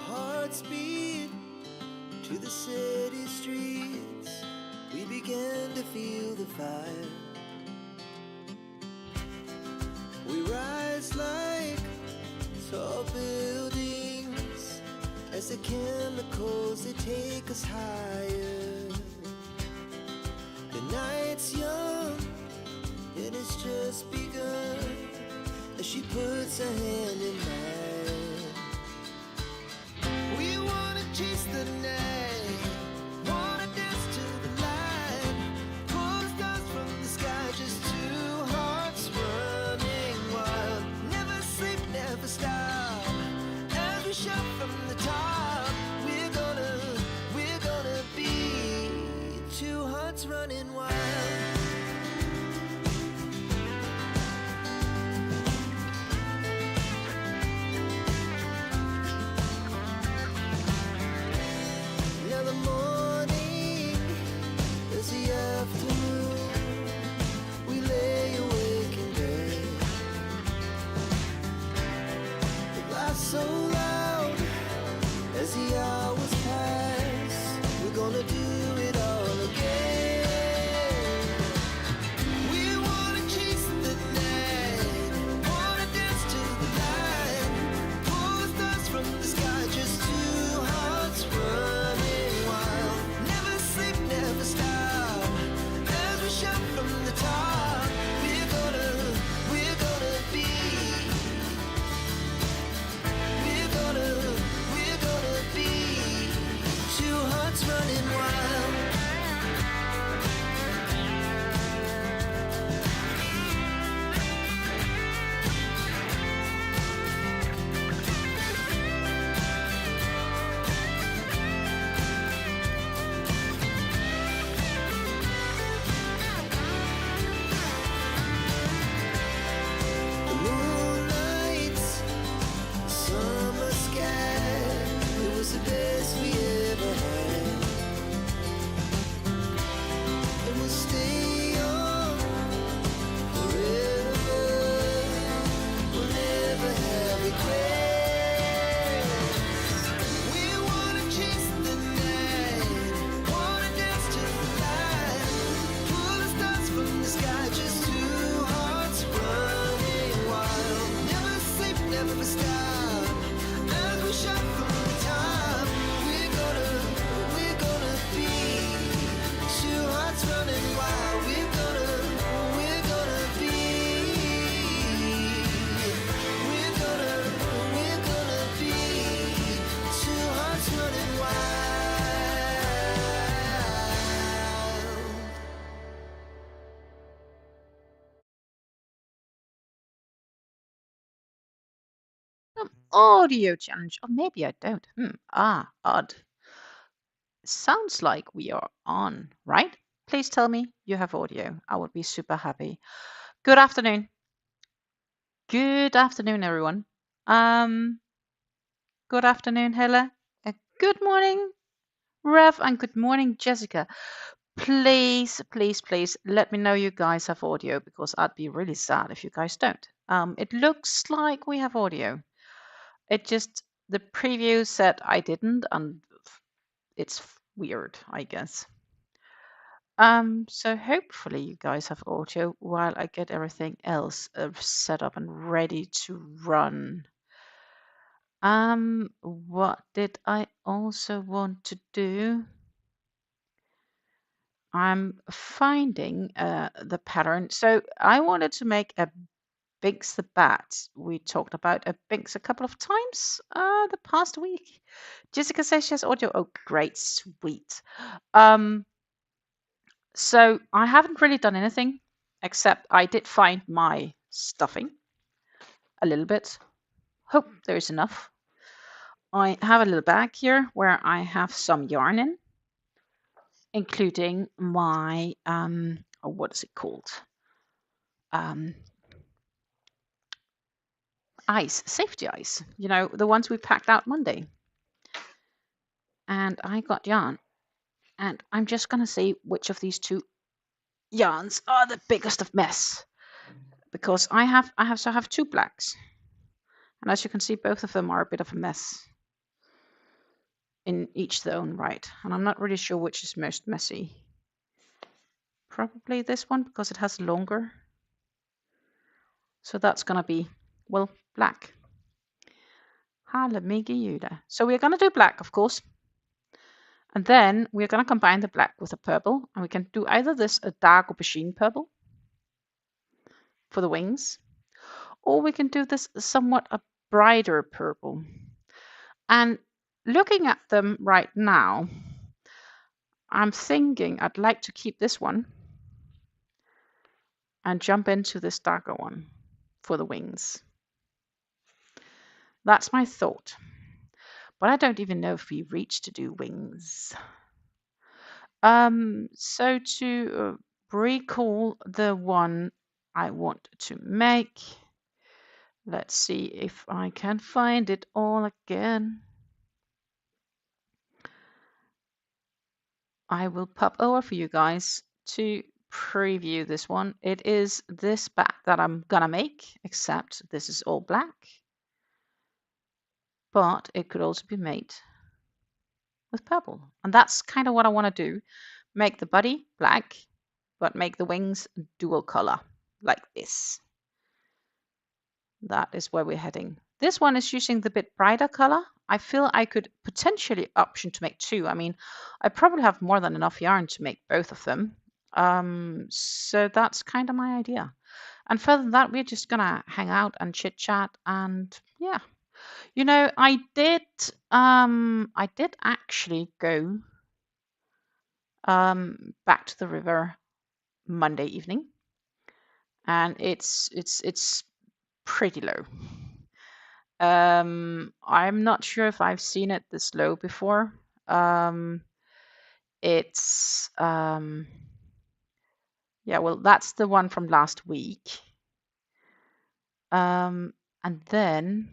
hearts beat to the city streets. We began to feel the fire. We rise like tall buildings as the chemicals, they take us higher. The night's young and it's just begun as she puts a hand in mine. We wanna chase the night, wanna dance to the light, pull the stars from the sky, just two hearts running wild. Never sleep, never stop, as we shout from the top. We're gonna be two hearts running wild. Now the morning is the afternoon. We lay awake in bed. The laughs so loud as the hours pass. We're gonna do it all again. We wanna chase the night, wanna dance to the light, pull the stars from the sky, just two hearts running wild. Never sleep, never stop, as we shout from the top. We're gonna be, we're gonna be two hearts running wild. The moonlight, summer sky, it was the best we ever had. And we'll stay on forever. We'll never have regrets. We wanna chase the night, wanna dance to the light, pull the stars from the sky, just two hearts running wild. Never sleep, never stop, as we shout from the top. We're gonna be two hearts running wild. We're gonna be, we're gonna be two hearts running wild. Audio challenge. Or maybe I don't. Odd. Sounds like we are on, right? Please tell me you have audio. I would be super happy. Good afternoon. Good afternoon, everyone. Good afternoon, Hella. Good morning, Rev, and good morning, Jessica. Please, please, please let me know you guys have audio, because I'd be really sad if you guys don't. It looks like we have audio. It just, the preview said I didn't, and it's weird, I guess. So hopefully you guys have audio while I get everything else set up and ready to run. What did I also want to do? I'm finding the pattern. So I wanted to make a Binx the Bat. We talked about a Binx a couple of times the past week. Jessica says she has audio. Oh, great, sweet. So I haven't really done anything, except I did find my stuffing a little bit. Hope there is enough. I have a little bag here where I have some yarn in, including my what is it called? Ice, safety ice. You know, the ones we packed out Monday. And I got yarn, and I'm just gonna see which of these two yarns are the biggest of mess, because I have two blacks, and as you can see, both of them are a bit of a mess. in each their own right. And I'm not really sure which is most messy. Probably this one because it has longer. So that's going to be, well, black. So we're going to do black, of course. And then we're going to combine the black with the purple. And we can do either this a dark aubergine purple for the wings, or we can do this somewhat a brighter purple. And looking at them right now, I'm thinking I'd like to keep this one and jump into this darker one for the wings. That's my thought. But I don't even know if we reach to do wings. So to recall the one I want to make, let's see if I can find it all again. I will pop over for you guys to preview this one. It is this bat that I'm gonna make, except this is all black. But it could also be made with purple. And that's kind of what I want to do. Make the body black, but make the wings dual color, like this. That is where we're heading. This one is using the bit brighter color. I feel I could potentially option to make two. I mean, I probably have more than enough yarn to make both of them. So that's kind of my idea. And further than that, we're just gonna hang out and chit chat, and yeah. You know, I did actually go back to the river Monday evening, and it's pretty low. I'm not sure if I've seen it this low before. It's yeah, well, that's the one from last week. And then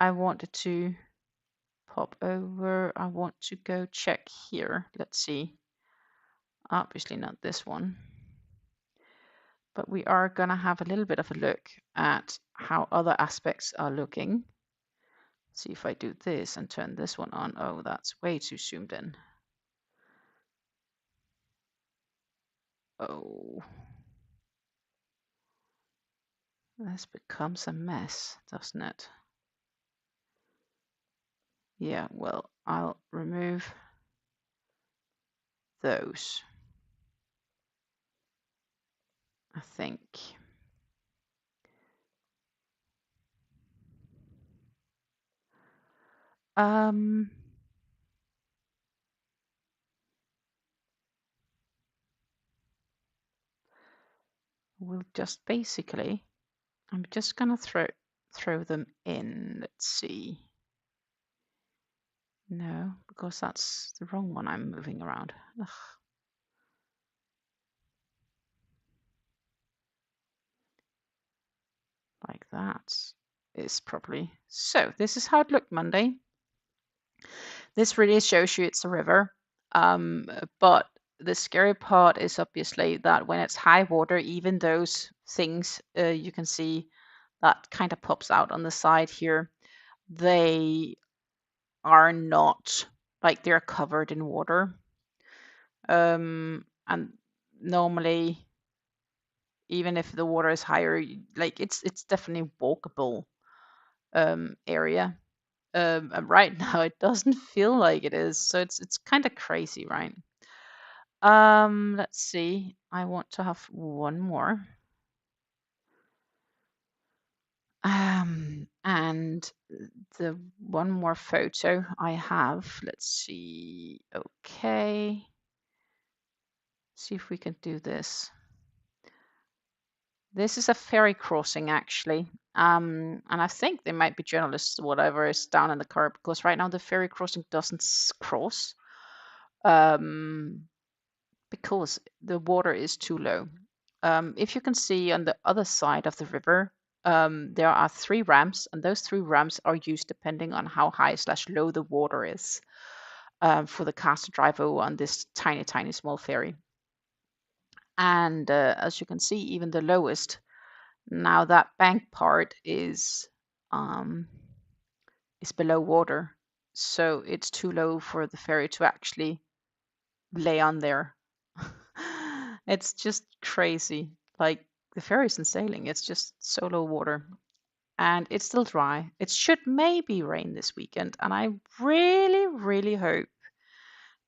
I wanted to pop over. I want to go check here. Let's see. Obviously not this one. But we are going to have a little bit of a look at how other aspects are looking. See if I do this and turn this one on. Oh, that's way too zoomed in. Oh. This becomes a mess, doesn't it? Yeah, well, I'll remove those. I think. We'll just basically, I'm just gonna throw them in. Let's see. No, because that's the wrong one I'm moving around. Ugh. Like that is probably. So this is how it looked Monday. This really shows you it's a river. But the scary part is obviously that when it's high water, even those things you can see that kind of pops out on the side here, they are not, like, they're covered in water. And normally, even if the water is higher, like it's definitely walkable area. Right now it doesn't feel like it is, so it's kind of crazy, right? Let's see. I want to have one more. And the one more photo I have, let's see. Okay. See if we can do this. This is a ferry crossing, actually. And I think there might be journalists or whatever is down in the car, because right now the ferry crossing doesn't cross because the water is too low. If you can see on the other side of the river, there are 3 ramps, and those 3 ramps are used depending on how high/low the water is for the cars to drive over on this tiny, tiny small ferry. And as you can see, even the lowest, now that bank part is below water. so it's too low for the ferry to actually lay on there. It's just crazy. Like the ferry isn't sailing, it's just so low water. And it's still dry. It should maybe rain this weekend, and I really, really hope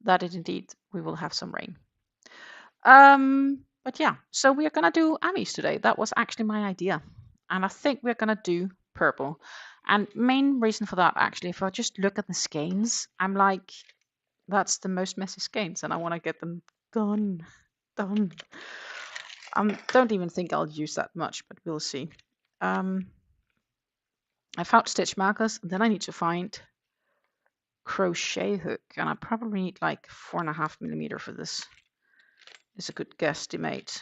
that indeed we will have some rain. But yeah, so we are gonna do Amis today. That was actually my idea, and I think we're gonna do purple. And main reason for that, actually, if I just look at the skeins, I'm like, that's the most messy skeins, and I want to get them done. Don't even think I'll use that much, but we'll see. I found stitch markers, and then I need to find crochet hook, and I probably need like 4.5mm for this. It's a good guesstimate.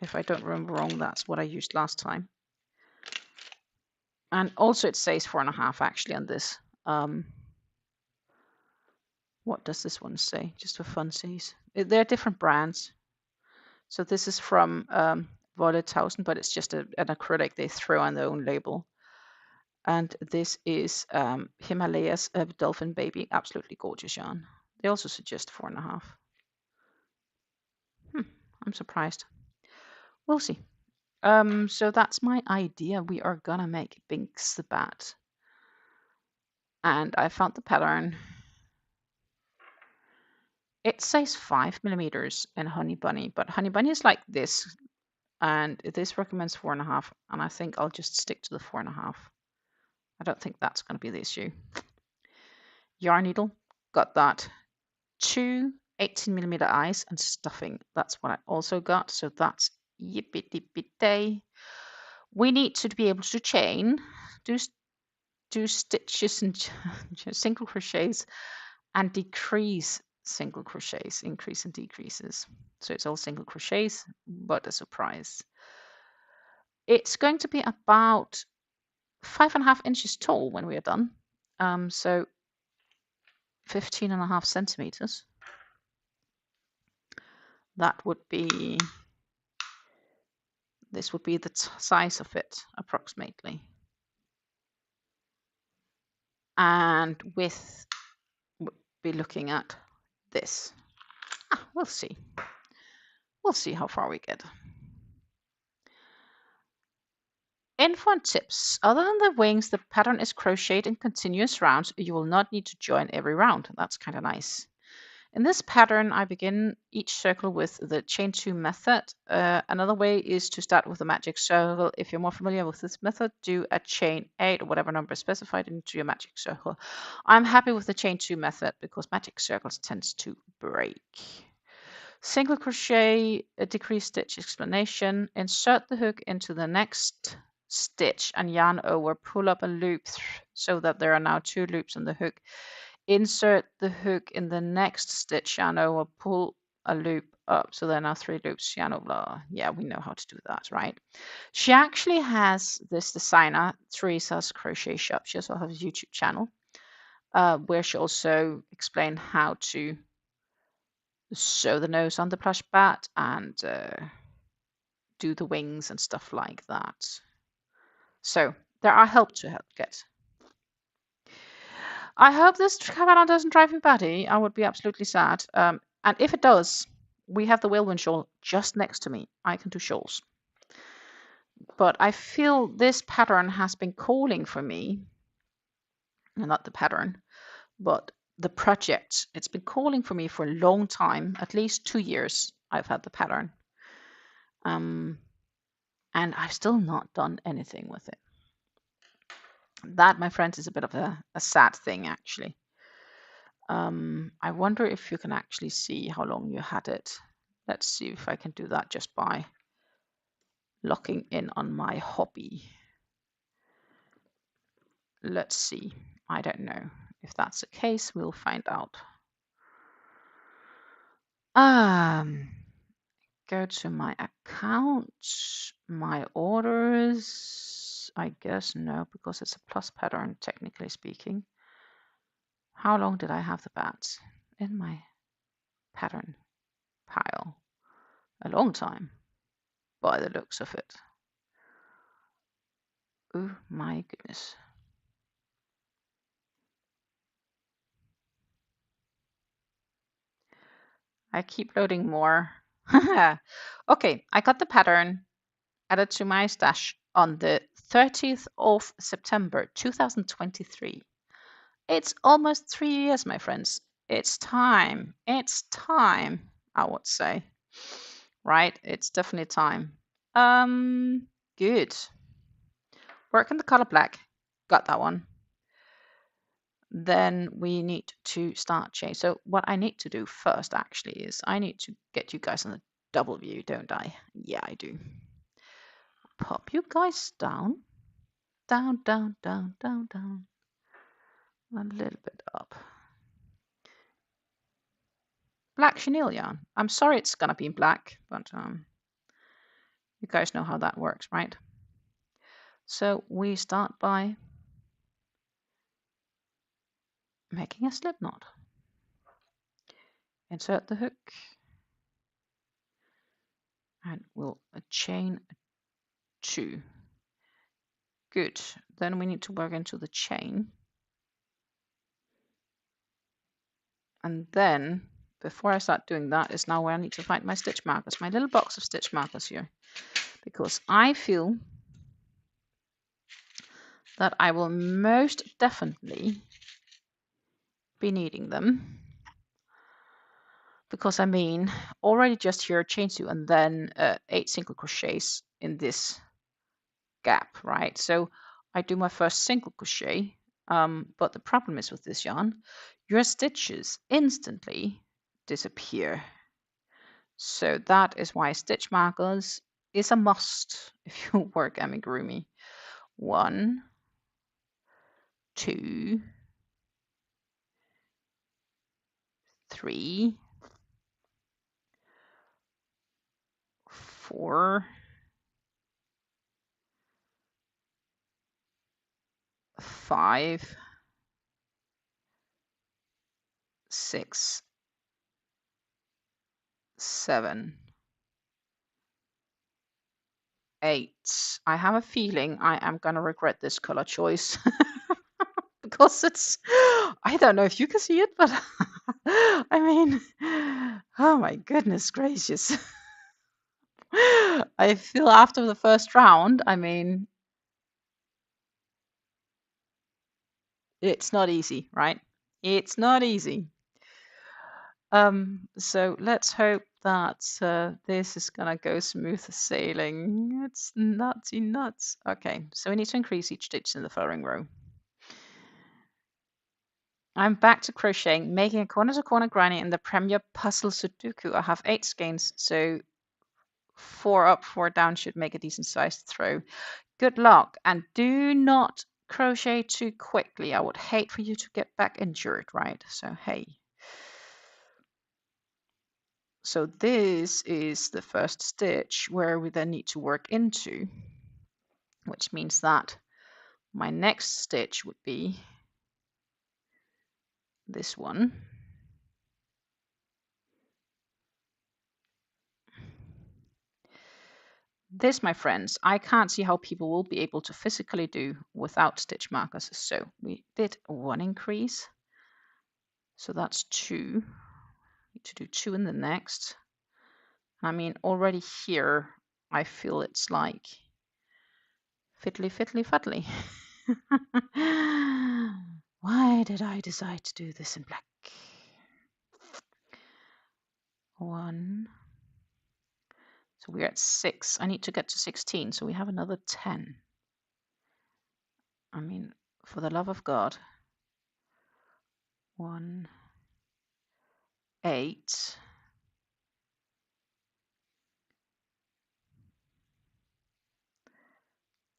If I don't remember wrong, that's what I used last time. And also it says 4.5 actually on this. What does this one say? Just for funsies. They're different brands. So this is from Veilwyn, but it's just an acrylic they throw on their own label. And this is Himalayas Dolphin Baby. Absolutely gorgeous yarn. They also suggest 4.5. I'm surprised. We'll see. So that's my idea. We are gonna make Binx the Bat. And I found the pattern. It says 5mm in Honey Bunny, but Honey Bunny is like this, and this recommends 4.5, and I think I'll just stick to the 4.5. I don't think that's going to be the issue. Yarn needle, got that. 2 18mm eyes and stuffing. That's what I also got, so that's yippee-dippee-day. We need to be able to chain, do stitches and single crochets, and decrease single crochets, increase and decreases. So it's all single crochets, but a surprise. It's going to be about 5.5 inches tall when we are done. So 15.5 centimeters. That would be, this would be the size of it approximately. And width would be looking at this. We'll see. We'll see how far we get. Info and tips. Other than the wings, the pattern is crocheted in continuous rounds. You will not need to join every round. That's kind of nice. In this pattern, I begin each circle with the chain 2 method. Another way is to start with a magic circle. If you're more familiar with this method, do a chain 8 or whatever number is specified into your magic circle. I'm happy with the chain 2 method because magic circles tends to break. Single crochet, a decrease stitch explanation. Insert the hook into the next stitch and yarn over. Pull up a loop so that there are now 2 loops on the hook. Insert the hook in the next stitch, yarn over, pull a loop up. So there are now 3 loops, yarn over. Yeah, we know how to do that, right? She actually has this designer, Teresa's Crochet Shop. She also has a YouTube channel where she also explained how to sew the nose on the plush bat and do the wings and stuff like that. So there are help to get. I hope this pattern doesn't drive me batty. I would be absolutely sad. And if it does, we have the Veilwyn Shawl just next to me. I can do shawls. But I feel this pattern has been calling for me. Not the pattern, but the project. It's been calling for me for a long time. At least 2 years I've had the pattern. And I've still not done anything with it. That, my friends, is a bit of a sad thing, actually. I wonder if you can actually see how long you had it. Let's see if I can do that just by locking in on my hobby. Let's see. I don't know. If that's the case, we'll find out. Go to my account, my orders. I guess no, because it's a plus pattern, technically speaking. How long did I have the bats in my pattern pile? A long time, by the looks of it. Oh my goodness. I keep loading more. Okay, I got the pattern added to my stash on the 30th of September 2023. It's almost 3 years, my friends. It's time. It's time, I would say. Right? It's definitely time. Good. Work in the color black. Got that one. Then we need to start change. So what I need to do first actually is I need to get you guys on the double view, don't I? Yeah, I do. Pop you guys down. Down, down, down, down, down. A little bit up. Black chenille yarn. I'm sorry it's gonna be in black, but you guys know how that works, right? So we start by making a slip knot. Insert the hook and we'll chain 2. Good. Then we need to work into the chain. And then before I start doing that is now where I need to find my stitch markers, my little box of stitch markers here, because I feel that I will most definitely be needing them. Because I mean, already just here, chain 2 and then 8 single crochets in this gap, right? So I do my first single crochet, but the problem is with this yarn, your stitches instantly disappear. So that is why stitch markers is a must if you work amigurumi. 1, 2, 3, 4, 5, 6, 7, 8. I have a feeling I am gonna regret this color choice. Because it's, I don't know if you can see it, but I mean, oh my goodness gracious. I feel after the first round, I mean, it's not easy, right? It's not easy. So let's hope that this is gonna go smooth sailing. It's nutsy nuts. Okay, so we need to increase each stitch in the following row. I'm back to crocheting, making a corner to corner granny in the Premier Puzzle Sudoku. I have 8 skeins, so 4 up, 4 down should make a decent sized throw. Good luck, and do not crochet too quickly. I would hate for you to get back injured, right? So hey. So this is the first stitch where we then need to work into, which means that my next stitch would be this one. This, my friends, I can't see how people will be able to physically do without stitch markers. So we did 1 increase. So that's 2. Need to do 2 in the next. I mean, already here, I feel it's like fiddly, fiddly, fuddly. Why did I decide to do this in black? 1. So we're at 6. I need to get to 16, so we have another 10. I mean, for the love of God. 1, 8.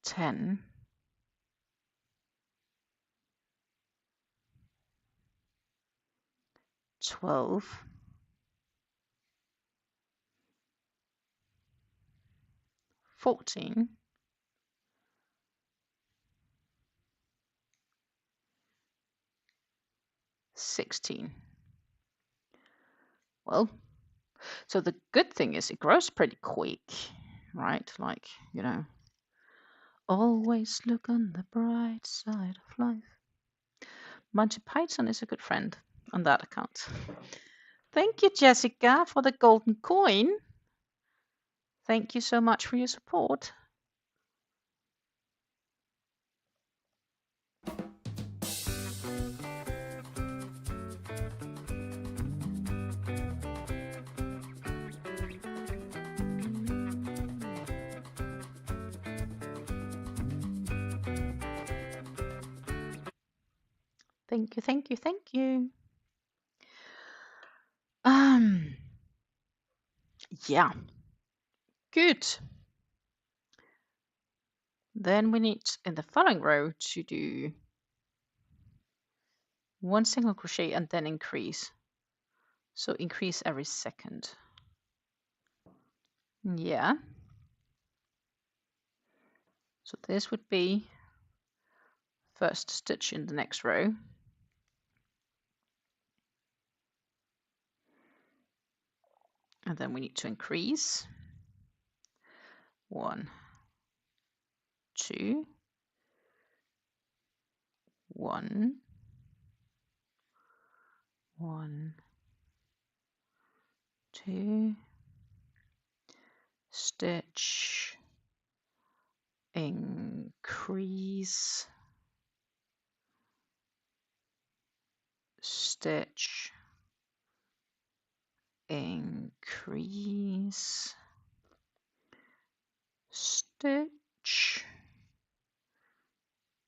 10. 12. 14. 16. Well, so the good thing is it grows pretty quick, right? Like, you know, always look on the bright side of life. Monty Python is a good friend on that account. Thank you, Jessica, for the golden coin. Thank you so much for your support. Thank you, thank you, thank you. Yeah, good. Then we need in the following row to do 1 single crochet and then increase. So increase every second. Yeah. So this would be first stitch in the next row. And then we need to increase. 1, 2, 1, 1, 2, stitch, increase, stitch, increase, stitch,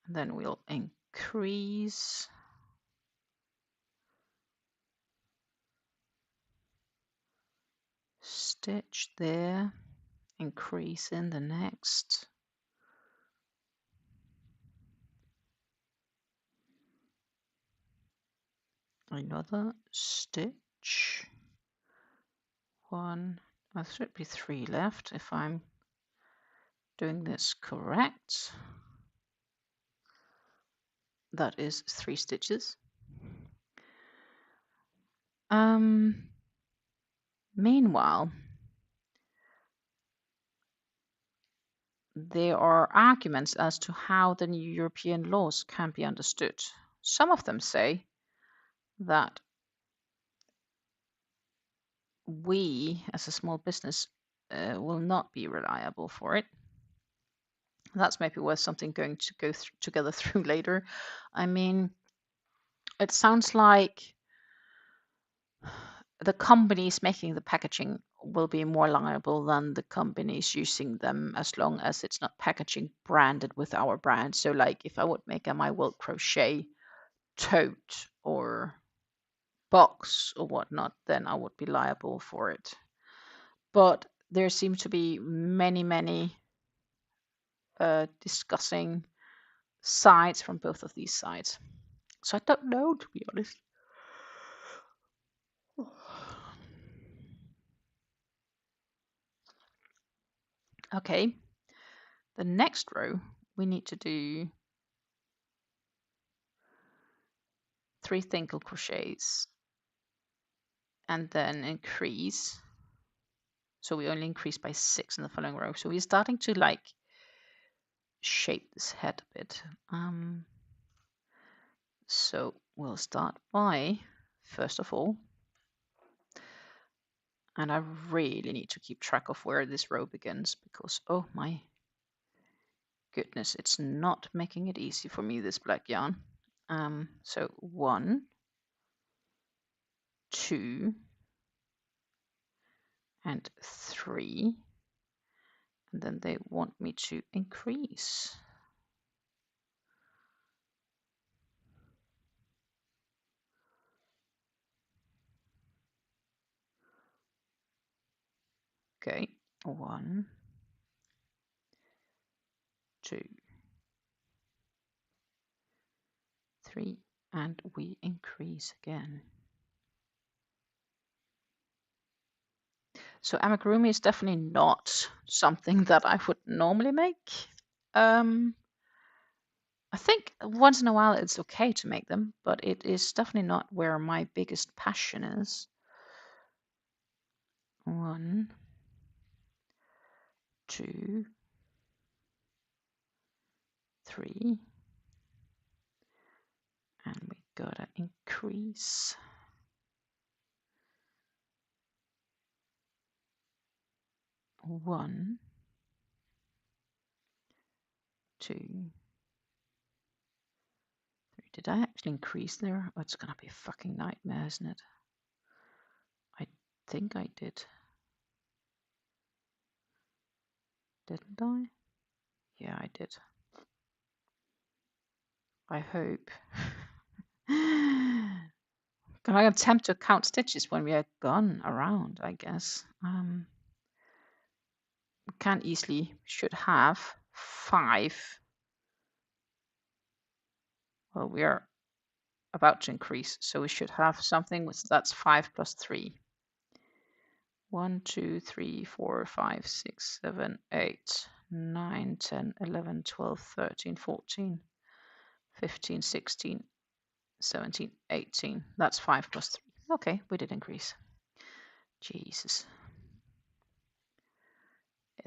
and then we'll increase, stitch there, increase in the next, another stitch, 1, there should be 3 left if I'm doing this correct. That is 3 stitches. Meanwhile, there are arguments as to how the new European laws can be understood. Some of them say that we, as a small business, will not be reliable for it. That's maybe worth something going to go together through later. I mean, it sounds like the companies making the packaging will be more liable than the companies using them, as long as it's not packaging branded with our brand. So like if I would make a MyWorldofCrochet tote or box or whatnot, then I would be liable for it. But there seem to be many discussing sides from both of these sides. So I don't know, to be honest. Okay, the next row we need to do 3 single crochets and then increase. So we only increase by 6 in the following row. So we're starting to like shape this head a bit. So we'll start by, first of all, and I really need to keep track of where this row begins because, oh my goodness, it's not making it easy for me, this black yarn. So 1, 2, and 3, and then they want me to increase. Okay, 1, 2, 3, and we increase again. So Amigurumi is definitely not something that I would normally make. I think once in a while it's okay to make them, but it is definitely not where my biggest passion is. 1, 2, 3, and we gotta increase. 1, 2, 3. Did I actually increase there? Oh, it's gonna be a fucking nightmare, isn't it? I think I did. Didn't I? Yeah, I did. I hope. Can I attempt to count stitches when we are gone around, I guess? We can easily, should have 5. Well, we are about to increase, so we should have something with that's 5 plus 3. 1, 2, 3, 4, 5, 6, 7, 8, 9, 10, 11, 12, 13, 14, 15, 16, 17, 18. That's 5 plus 3. Okay, we did increase. Jesus.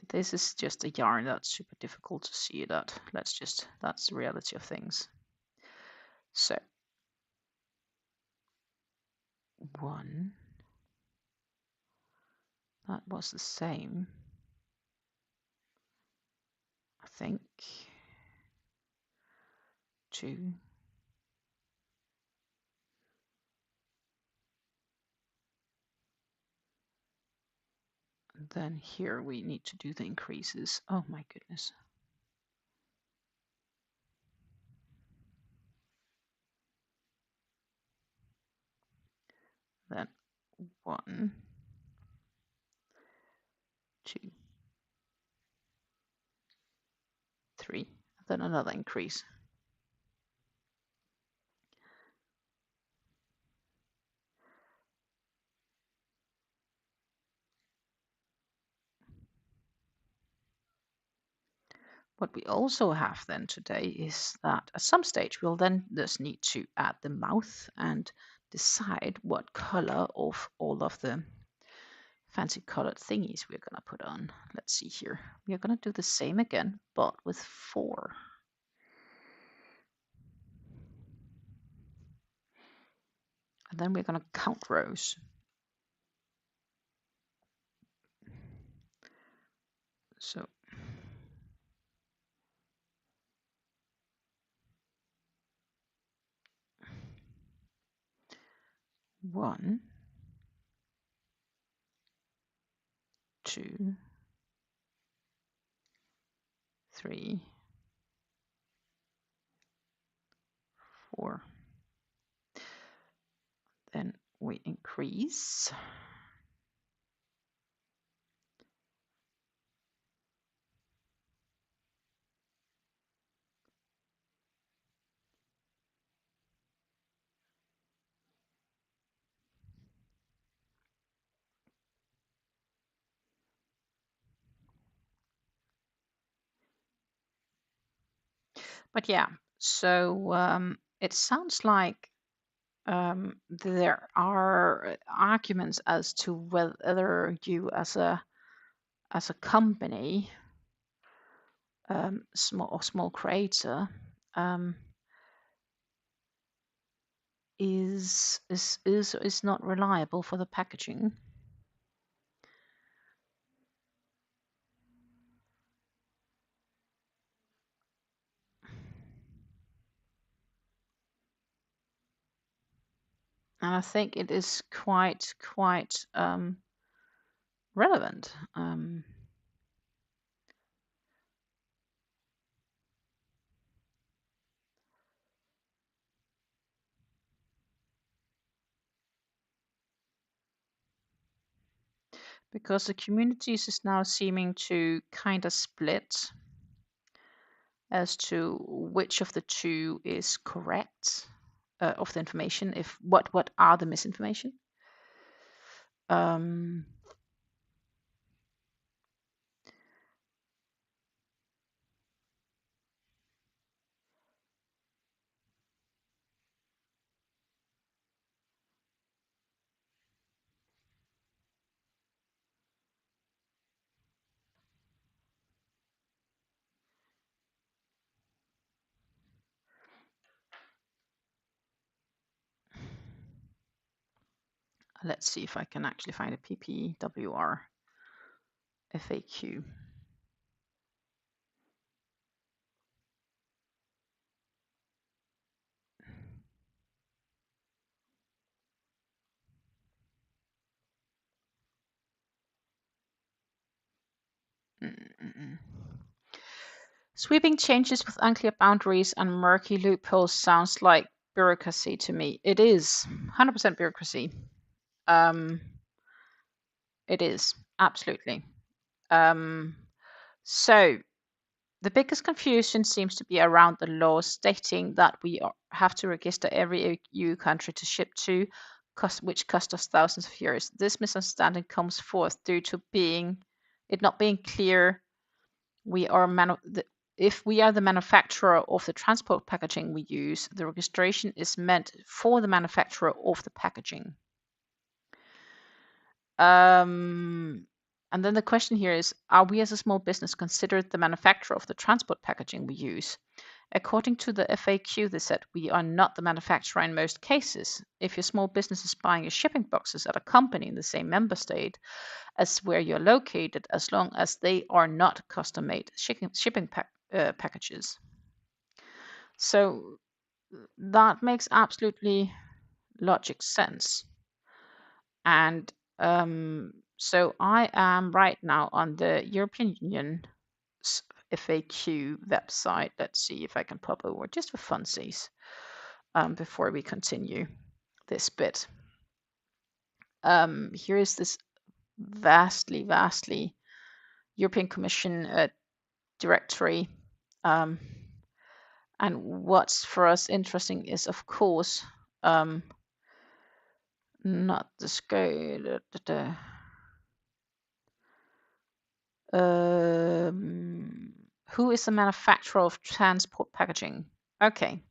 This is just a yarn that's super difficult to see that. That's the reality of things. So, 1. That was the same, I think. 2. And then here we need to do the increases. Oh my goodness. Then 1, 2, 3, then another increase. What we also have then today is that at some stage we'll then just need to add the mouth and decide what color of all of the fancy colored thingies we're going to put on. Let's see here. We are going to do the same again, but with 4. And then we're going to count rows. So 1, 2, 3, 4. Then we increase. But yeah, so it sounds like there are arguments as to whether you as a company, small creator, is not reliable for the packaging. And I think it is quite relevant. Because the communities is now seeming to kind of split as to which of the two is correct of the information. If what are the misinformation? Let's see if I can actually find a PPWR FAQ. Sweeping changes with unclear boundaries and murky loopholes sounds like bureaucracy to me. It is 100% bureaucracy. It is absolutely. So the biggest confusion seems to be around the law stating that we have to register every EU country to ship to, which cost us thousands of euros. This misunderstanding comes forth due to it not being clear if we are the manufacturer of the transport packaging we use, the registration is meant for the manufacturer of the packaging. And then the question here is, are we as a small business considered the manufacturer of the transport packaging we use? According to the FAQ, they said we are not the manufacturer in most cases. If your small business is buying your shipping boxes at a company in the same member state as where you're located, as long as they are not custom-made shipping packages. So that makes absolutely logic sense. And so I am right now on the European Union FAQ website. Let's see if I can pop over just for funsies before we continue this bit. Here is this vastly European Commission directory. And what's for us interesting is, of course, not the scale. Who is the manufacturer of transport packaging? Okay.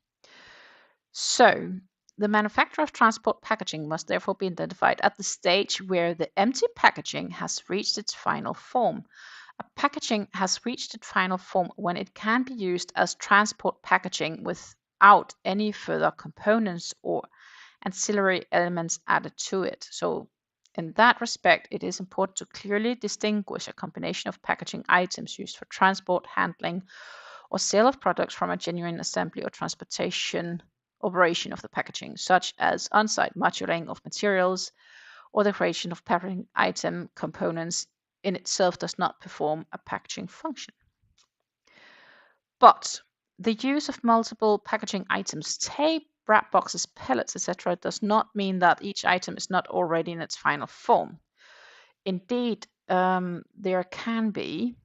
So the manufacturer of transport packaging must therefore be identified at the stage where the empty packaging has reached its final form. A packaging has reached its final form when it can be used as transport packaging without any further components or ancillary elements added to it. So in that respect, it is important to clearly distinguish a combination of packaging items used for transport, handling, or sale of products from a genuine assembly or transportation operation of the packaging, such as on-site moduling of materials or the creation of packaging item components in itself does not perform a packaging function. But the use of multiple packaging items, tape, wrap boxes, pellets, etc., does not mean that each item is not already in its final form. Indeed, there can be.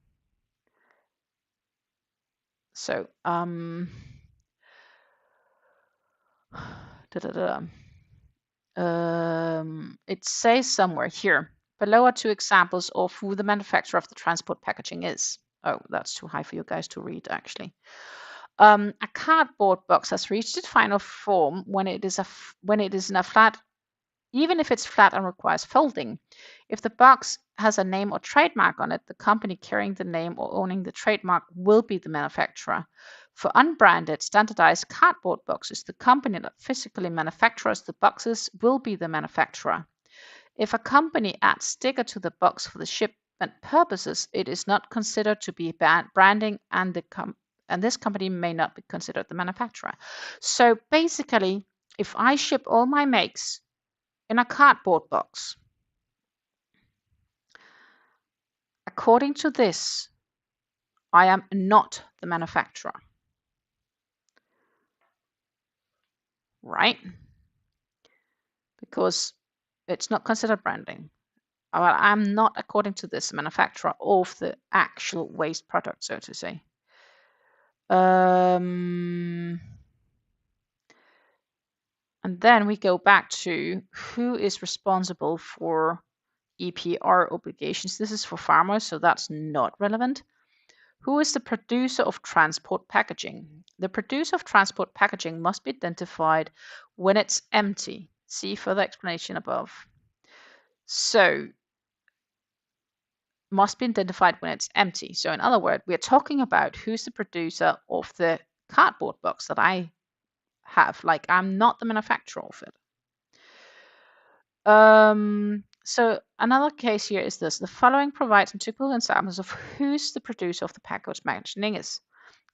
So, it says somewhere here. Below are two examples of who the manufacturer of the transport packaging is. Oh, that's too high for you guys to read, actually. A cardboard box has reached its final form when it is in a flat, even if it's flat and requires folding. If the box has a name or trademark on it, the company carrying the name or owning the trademark will be the manufacturer. For unbranded, standardized cardboard boxes, the company that physically manufactures the boxes will be the manufacturer. If a company adds sticker to the box for the shipment purposes, it is not considered to be branding, and this company may not be considered the manufacturer. So basically, if I ship all my makes in a cardboard box, according to this, I am not the manufacturer. Right? Because it's not considered branding. Well, I'm not, according to this, manufacturer of the actual waste product, so to say. And then we go back to who is responsible for EPR obligations. This is for farmers, so that's not relevant. Who is the producer of transport packaging? The producer of transport packaging must be identified when it's empty. See further explanation above. So, must be identified when it's empty. So in other words, we're talking about who's the producer of the cardboard box that I have. Like, I'm not the manufacturer of it. So another case here is this. The following provides some typical examples of who's the producer of the package mentioning is.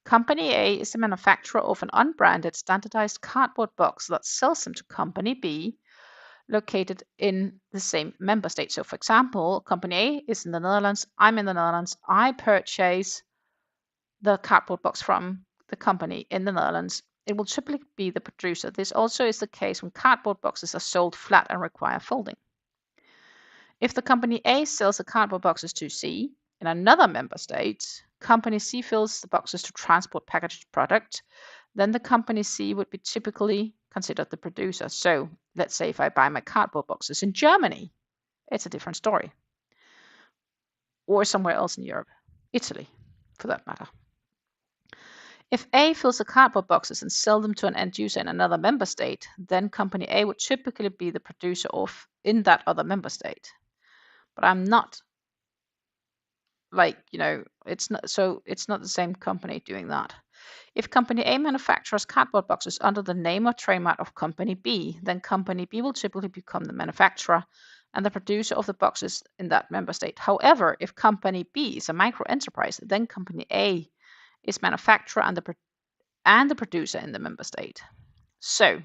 Company A is the manufacturer of an unbranded standardized cardboard box that sells them to Company B located in the same member state. So for example, Company A is in the Netherlands, I'm in the Netherlands, I purchase the cardboard box from the company in the Netherlands. It will typically be the producer. This also is the case when cardboard boxes are sold flat and require folding. If the company A sells the cardboard boxes to C in another member state, company C fills the boxes to transport packaged product, then the company C would be typically considered the producer. So let's say if I buy my cardboard boxes in Germany, it's a different story. Or somewhere else in Europe, Italy, for that matter. If A fills the cardboard boxes and sells them to an end user in another member state, then company A would typically be the producer of in that other member state. But I'm not it's not the same company doing that. If company A manufactures cardboard boxes under the name or trademark of company B, then company B will typically become the manufacturer and the producer of the boxes in that member state. However, if company B is a micro enterprise, then company A is manufacturer and the producer in the member state. So,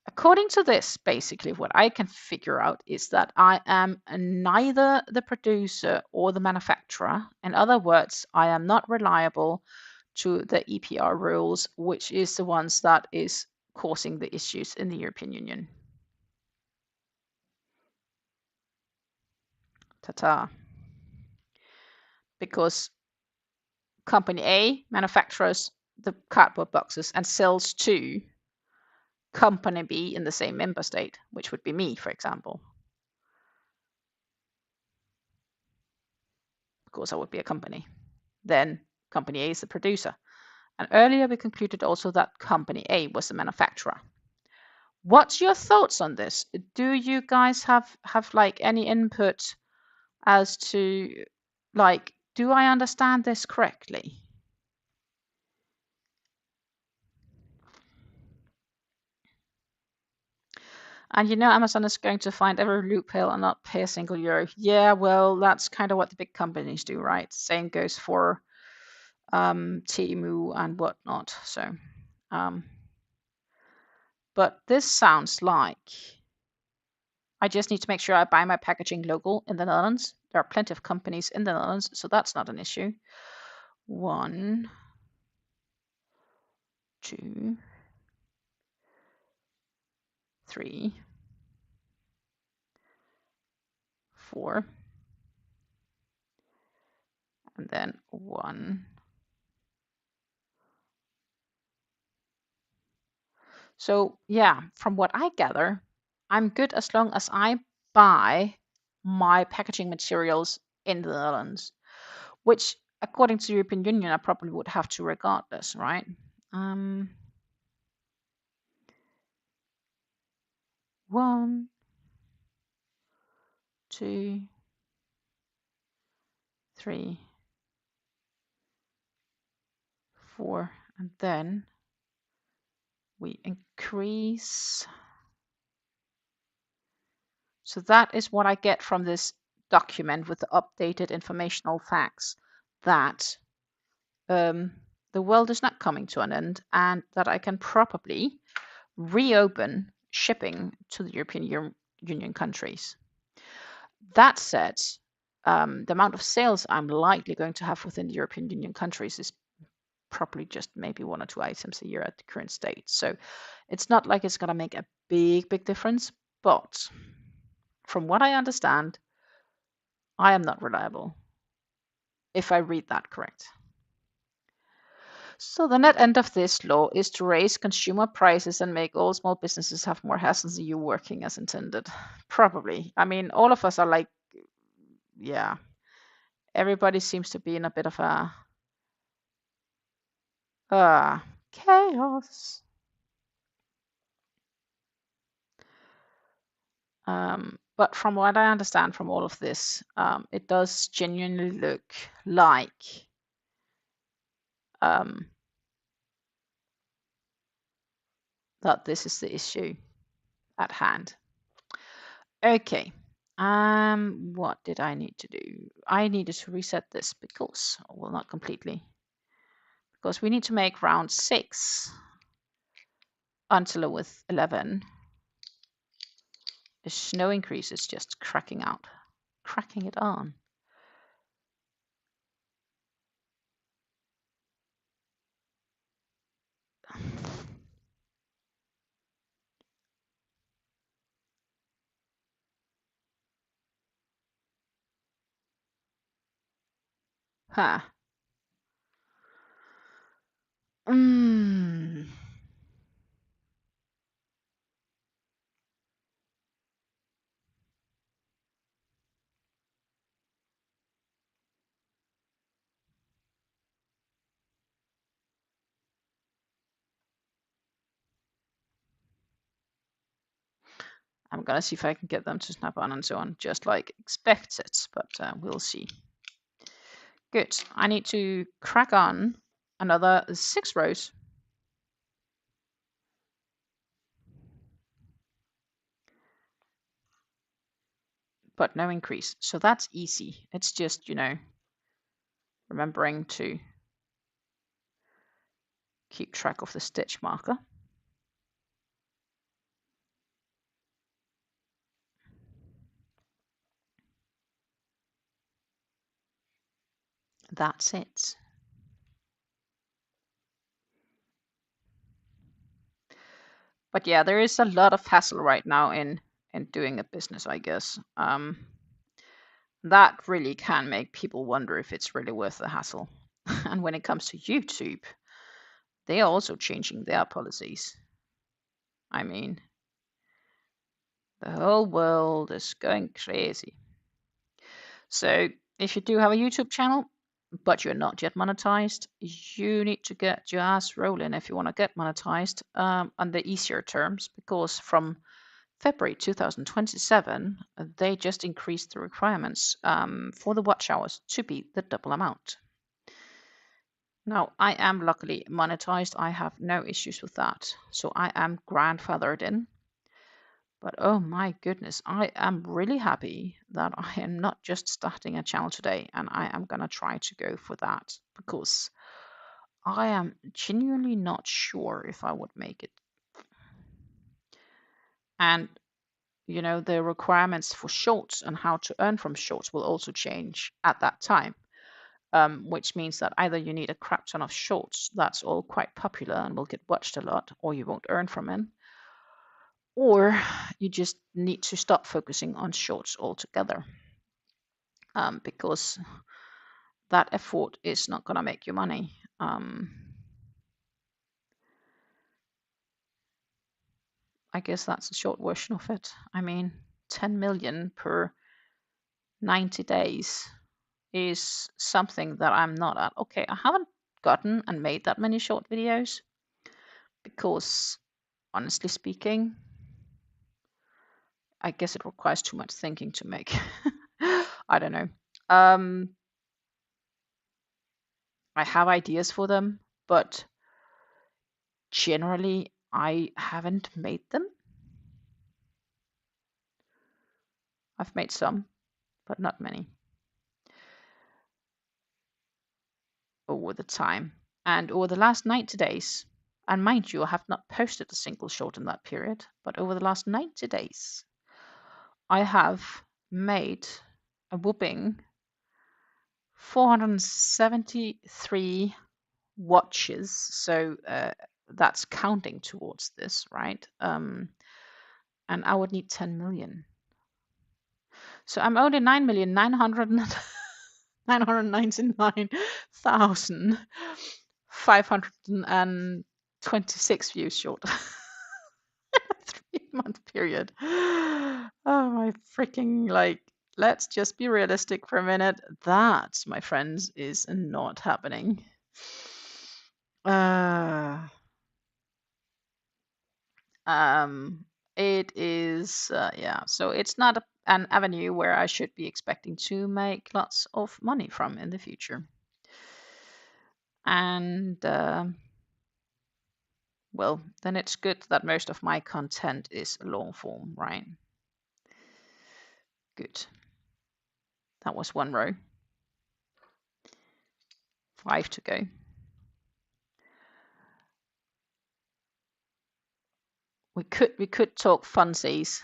according to this, basically what I can figure out is that I am neither the producer or the manufacturer. In other words, I am not reliable to the EPR rules, which is the ones that is causing the issues in the European Union. Ta-ta. Because company A manufactures the cardboard boxes and sells to company B in the same member state, which would be me, for example. Because I would be a company. Then company A is the producer. And earlier we concluded also that company A was the manufacturer. What's your thoughts on this? Do you guys have like any input as to like, do I understand this correctly? And Amazon is going to find every loophole and not pay a single euro. Yeah, well, that's kind of what the big companies do, right? Same goes for Temu and whatnot. So, but this sounds like I just need to make sure I buy my packaging local in the Netherlands. There are plenty of companies in the Netherlands, so that's not an issue. 1, 2, 3, 4, and then 1. So yeah, from what I gather, I'm good as long as I buy my packaging materials in the Netherlands, which according to the European Union, I probably would have to regardless, right? 1, 2, 3, 4, and then we increase. So that is what I get from this document with the updated informational facts, that the world is not coming to an end and that I can probably reopen shipping to the European Union countries. That said, the amount of sales I'm likely going to have within the European Union countries is probably just maybe 1 or 2 items a year at the current state. So it's not like it's going to make a big difference, but from what I understand, I am not reliable, if I read that correct. So the net end of this law is to raise consumer prices and make all small businesses have more hassles than you working as intended. Probably. I mean, all of us are like, yeah, everybody seems to be in a bit of a chaos. But from what I understand from all of this, it does genuinely look like that this is the issue. at hand. Okay. What did I need to do? I needed to reset this because, well, not completely, because we need to make round 6 until with 11. The no increase is just cracking it on. Huh. Mm. I'm gonna see if I can get them to snap on and so on, just like expected, but we'll see. Good. I need to crack on another 6 rows. But no increase. So that's easy. It's just, remembering to keep track of the stitch marker. That's it. But yeah, there is a lot of hassle right now in doing a business, I guess. That really can make people wonder if it's really worth the hassle. And when it comes to YouTube, they are also changing their policies. I mean, the whole world is going crazy. So if you do have a YouTube channel, but you're not yet monetized, you need to get your ass rolling if you want to get monetized on the easier terms, because from February 2027, they just increased the requirements for the watch hours to be the double amount. Now, I am luckily monetized. I have no issues with that. So I am grandfathered in. But oh my goodness, I am really happy that I am not just starting a channel today, and I am going to try to go for that, because I am genuinely not sure if I would make it. And, the requirements for shorts and how to earn from shorts will also change at that time, which means that either you need a crap ton of shorts that's all quite popular and will get watched a lot, or you won't earn from it. Or you just need to stop focusing on shorts altogether, because that effort is not going to make you money. I guess that's the short version of it. I mean, 10 million per 90 days is something that I'm not at. Okay, I haven't gotten and made that many short videos because, honestly speaking, I guess it requires too much thinking to make. I don't know. I have ideas for them, but generally I haven't made them. I've made some, but not many over the time. And over the last 90 days, and mind you, I have not posted a single short in that period, but over the last 90 days, I have made a whooping 473 watches. So that's counting towards this, right? And I would need 10 million. So I'm only 9,999,526 views short. 3-month period. Oh my freaking, let's just be realistic for a minute. That, my friends, is not happening. It is, yeah, so it's not an avenue where I should be expecting to make lots of money from in the future. And Well, then it's good that most of my content is long form, right? Good. That was 1 row. 5 to go. We could talk funsies.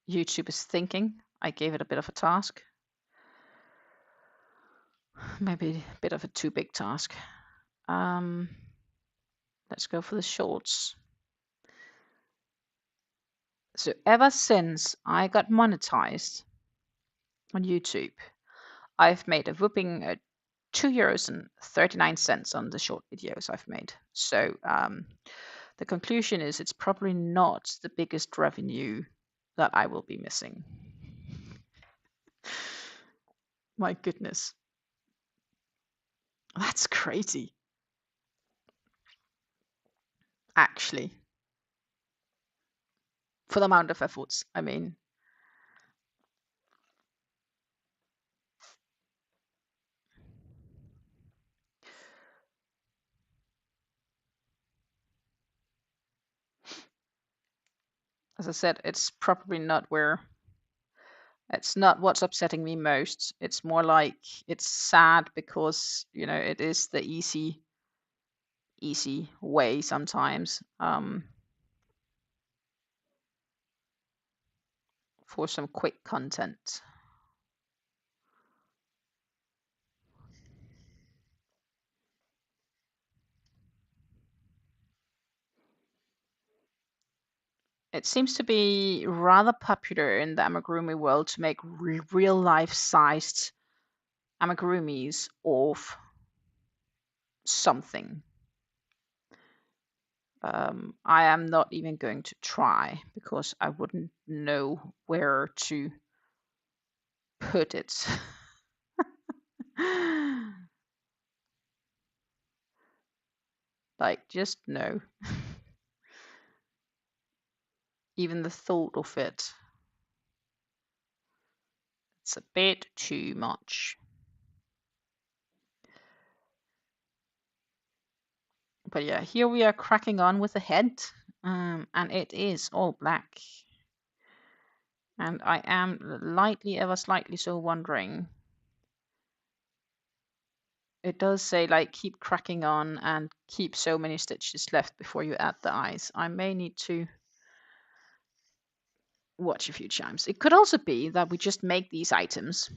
YouTube is thinking. I gave it a bit of a task. Maybe a bit of a too big task. Let's go for the shorts. So ever since I got monetized on YouTube, I've made a whooping €2.39 on the short videos I've made. So the conclusion is it's probably not the biggest revenue that I will be missing. My goodness. That's crazy. Actually. For the amount of efforts, I mean. As I said, it's probably not it's not what's upsetting me most. It's more like it's sad because, you know, it is the easy way sometimes for some quick content. It seems to be rather popular in the amigurumi world to make real life sized amigurumis of something. I am not even going to try because I wouldn't know where to put it. Like, just no. Even the thought of it. It's a bit too much. But yeah, here we are cracking on with the head, and it is all black. And I am ever slightly so wondering. It does say like keep cracking on and keep so many stitches left before you add the eyes. I may need to watch a few times. It could also be that we just make these items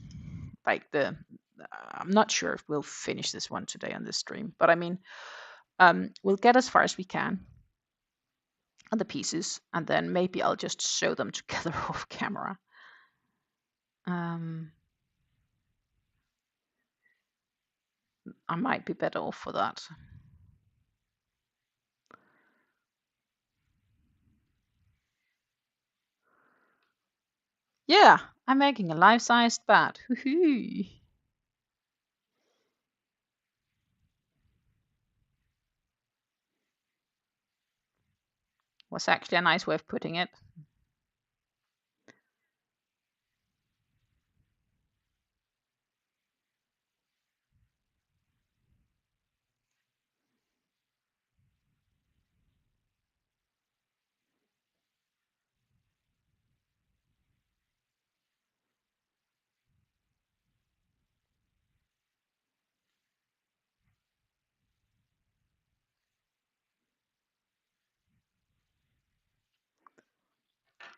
like I'm not sure if we'll finish this one today on this stream, but I mean, we'll get as far as we can on the pieces, and then maybe I'll just show them together off camera. I might be better off for that. Yeah, I'm making a life-sized bat. Hoo-hoo. Was actually a nice way of putting it.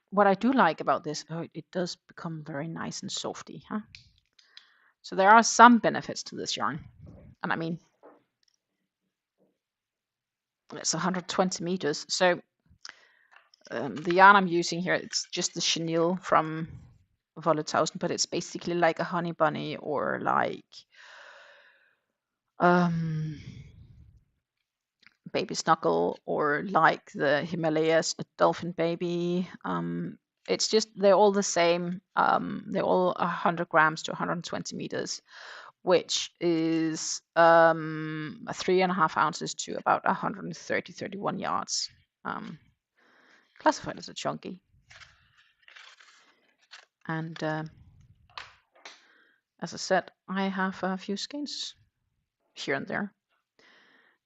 What I do like about this, it does become very nice and softy, huh? So there are some benefits to this yarn. And I mean, it's 120 meters. So the yarn I'm using here, it's just the chenille from Vollethausen, but it's basically like a honey bunny or like baby snuggle or like the Himalayas dolphin baby. It's just they're all the same. They're all 100 grams to 120 meters, which is 3.5 ounces to about 131 yards. Classified as a chunky. And As I said, I have a few skeins here and there.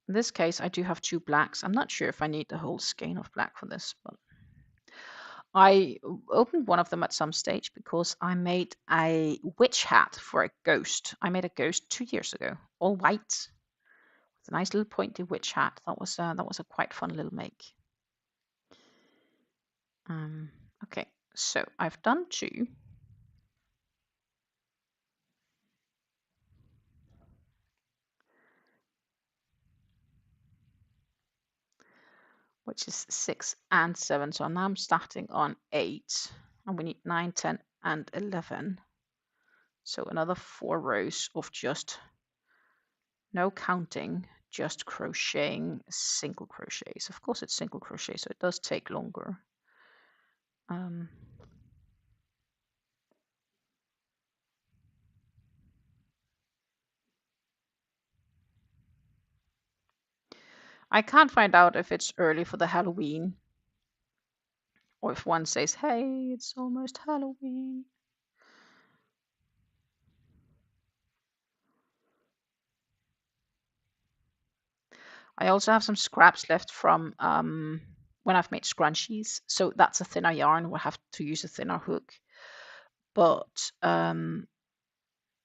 In this case, I do have 2 blacks. I'm not sure if I need the whole skein of black for this, but I opened one of them at some stage because I made a witch hat for a ghost. I made a ghost 2 years ago, all white, with a nice little pointy witch hat. That was a quite fun little make. Okay, so I've done 2. Which is 6 and 7. So now I'm starting on 8, and we need 9, 10, and 11. So another 4 rows of just no counting, just crocheting single crochets. Of course, it's single crochet, so it does take longer. I can't find out if it's early for the Halloween, or if one says, hey, it's almost Halloween. I also have some scraps left from when I've made scrunchies. So that's a thinner yarn. We'll have to use a thinner hook. But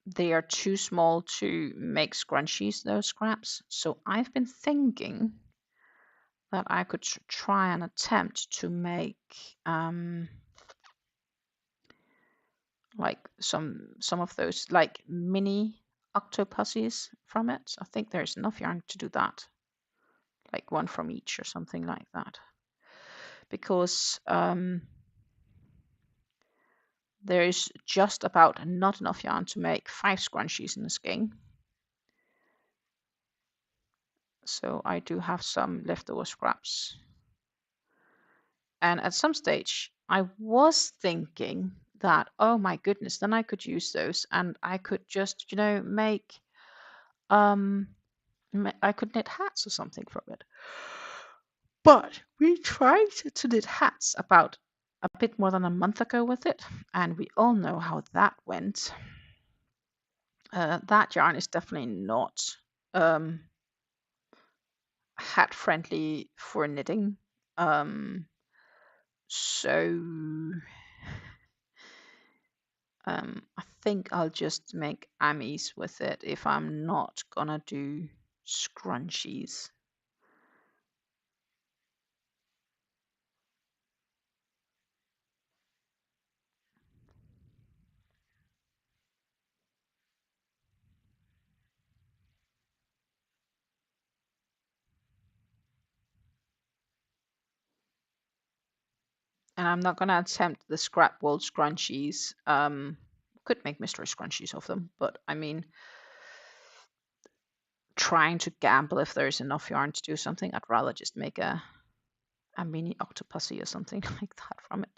they are too small to make scrunchies, those scraps. So I've been thinking that I could try and attempt to make like some of those like mini octopuses from it. I think there's enough yarn to do that, like one from each or something like that, because there's just about not enough yarn to make 5 scrunchies in the skein. So I do have some leftover scraps. And at some stage, I was thinking that, oh my goodness, then I could use those and I could just, make, I could knit hats or something from it. But we tried to knit hats about a bit more than a month ago with it, and we all know how that went. That yarn is definitely not hat friendly for knitting. So I think I'll just make amis with it if I'm not gonna do scrunchies. And I'm not gonna attempt the scrap wool scrunchies. Could make mystery scrunchies of them, but I mean, trying to gamble if there's enough yarn to do something, I'd rather just make a mini octopusy or something like that from it.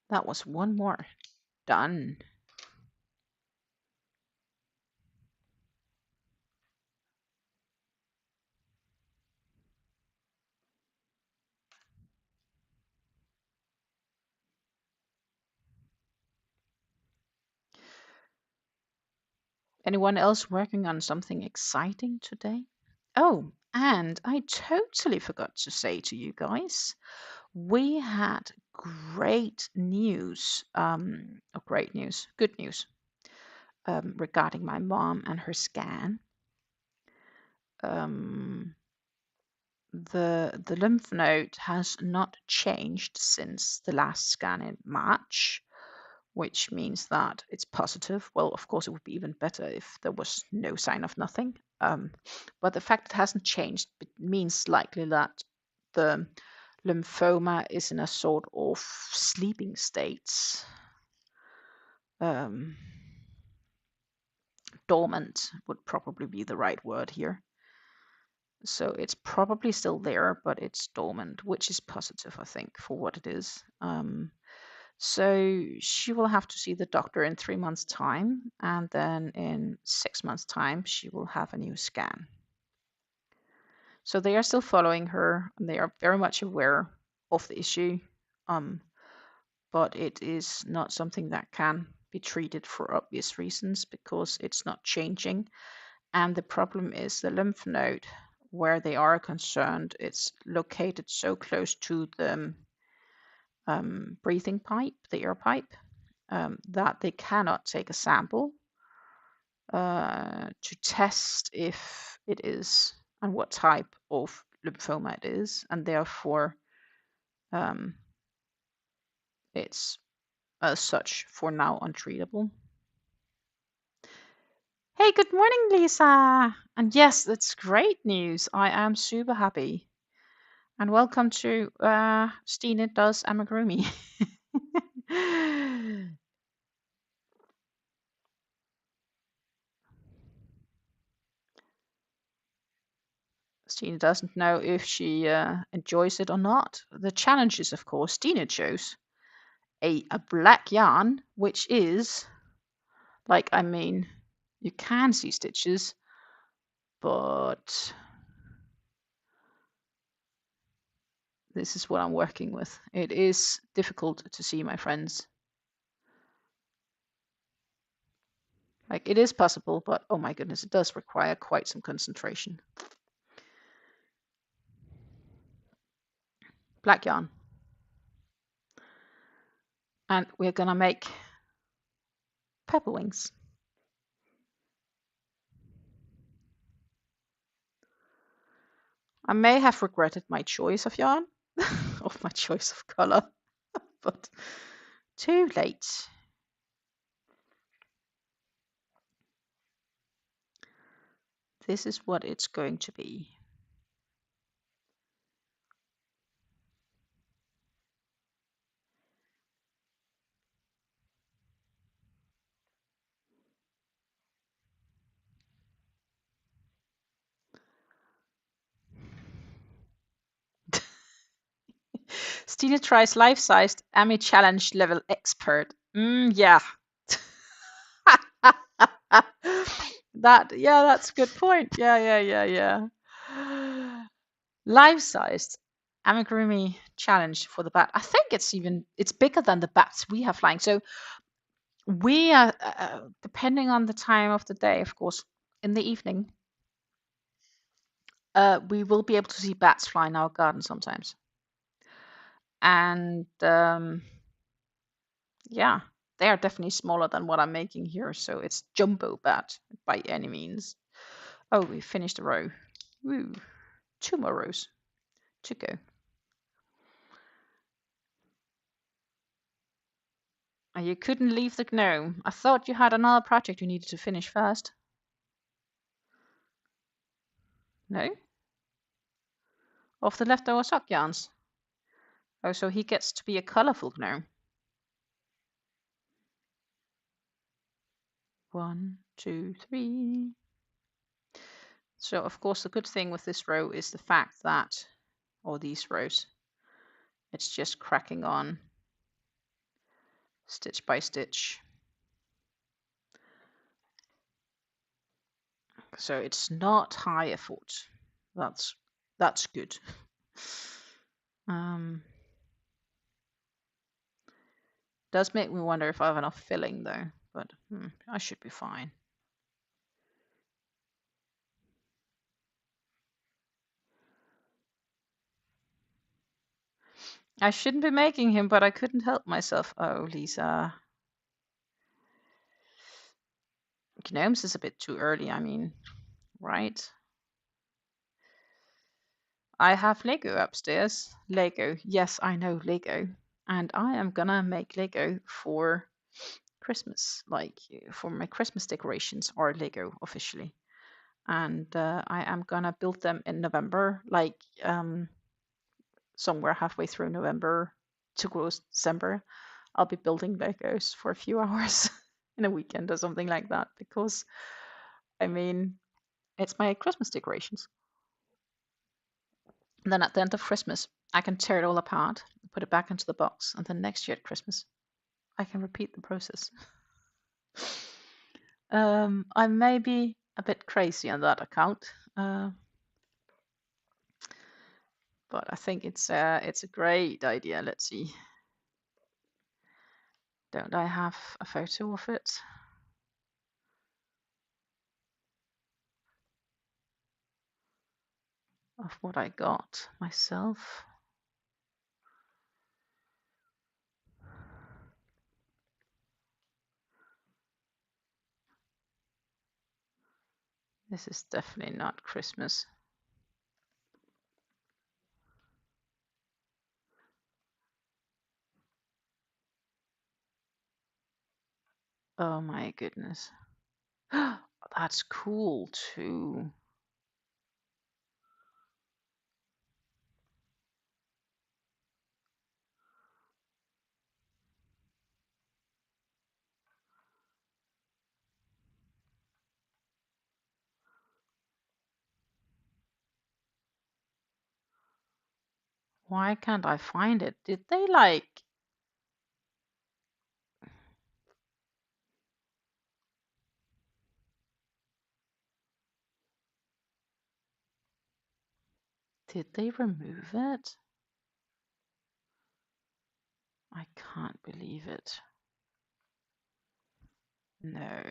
That was one more. Done. Anyone else working on something exciting today? Oh, and I totally forgot to say to you guys, we had great news, good news, regarding my mom and her scan. The lymph node has not changed since the last scan in March, which means that it's positive. Well, of course, it would be even better if there was no sign of nothing. But the fact it hasn't changed means likely that the lymphoma is in a sort of sleeping state. Dormant would probably be the right word here. So it's probably still there, but it's dormant, which is positive, I think, for what it is. So she will have to see the doctor in 3 months' time, and then in 6 months' time, she will have a new scan. So they are still following her, and they are very much aware of the issue. But it is not something that can be treated for obvious reasons because it's not changing. And the problem is the lymph node where they are concerned, it's located so close to the breathing pipe, the air pipe, that they cannot take a sample to test if it is and what type of lymphoma it is, and therefore it's as such for now untreatable. Hey, good morning, Lisa. And yes, that's great news. I am super happy. And welcome to Stine Does Amigurumi. Stine doesn't know if she enjoys it or not. The challenge is, of course, Stine chose a black yarn, which is, like, I mean, you can see stitches, but this is what I'm working with. It is difficult to see, my friends. Like, it is possible, but oh my goodness, it does require quite some concentration. Black yarn. And we're gonna make pepper wings. I may have regretted my choice of yarn, of my choice of color, but too late. This is what it's going to be. Stina tries life-sized Ami challenge level expert. Yeah. That's a good point. Yeah. Life-sized Amigurumi challenge for the bat. I think it's bigger than the bats we have flying. So we are, depending on the time of the day, of course, in the evening, we will be able to see bats fly in our garden sometimes. And yeah, they are definitely smaller than what I'm making here. So it's jumbo bat by any means. Oh, we finished a row. Woo. 2 more rows to go. And you couldn't leave the gnome. I thought you had another project you needed to finish first. No? Of the leftover sock yarns. Oh, so he gets to be a colorful gnome. 1, 2, 3. So, of course, the good thing with this row is the fact that, or these rows, it's just cracking on stitch by stitch. So it's not high effort. That's good. Does make me wonder if I have enough filling though, but I should be fine. I shouldn't be making him, but I couldn't help myself. Oh, Lisa. Gnomes is a bit too early, I mean, right? I have Lego upstairs. Lego. Yes, I know Lego. And I am gonna make Lego for Christmas. Like, for my Christmas decorations are Lego officially. And I am gonna build them in November, like somewhere halfway through November towards December. I'll be building Legos for a few hours in a weekend or something like that, because I mean, it's my Christmas decorations. And then at the end of Christmas, I can tear it all apart, put it back into the box, and then next year at Christmas, I can repeat the process. I may be a bit crazy on that account. But I think it's a great idea. Let's see. Don't I have a photo of it? Of what I got myself. This is definitely not Christmas. Oh my goodness. That's cool too. Why can't I find it? Did they like... Did they remove it? I can't believe it. No.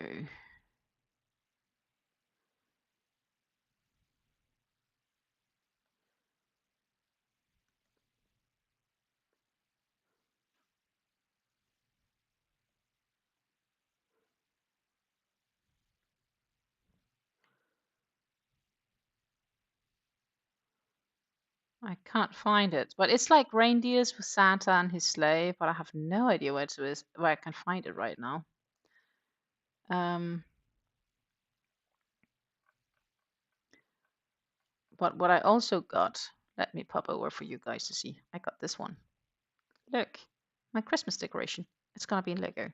I can't find it. But it's like reindeers with Santa and his sleigh, but I have no idea where it is, where I can find it right now. But what I also got, let me pop over for you guys to see. I got this one. Look, my Christmas decoration. It's gonna be in Lego.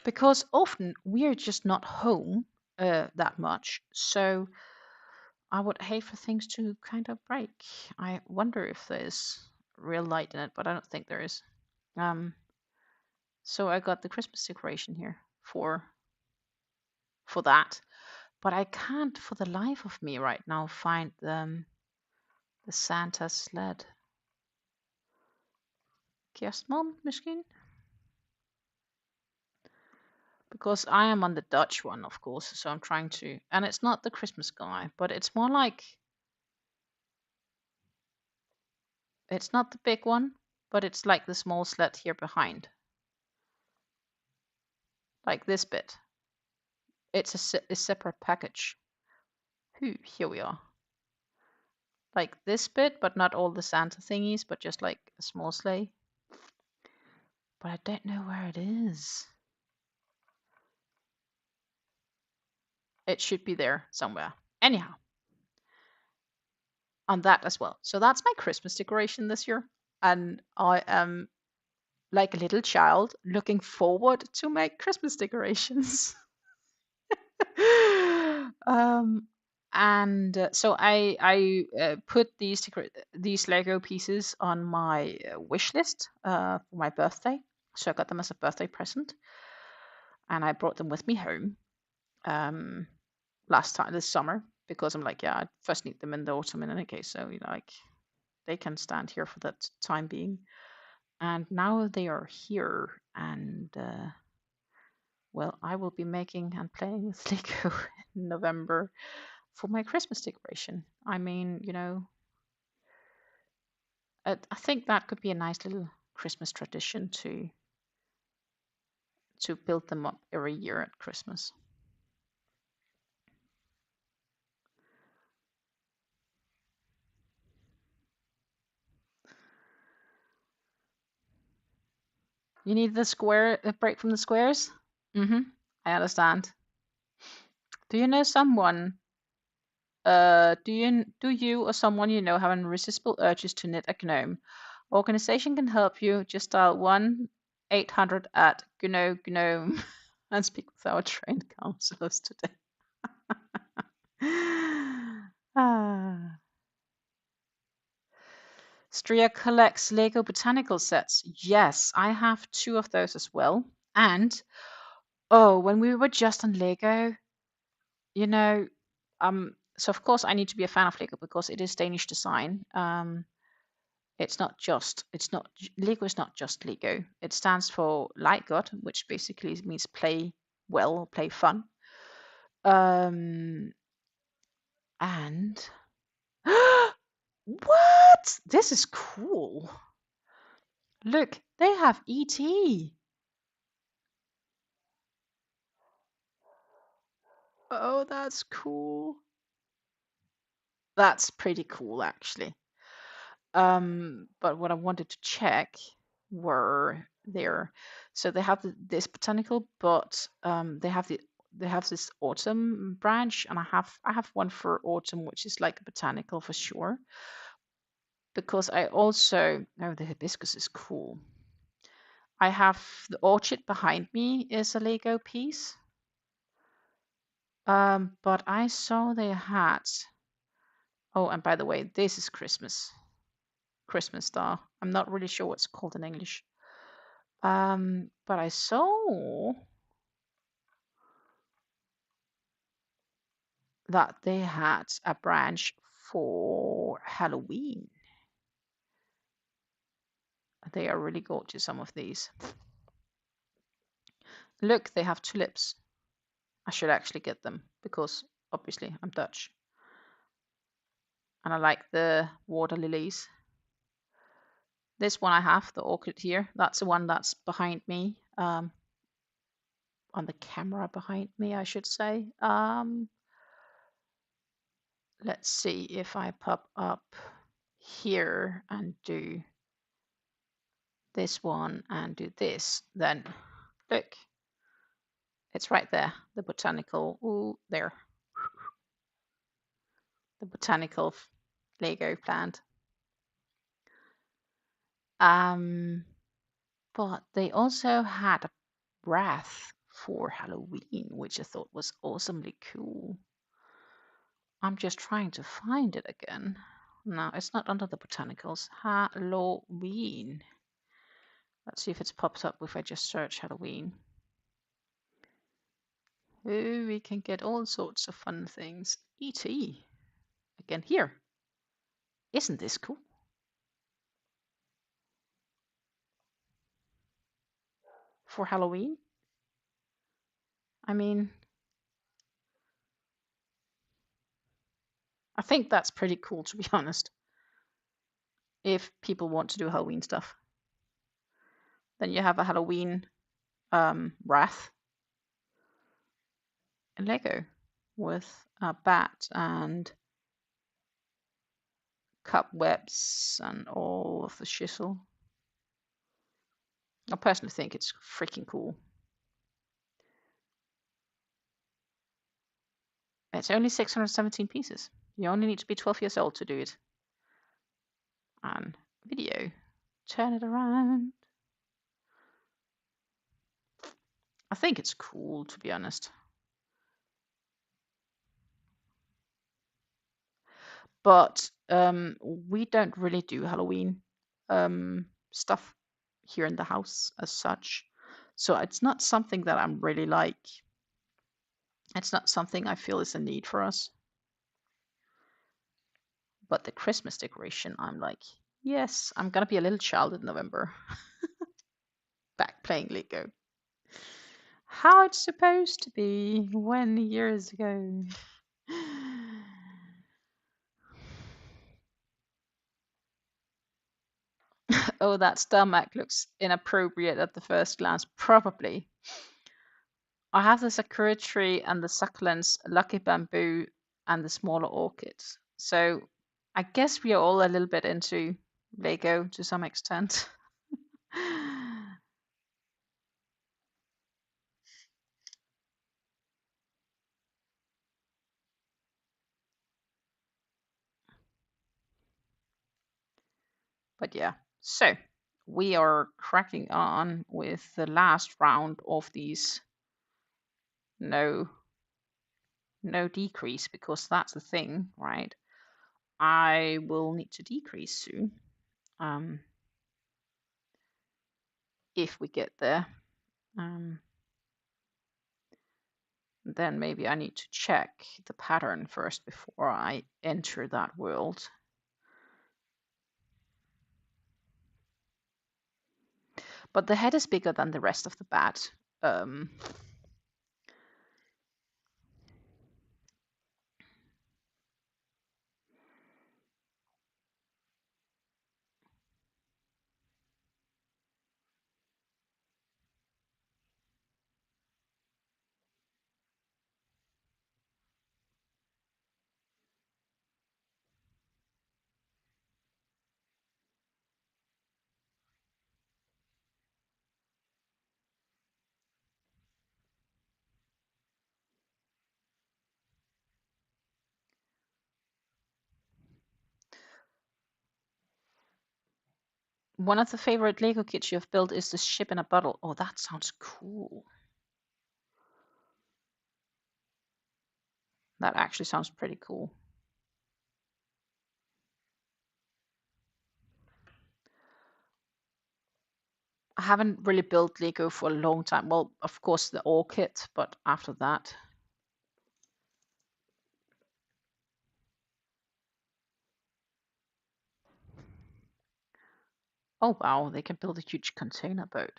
Because often we're just not home that much, so I would hate for things to kind of break. I wonder if there's real light in it, but I don't think there is. So I got the Christmas decoration here for that, but I can't for the life of me right now find the Santa sled. Kerstman, misschien? Because I am on the Dutch one, of course, so I'm trying to, and it's not the Christmas guy, but it's more like, it's not the big one, but it's like the small sled here behind. Like this bit. It's a separate package. Here we are. Like this bit, but not all the Santa thingies, but just like a small sleigh. But I don't know where it is. It should be there somewhere. Anyhow, on that as well. So that's my Christmas decoration this year. And I am like a little child looking forward to make Christmas decorations. So I put these Lego pieces on my wish list for my birthday. So I got them as a birthday present, and I brought them with me home this summer, because I'm like, yeah, I first need them in the autumn in any case, so like they can stand here for that time being. And now they are here, and well, I will be making and playing with Lego in November for my Christmas decoration. I mean, I think that could be a nice little Christmas tradition to build them up every year at Christmas. You need a break from the squares? Mm-hmm. I understand. Do you know someone? Do you or someone you know have irresistible urges to knit a gnome? Organization can help you. Just dial 1-800 at gnome and speak with our trained counselors today. Stria collects Lego botanical sets. Yes, I have 2 of those as well. And when we were just on Lego, So of course I need to be a fan of Lego because it is Danish design. It's not Lego is not just Lego. It stands for Light God, which basically means play well, play fun. And what? This is cool. Look, they have ET. Oh, that's cool. That's pretty cool, actually. But what I wanted to check were their, so they have this botanical, but they have this autumn branch, and I have one for autumn, which is like a botanical for sure. Because I also, oh, the hibiscus is cool. I have the orchid behind me is a Lego piece. But I saw they had, oh, and by the way, this is Christmas star. I'm not really sure what's called in English. But I saw that they had a branch for Halloween. They are really gorgeous, some of these. Look, they have tulips. I should actually get them because obviously I'm Dutch. And I like the water lilies. This one I have, the orchid here, that's the one that's behind me. On the camera behind me, I should say. Let's see if I pop up here and do this one and do this, then look, it's right there, the botanical, ooh, there, the botanical Lego plant. But they also had a wreath for Halloween, which I thought was awesomely cool. I'm just trying to find it again. No, it's not under the botanicals. Halloween. Let's see if it pops up if I just search Halloween. Oh, we can get all sorts of fun things. E.T. Again here. Isn't this cool? For Halloween? I mean, I think that's pretty cool, to be honest. If people want to do Halloween stuff. Then you have a Halloween wreath in Lego with a bat and cobwebs and all of the shizzle. I personally think it's freaking cool. It's only 617 pieces. You only need to be 12 years old to do it. And video. Turn it around. I think it's cool, to be honest. But we don't really do Halloween stuff here in the house as such. So it's not something that I'm really like. It's not something I feel is a need for us. But the Christmas decoration, I'm like, yes, I'm gonna be a little child in November. Back playing Lego. How it's supposed to be 20 years ago. Oh, that stomach looks inappropriate at the first glance. Probably. I have the sakura tree and the succulents, lucky bamboo, and the smaller orchids. So I guess we are all a little bit into Lego to some extent. But yeah, so we are cracking on with the last round of these no decrease, because that's the thing, right? I will need to decrease soon, if we get there. Then maybe I need to check the pattern first before I enter that world. But the head is bigger than the rest of the bat. One of the favorite Lego kits you have built is the ship in a bottle. Oh, that sounds cool. That actually sounds pretty cool. I haven't really built Lego for a long time. Well, of course, the all kit, but after that. Oh, wow, they can build a huge container boat.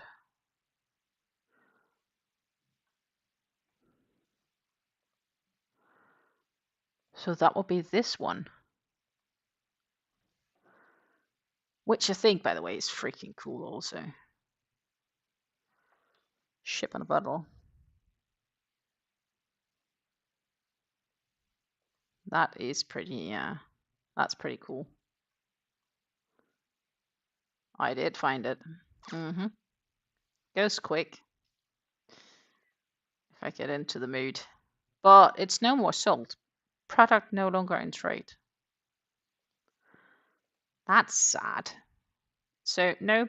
So that will be this one. Which I think, by the way, is freaking cool also. Ship in a bottle. That is pretty, yeah. That's pretty cool. I did find it. Goes quick. If I get into the mood. But it's no more sold. Product no longer in trade. That's sad. So no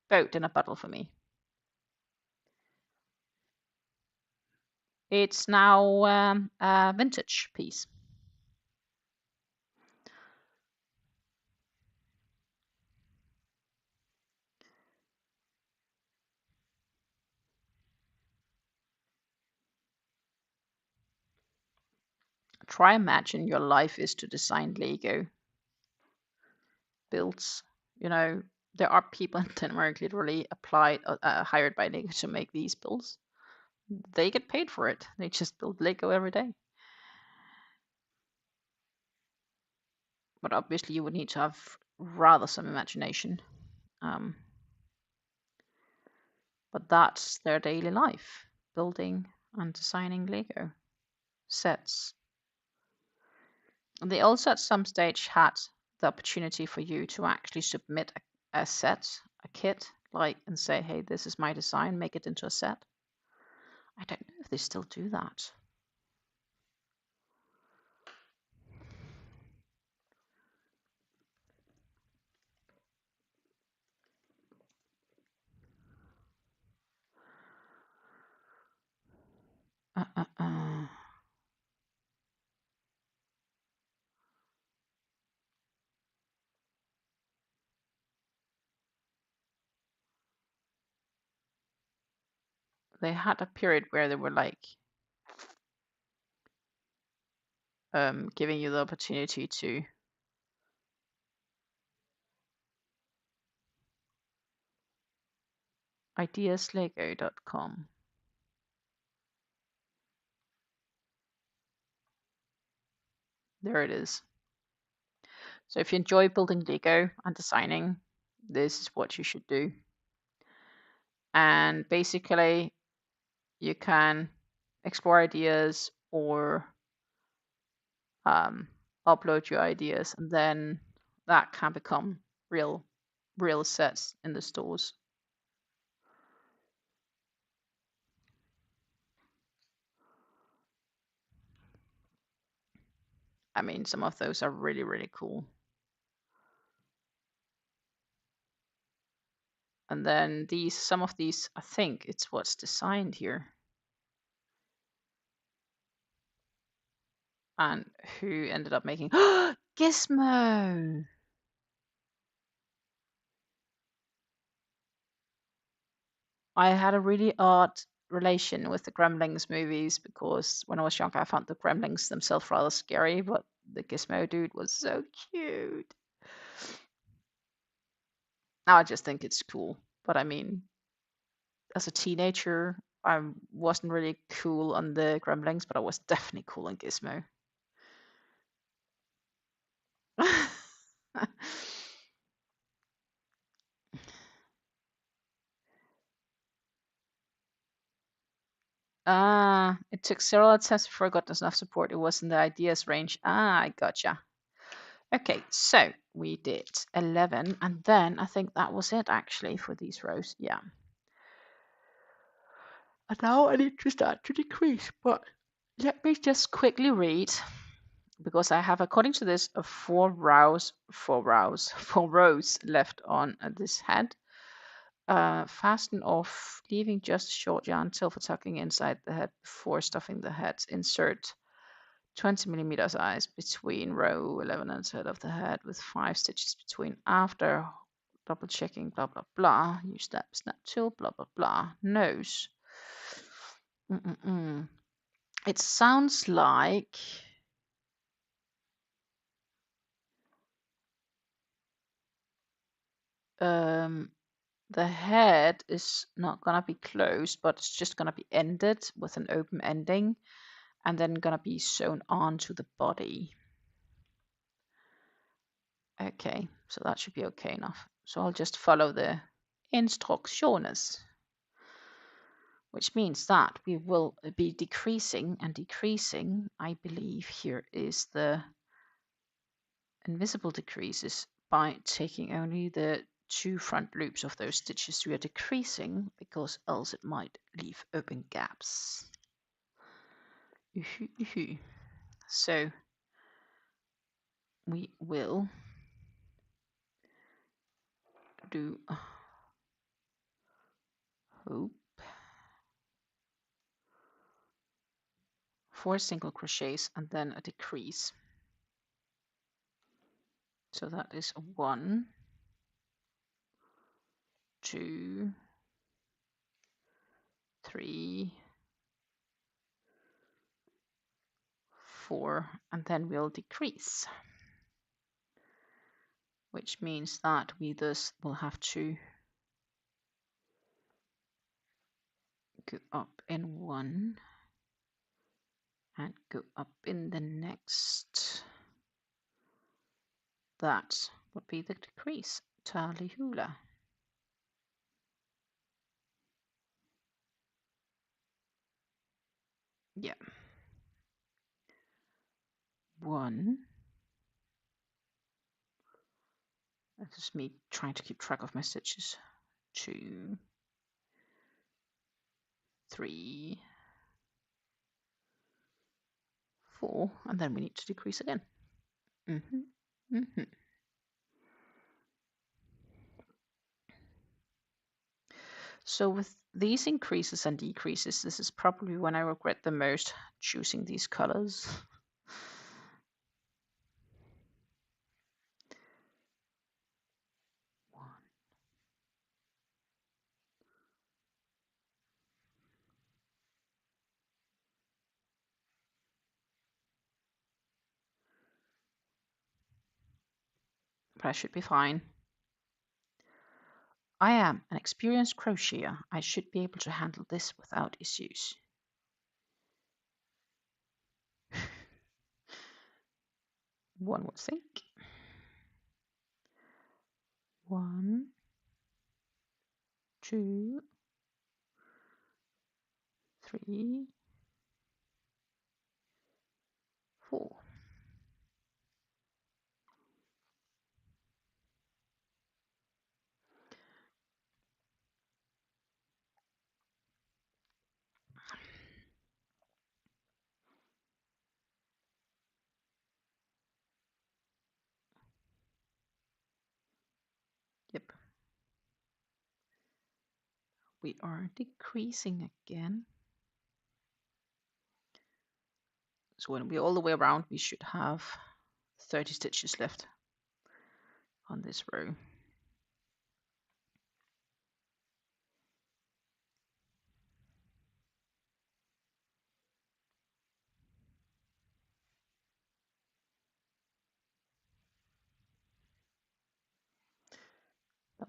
boat in a bottle for me. It's now a vintage piece. Try imagine your life is to design Lego builds. You know, there are people in Denmark literally hired by Lego to make these builds. They get paid for it. They just build Lego every day. But obviously, you would need to have rather some imagination. But that's their daily life, building and designing Lego sets. They also at some stage had the opportunity for you to actually submit a set, a kit, like, and say, hey, this is my design, make it into a set. I don't know if they still do that. They had a period where they were like giving you the opportunity to ideaslego.com. There it is. So if you enjoy building Lego and designing, this is what you should do. And basically, you can explore ideas or upload your ideas, and then that can become real sets in the stores. I mean, some of those are really, really cool. And then some of these, I think it's what's designed here. And who ended up making Gizmo. I had a really odd relation with the Gremlins movies because when I was younger, I found the Gremlins themselves rather scary, but the Gizmo dude was so cute. Now I just think it's cool. But I mean, as a teenager, I wasn't really cool on the Gremlins, but I was definitely cool on Gizmo. Ah, it took several attempts before I got enough support. It was in the ideas range. Ah, I gotcha. Okay, so we did 11, and then I think that was it actually for these rows. Yeah. And now I need to start to decrease, but let me just quickly read because I have, according to this, 4 rows, 4 rows left on this head. Fasten off, leaving just short yarn tail for tucking inside the head before stuffing the head. Insert 20 millimeters eyes between row 11 and third of the head with 5 stitches between. After double checking, blah blah blah. Use snap tool, blah blah blah. Nose. It sounds like the head is not gonna be closed, but it's just gonna be ended with an open ending, and then gonna be sewn onto the body. Okay, so that should be okay enough. So I'll just follow the instructions, which means that we will be decreasing and decreasing. I believe here is the invisible decreases by taking only the 2 front loops of those stitches. We are decreasing because else it might leave open gaps. So we will do hope 4 single crochets and then a decrease. So that is 1, 2, 3, 4, and then we'll decrease, which means that we thus will have to go up in one and go up in the next. That would be the decrease. Tally hula. Yeah. 1. That's just me trying to keep track of my stitches. 2, 3, 4, and then we need to decrease again. So with these increases and decreases, this is probably when I regret the most choosing these colors. But I should be fine. I am an experienced crocheter. I should be able to handle this without issues. One would think. 1, 2, 3, 4. Yep. We are decreasing again. So when we're all the way around, we should have 30 stitches left on this row.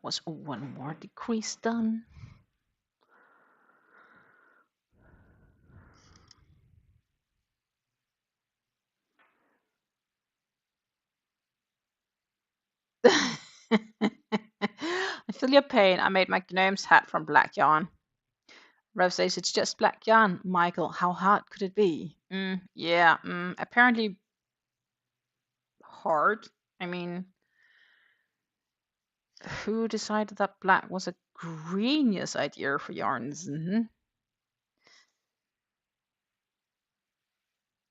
was one more decrease done. I feel your pain. I made my gnome's hat from black yarn. Rev says it's just black yarn. Michael, how hard could it be? Yeah, apparently hard. I mean, who decided that black was a genius idea for yarns?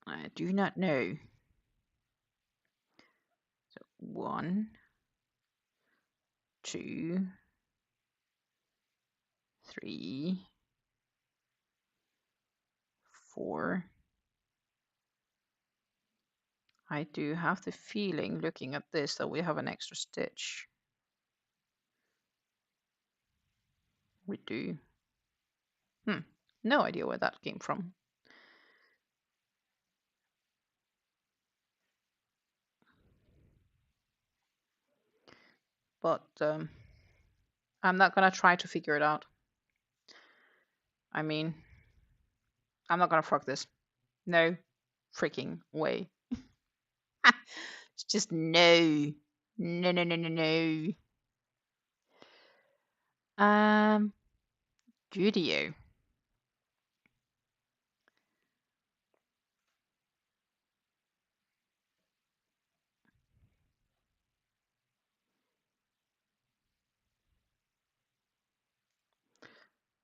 I do not know. So 1, 2, 3, 4. I do have the feeling, looking at this, that we have an extra stitch. We do. No idea where that came from. But I'm not gonna try to figure it out. I mean, I'm not gonna frog this. No freaking way. It's just no. No, no, no, no, no. Goodio.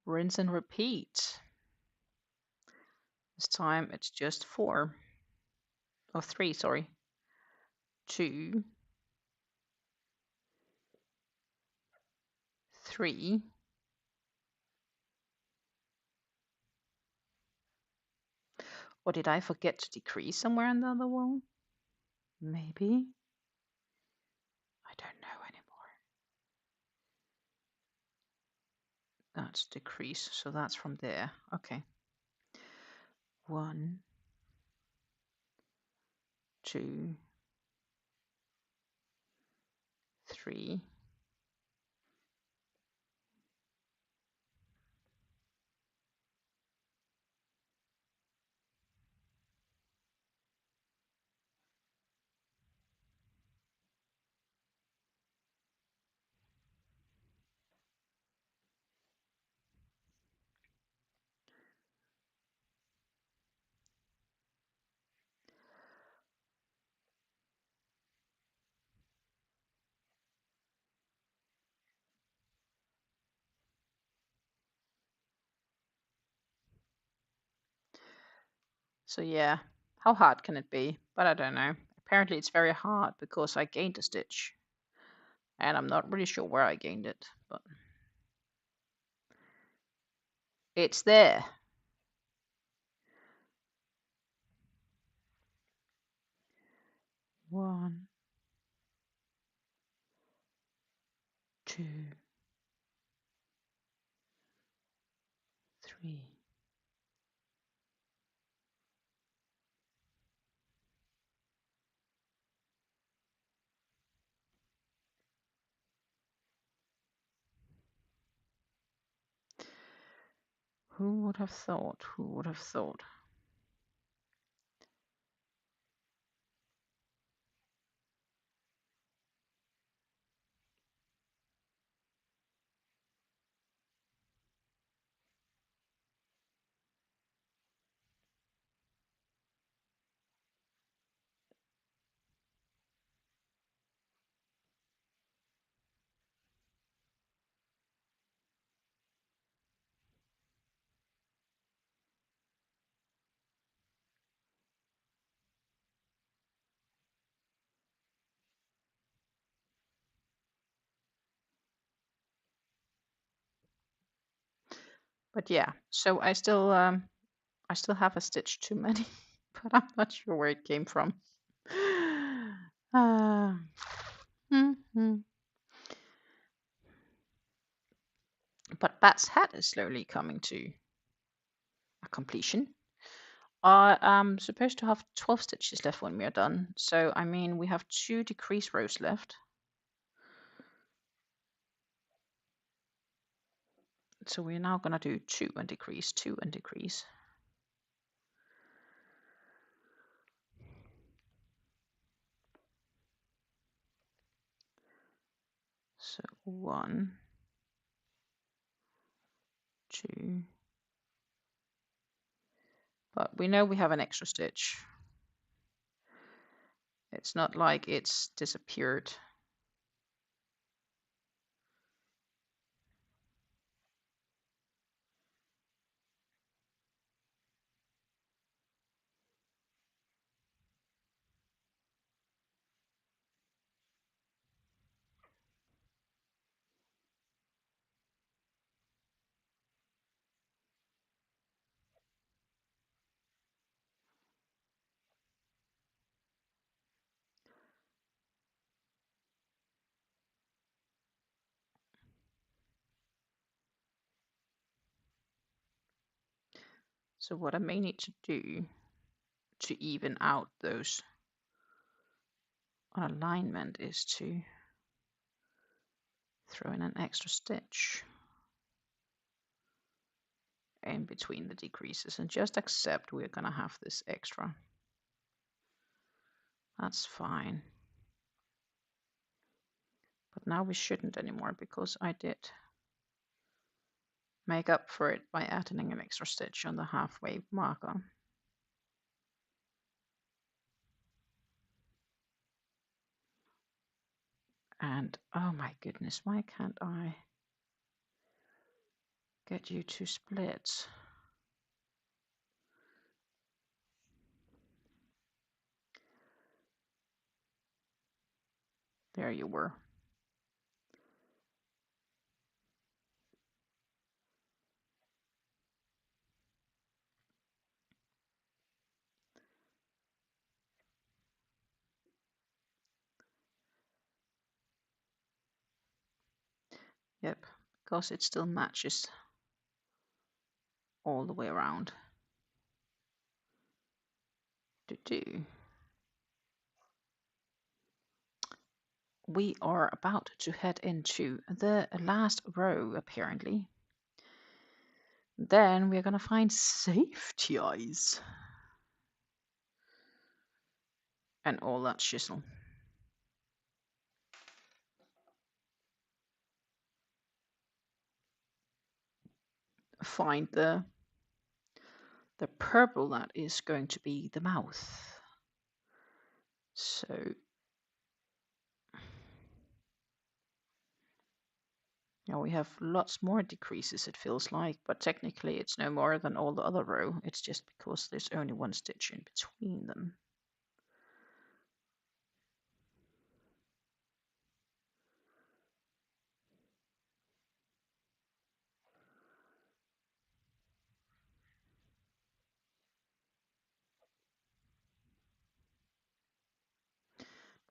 Rinse and repeat. This time it's just 4. Or 3, sorry. 2, 3. Or did I forget to decrease somewhere in the other one? Maybe. I don't know anymore. That's decrease, so that's from there. Okay. 1, 2, 3. So yeah, how hard can it be? But I don't know. Apparently it's very hard because I gained a stitch. And I'm not really sure where I gained it, but it's there. One, 2, 3. Who would have thought? Who would have thought? But yeah, so I still have a stitch too many, but I'm not sure where it came from. But Bat's hat is slowly coming to a completion. I'm supposed to have 12 stitches left when we are done. So, I mean, we have 2 decrease rows left. So we're now going to do 2 and decrease, 2 and decrease. So 1, 2. But we know we have an extra stitch. It's not like it's disappeared. So what I may need to do to even out those alignment is to throw in an extra stitch in between the decreases and just accept we're going to have this extra. That's fine. But now we shouldn't anymore because I did make up for it by adding an extra stitch on the halfway marker. And oh my goodness, why can't I get you to split? There you were. Yep, because it still matches all the way around. We are about to head into the last row, apparently. Then we're gonna find safety eyes and all that shizzle. Find the purple that is going to be the mouth. So now we have lots more decreases, it feels like, but technically it's no more than all the other row. It's just because there's only one stitch in between them.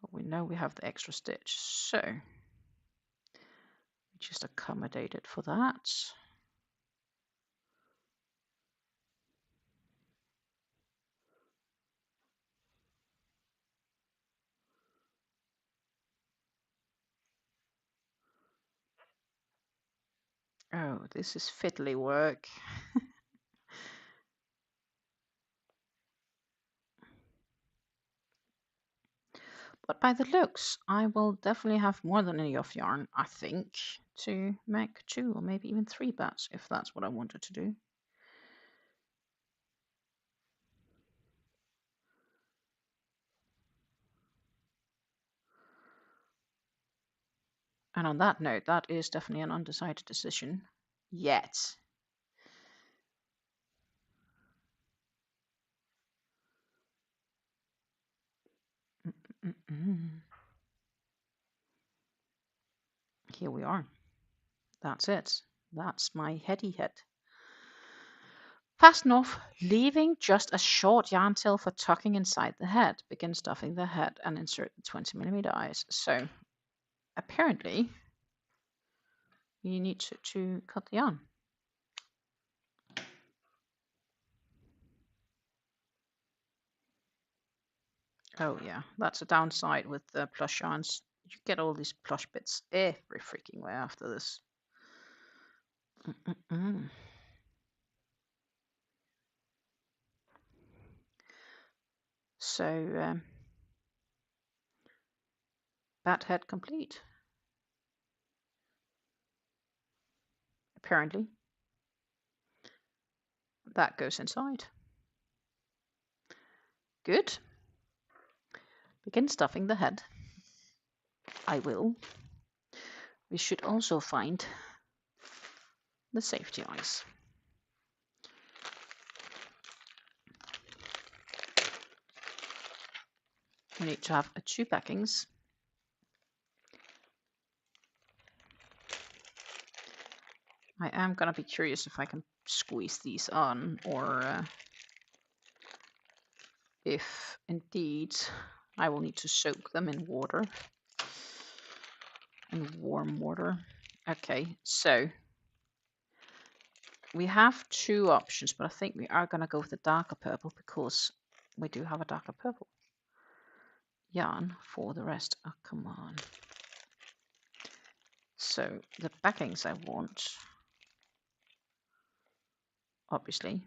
But we know we have the extra stitch, so we just accommodate it for that. Oh, this is fiddly work. But by the looks, I will definitely have more than enough yarn, I think, to make 2 or maybe even 3 bats, if that's what I wanted to do. And on that note, that is definitely an undecided decision. Yet. Here we are. That's it. That's my heady head. Fasten off, leaving just a short yarn tail for tucking inside the head. Begin stuffing the head and insert the 20mm eyes. So apparently you need to cut the yarn. Oh yeah, that's a downside with the plush yarns. You get all these plush bits every freaking way after this. So, bat head complete. Apparently. That goes inside. Good. Begin stuffing the head. I will. We should also find the safety eyes. We need to have 2 backings. I am going to be curious if I can squeeze these on, or if indeed I will need to soak them in water, in warm water. Okay, so we have 2 options, but I think we are going to go with the darker purple because we do have a darker purple yarn for the rest. Oh, come on. So the backings I want, obviously,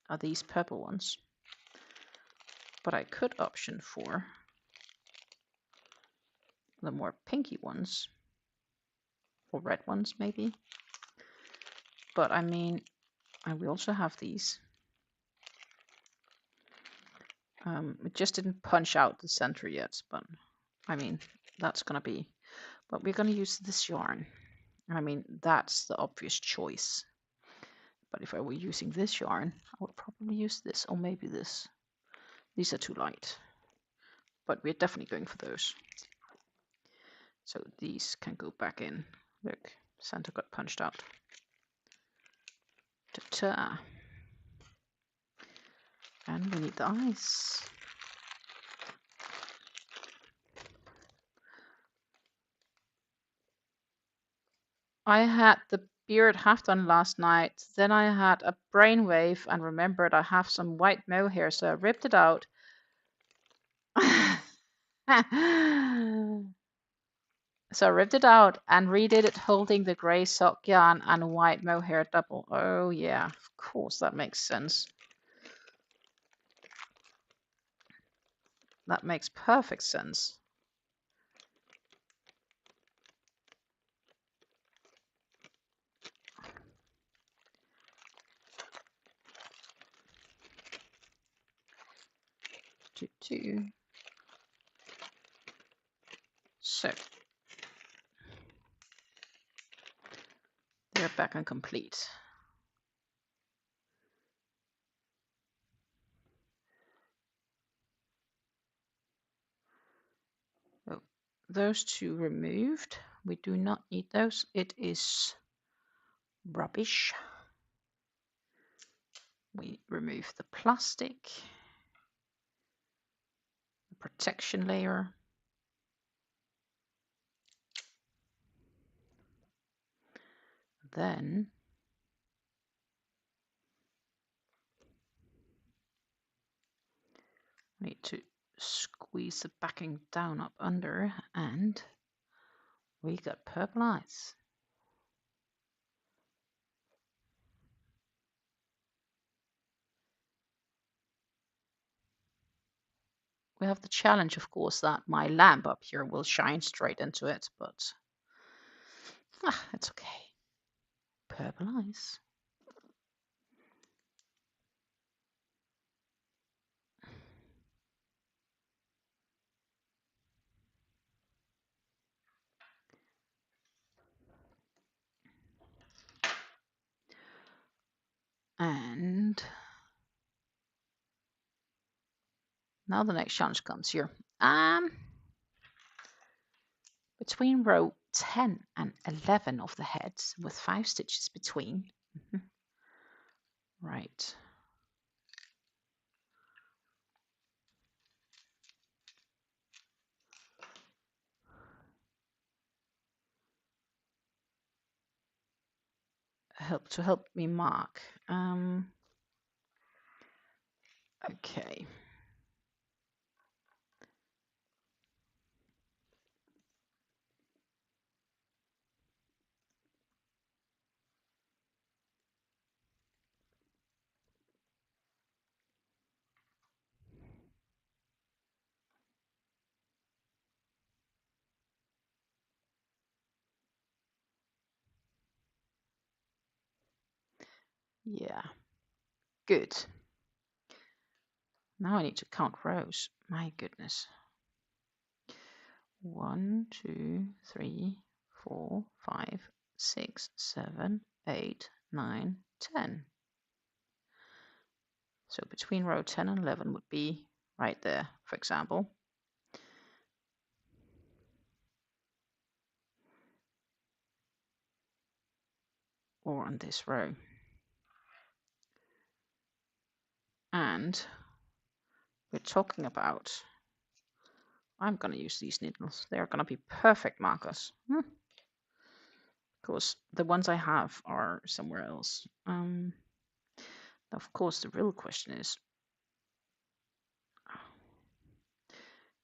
are these purple ones, but I could option for the more pinky ones, or red ones maybe. But I mean, we also have these. It just didn't punch out the center yet, but I mean, that's gonna be, but we're gonna use this yarn. I mean, that's the obvious choice. But if I were using this yarn, I would probably use this, or maybe this. These are too light, but we're definitely going for those. So these can go back in. Look, center got punched out. Ta-ta. And we need the eyes. I had the beard half done last night. Then I had a brainwave and remembered I have some white mohair, so I ripped it out. So I ripped it out and redid it holding the grey sock yarn and a white mohair double. Oh yeah, of course, that makes sense. That makes perfect sense. So they're back and complete. Oh, those 2 removed. We do not need those. It is rubbish. We remove the plastic, the protection layer. Then we need to squeeze the backing down up under, and we got purple eyes. We have the challenge, of course, that my lamp up here will shine straight into it, but it's okay. Purple eyes. And now the next challenge comes here. Between row 10 and 11 of the heads with 5 stitches between. Right. Help me mark. Okay. Yeah, good. Now I need to count rows. My goodness. 1, 2, 3, 4, 5, 6, 7, 8, 9, 10. So between row 10 and 11 would be right there, for example. Or on this row. And we're talking about, I'm going to use these needles. They're going to be perfect markers. Of course, the ones I have are somewhere else. Of course, the real question is,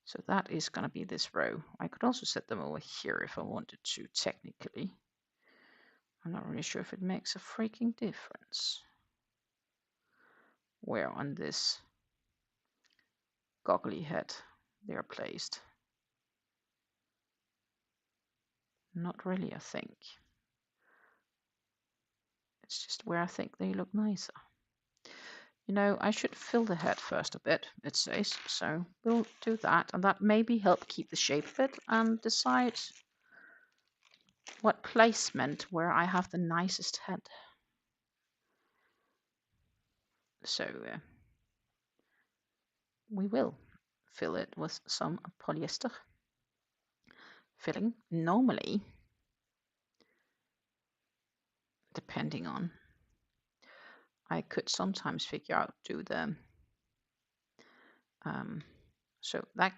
so that is going to be this row. I could also set them over here if I wanted to, technically. I'm not really sure if it makes a freaking difference where on this goggly head they are placed. Not really, I think. It's just where I think they look nicer. You know, I should fill the head first a bit, it says. So we'll do that, and that maybe help keep the shape of it and decide what placement where I have the nicest head. So we will fill it with some polyester filling. Normally, depending on, I could sometimes figure out do the so that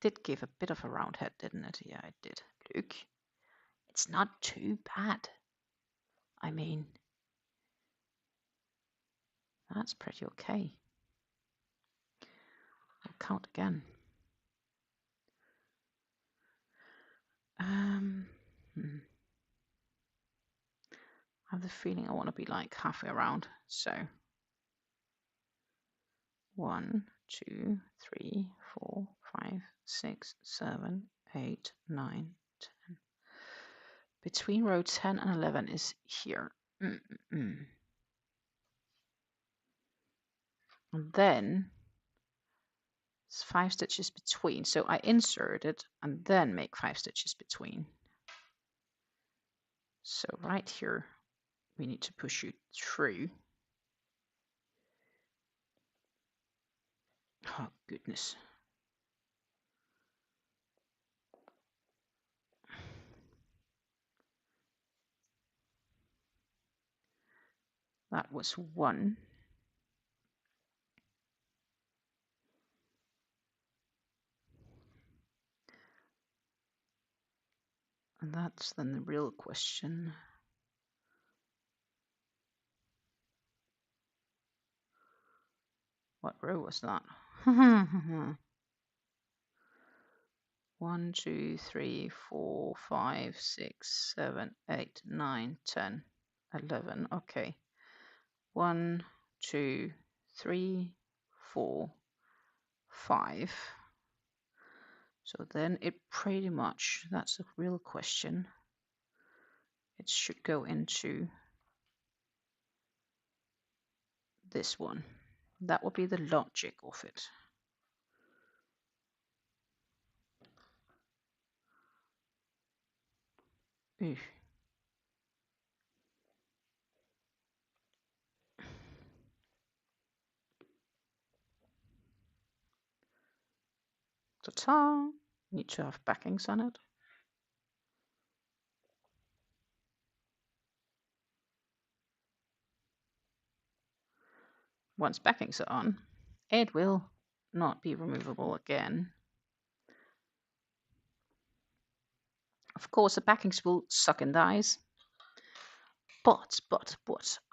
did give a bit of a round head, didn't it? Yeah, it did. Look, it's not too bad. I mean, that's pretty okay. I'll count again. I have the feeling I want to be like halfway around. So 1, 2, 3, 4, 5, 6, 7, 8, 9, 10. Between row 10 and 11 is here. And then it's 5 stitches between. So I insert it and then make 5 stitches between. So right here, we need to push you through. Oh, goodness. That was 1. And that's then the real question. What row was that? 1, 2, 3, 4, 5, 6, 7, 8, 9, 10, 11. Okay. 1, 2, 3, 4, 5. So then it pretty much, that's the real question. It should go into this one. That would be the logic of it. Ooh. Ta-ta! Need to have backings on it. Once backings are on, it will not be removable again. Of course, the backings will suck and dies. But,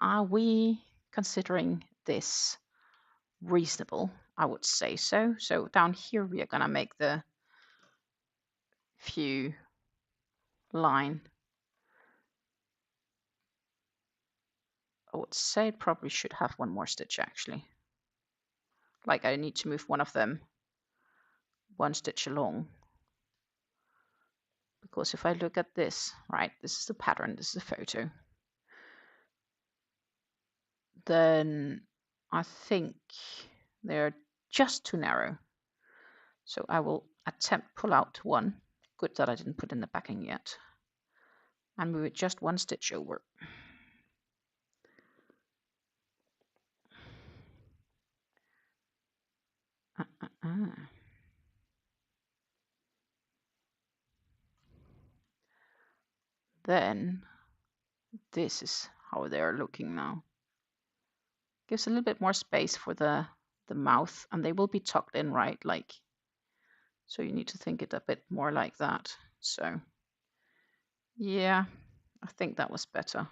are we considering this reasonable? I would say so. So down here, we are going to make the few line. I would say it probably should have one more stitch actually. Like I need to move one of them 1 stitch along. Because if I look at this, right, this is the pattern, this is the photo. then I think they're just too narrow. So I will attempt pull out one. Good that I didn't put in the backing yet. And move it just one stitch over. Then this is how they're looking now. Gives a little bit more space for the mouth, and they will be tucked in, right? Like, so you need to think it a bit more like that. So yeah, I think that was better.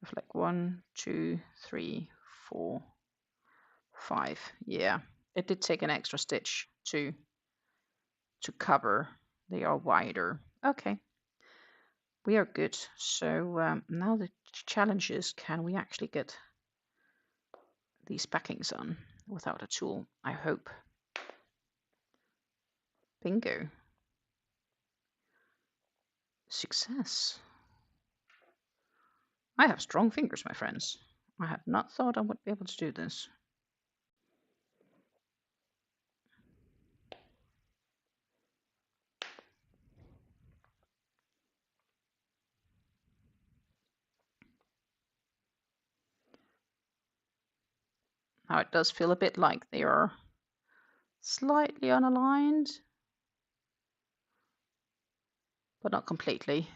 With like 1, 2, 3, 4, 5. Yeah, it did take an extra stitch to cover. They are wider. Okay, we are good. So now the challenge is, can we actually get these backings on without a tool? I hope. Bingo. Success. I have strong fingers, my friends. I had not thought I would be able to do this. Now it does feel a bit like they are slightly unaligned, but not completely.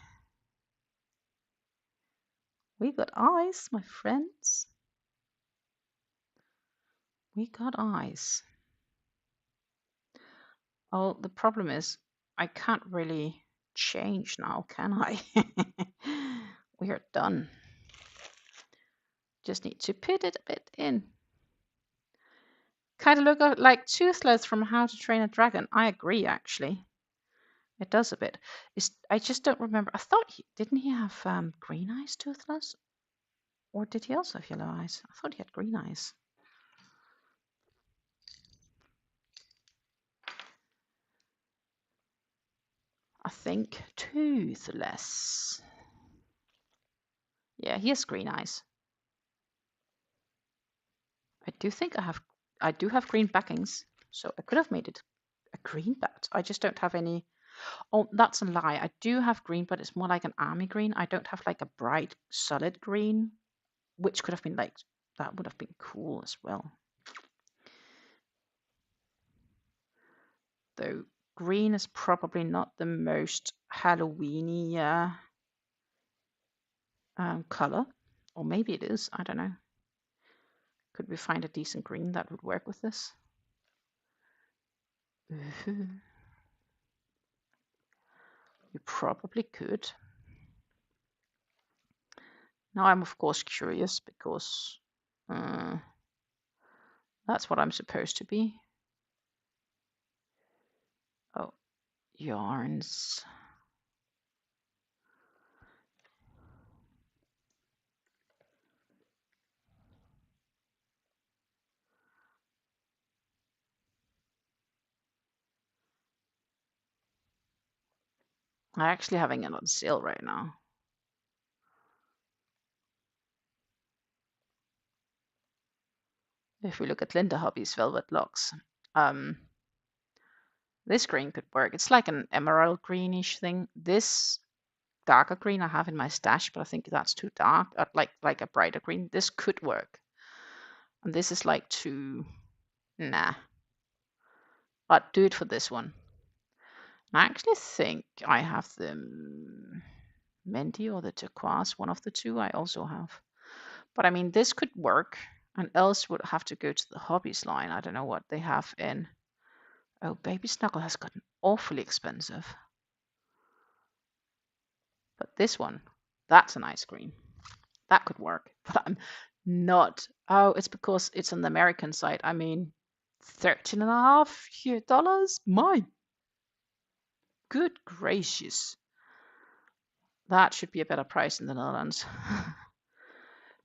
We got eyes, my friends. We got eyes. Oh, the problem is I can't really change now, can I? We are done. Just need to put it a bit in. Kind of look like Toothless from How to Train a Dragon. I agree, actually. It does a bit. I just don't remember. I thought didn't he have green eyes, Toothless? Or did he also have yellow eyes? I thought he had green eyes. I think Toothless. Yeah, he has green eyes. I do think I do have green backings, so I could have made it a green bat. I just don't have any. Oh, that's a lie. I do have green, but it's more like an army green. I don't have like a bright solid green, which could have been like, that would have been cool as well. Though green is probably not the most Halloweeny color, or maybe it is. I don't know. Could we find a decent green that would work with this? You probably could. Now I'm of course curious because that's what I'm supposed to be. Oh, yarns. I'm actually having it on sale right now. If we look at Linda Hobby's Velvet Locks, this green could work. It's like an emerald greenish thing. This darker green I have in my stash, but I think that's too dark. Like a brighter green. This could work. And this is like too, nah. But do it for this one. I actually think I have the Menti or the turquoise, one of the two I also have. But I mean, this could work, and else would have to go to the hobbies line. I don't know what they have in. Oh, Baby Snuggle has gotten awfully expensive. But this one, that's a nice green. That could work. But I'm not. Oh, it's because it's on the American side. I mean, $13.50? My good gracious. That should be a better price in the Netherlands.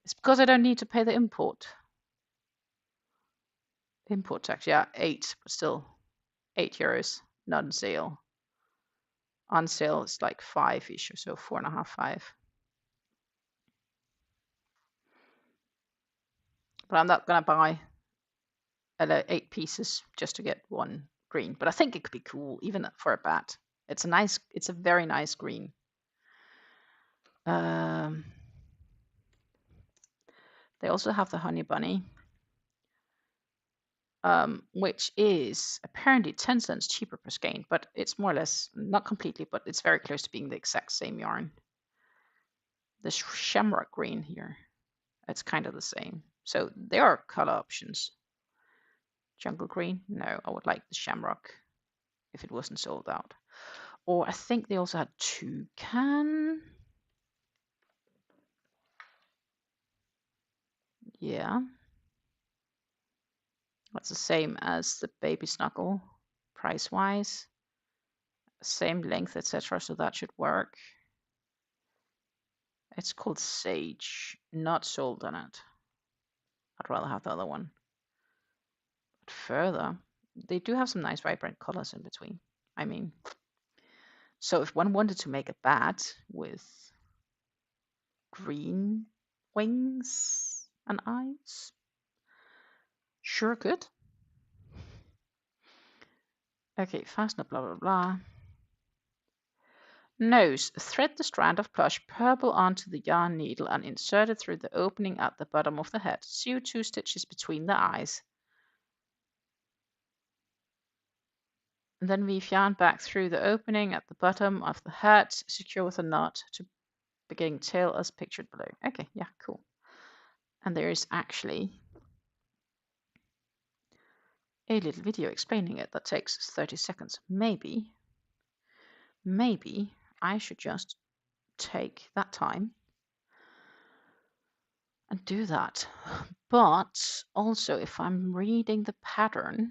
It's because I don't need to pay the import tax. Yeah, 8, but still €8, not on sale. On sale it's like 5-ish or so, 4.5, 5. But I'm not gonna buy 8 pieces just to get one green. But I think it could be cool, even for a bat. It's a very nice green. They also have the honey bunny, which is apparently 10 cents cheaper per skein, but it's more or less, not completely, but it's very close to being the exact same yarn. The shamrock green here, it's kind of the same. So there are color options. Jungle green? No, I would like the shamrock if it wasn't sold out. Or I think they also had toucan. Yeah. That's the same as the baby snuggle, price-wise. Same length, etc. So that should work. It's called Sage. Not sold on it. I'd rather have the other one. But further, they do have some nice vibrant colors in between. I mean, so if one wanted to make a bat with green wings and eyes, sure could. Okay, fastener, blah, blah, blah. Nose. Thread the strand of plush purple onto the yarn needle and insert it through the opening at the bottom of the head. Sew 2 stitches between the eyes. And then weave yarn back through the opening at the bottom of the head. Secure with a knot to beginning tail as pictured below. Okay, yeah, cool. And there is actually a little video explaining it that takes 30 seconds. Maybe I should just take that time and do that. But also, if I'm reading the pattern,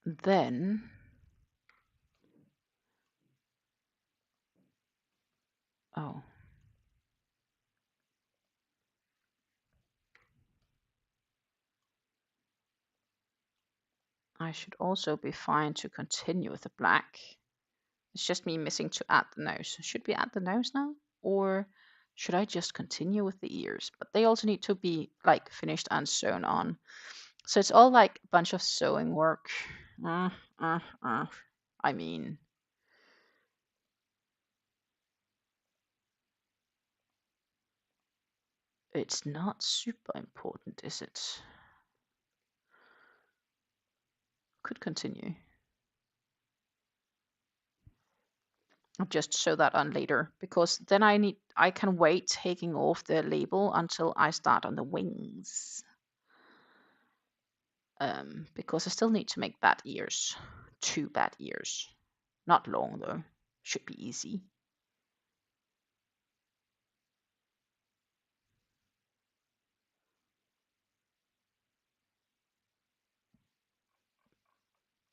then oh, I should also be fine to continue with the black. It's just me missing to add the nose. Should we add the nose now? Or should I just continue with the ears? But they also need to be like finished and sewn on. So it's all like a bunch of sewing work. I mean, it's not super important, is it? Could continue. I'll just sew that on later because then I can wait taking off the label until I start on the wings. Because I still need to make bat ears. 2 bat ears. Not long though. Should be easy.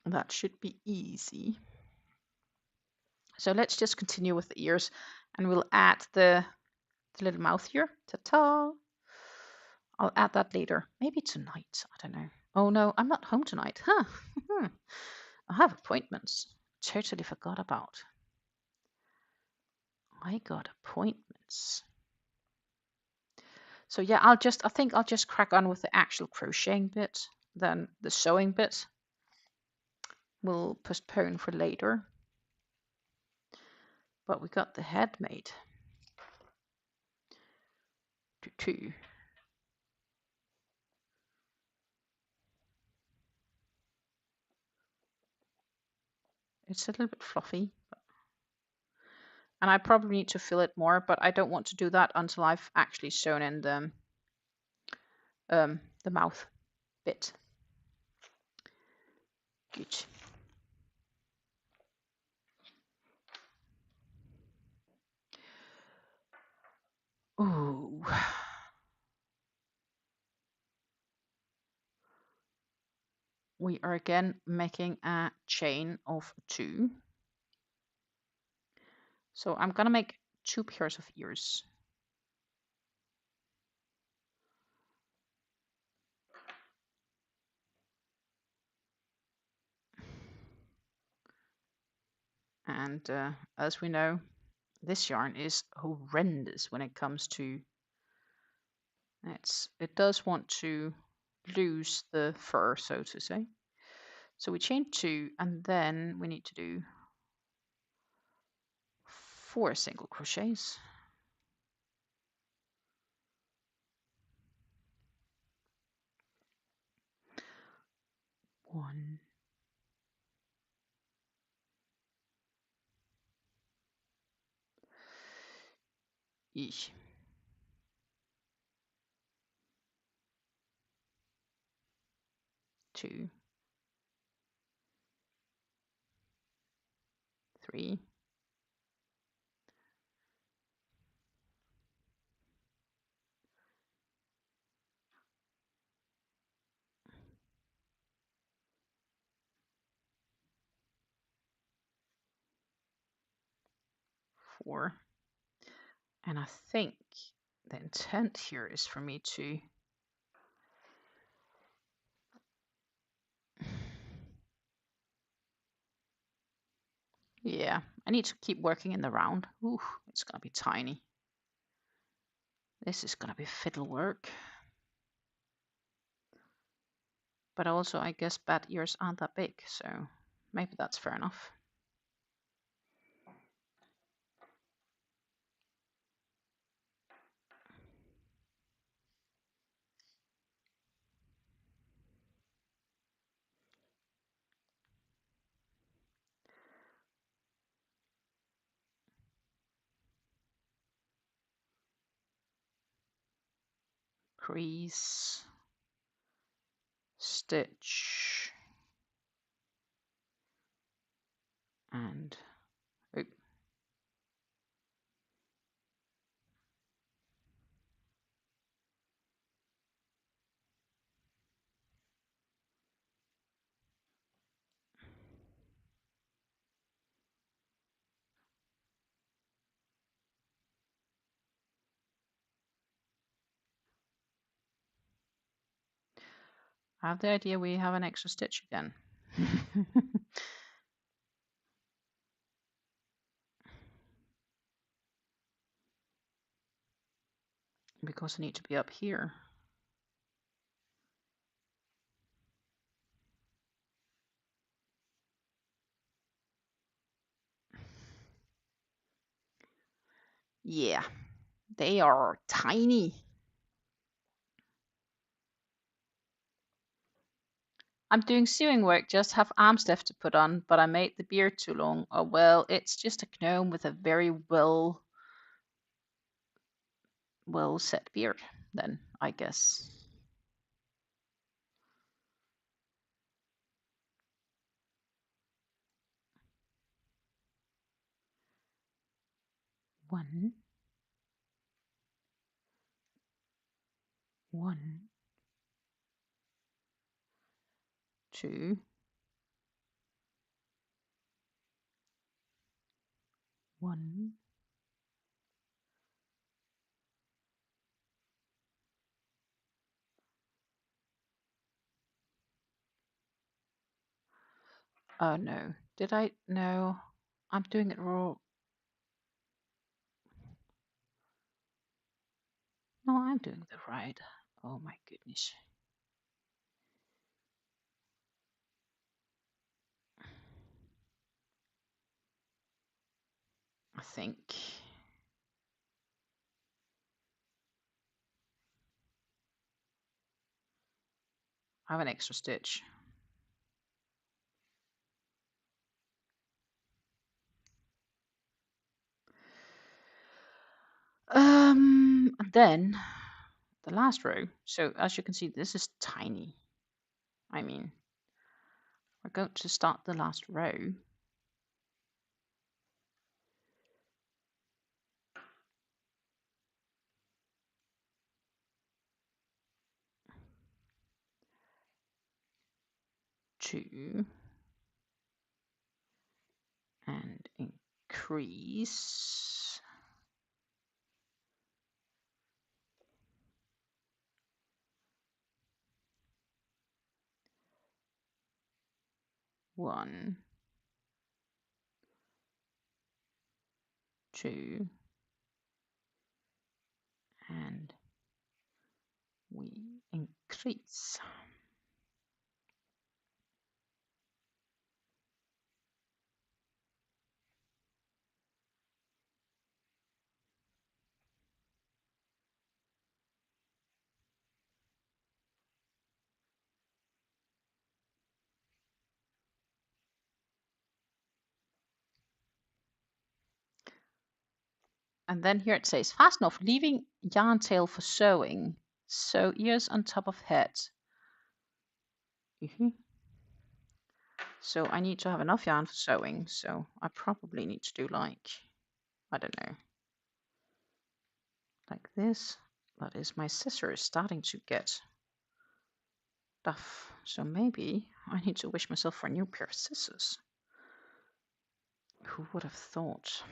That should be easy. So let's just continue with the ears and we'll add the little mouth here. Ta-ta! I'll add that later. Maybe tonight. I don't know. Oh no, I'm not home tonight. Huh. I have appointments. Totally forgot about. I got appointments. So yeah, I think I'll just crack on with the actual crocheting bit. Then the sewing bit we'll postpone for later. But we got the head made. Two. It's a little bit fluffy. And I probably need to fill it more, but I don't want to do that until I've actually sewn in the mouth bit. Good. Ooh. We are again making a chain of 2. So I'm gonna make 2 pairs of ears. And as we know, this yarn is horrendous when it comes to It does want to lose the fur, so to say. So we chain 2, and then we need to do 4 single crochets. 1, 2, 3, 4. And I think the intent here is for me to yeah, I need to keep working in the round. Ooh, it's gonna be tiny. This is gonna be fiddle work. But also, I guess bat ears aren't that big, so maybe that's fair enough. Crease, stitch, and oh. I have the idea we have an extra stitch again. Because I need to be up here. Yeah, they are tiny. I'm doing sewing work, just have arm stuff to put on, but I made the beard too long. Oh well, it's just a gnome with a very well set beard, then, I guess. One, 2, 1, 'Oh no, did I? No, I'm doing it wrong. No, I'm doing it right. Oh my goodness. I think I have an extra stitch. And then the last row. So as you can see, this is tiny. I mean, we're going to start the last row. Two, and increase. One, 2, and we increase. And then here it says, fasten off, leaving yarn tail for sewing. Sew ears on top of head. So I need to have enough yarn for sewing. So I probably need to do like, I don't know, like this. That is, my scissor is starting to get tough. So maybe I need to wish myself for a new pair of scissors. Who would have thought?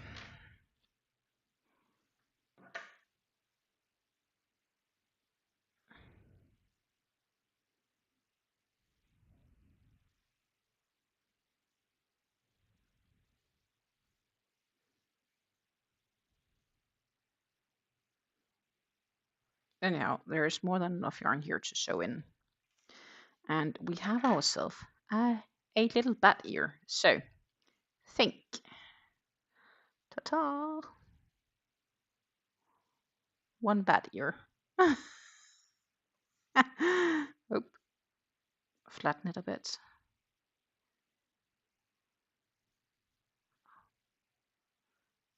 Anyhow, there is more than enough yarn here to sew in. And we have ourselves a little bat ear. So, think. Ta-ta! One bat ear. Oop. Flatten it a bit.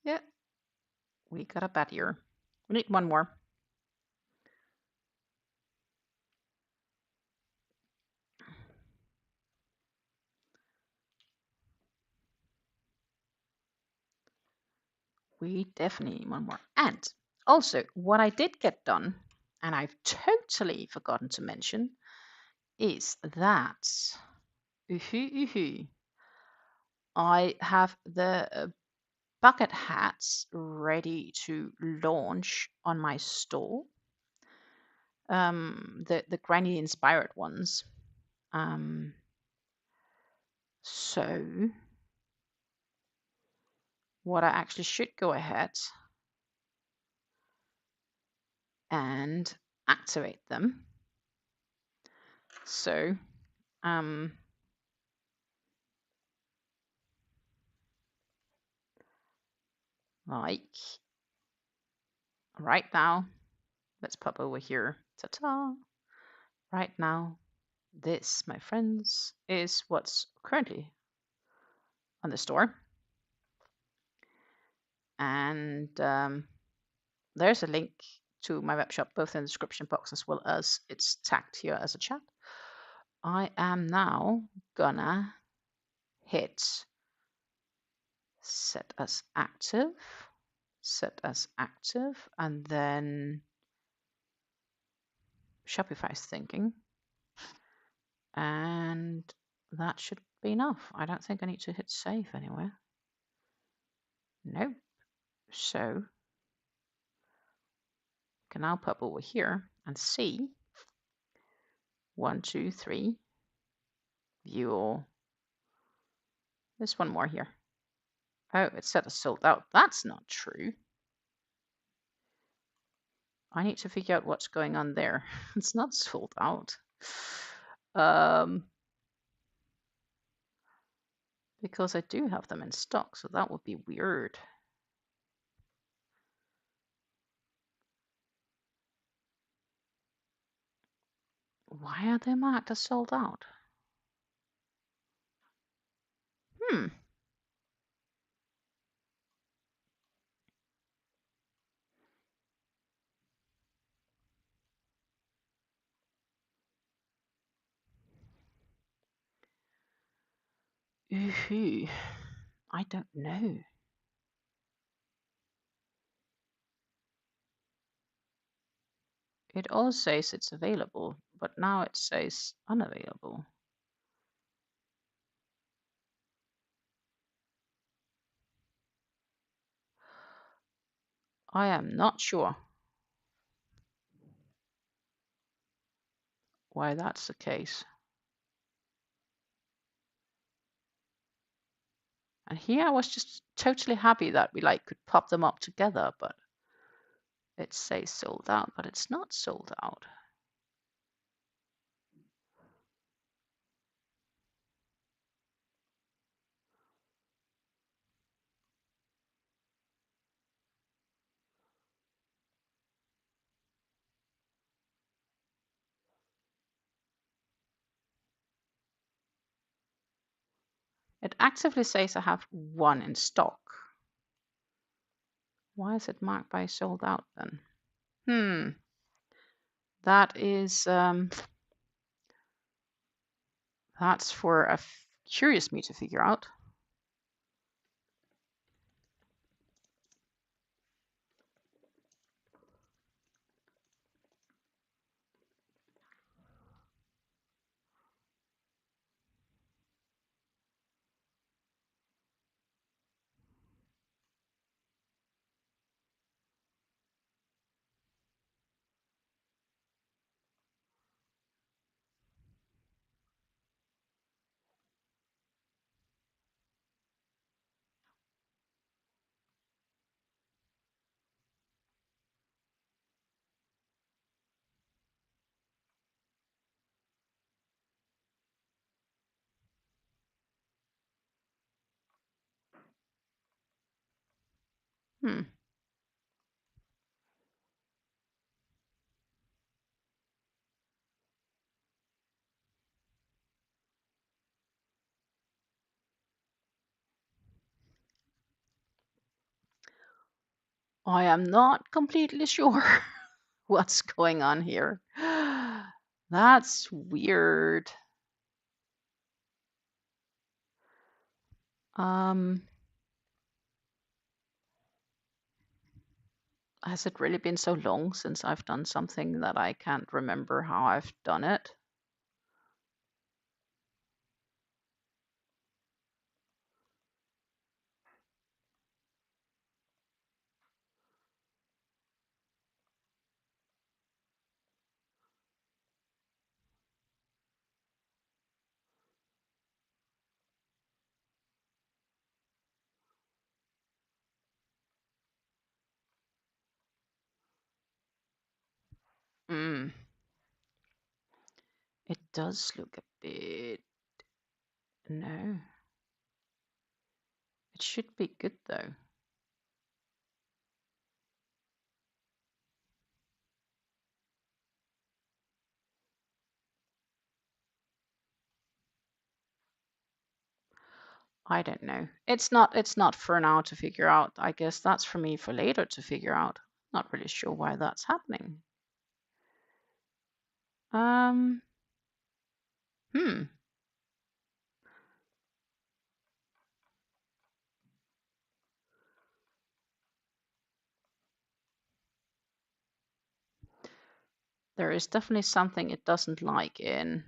Yeah. We got a bat ear. We need one more. We definitely need one more. And also, what I did get done, and I've totally forgotten to mention, is that I have the bucket hats ready to launch on my store. The granny inspired ones. So what I actually should go ahead and activate them. So like right now, let's pop over here. Ta-ta! Right now, this, my friends, is what's currently on the store. And there's a link to my web shop, both in the description box as well as it's tagged here as a chat. I am now gonna hit set as active, and then Shopify's thinking. And that should be enough. I don't think I need to hit save anywhere. Nope. So I can now pop over here and see 1, 2, 3. View all. There's one more here. Oh, it said it's sold out. That's not true. I need to figure out what's going on there. It's not sold out. Because I do have them in stock, so that would be weird. Why are they marked as sold out? I don't know. It all says it's available, but now it says unavailable. I am not sure why that's the case. And here I was just totally happy that we could pop them up together, but it says sold out, but it's not sold out. It actively says I have 1 in stock. Why is it marked by sold out then? That is that's for a curious me to figure out. Hmm. I am not completely sure what's going on here. That's weird. Has it really been so long since I've done something that I can't remember how I've done it? Mm. It does look a bit... No. It should be good though. I don't know. It's not for now to figure out. I guess that's for me for later to figure out. Not really sure why that's happening. Hmm. There is definitely something it doesn't like in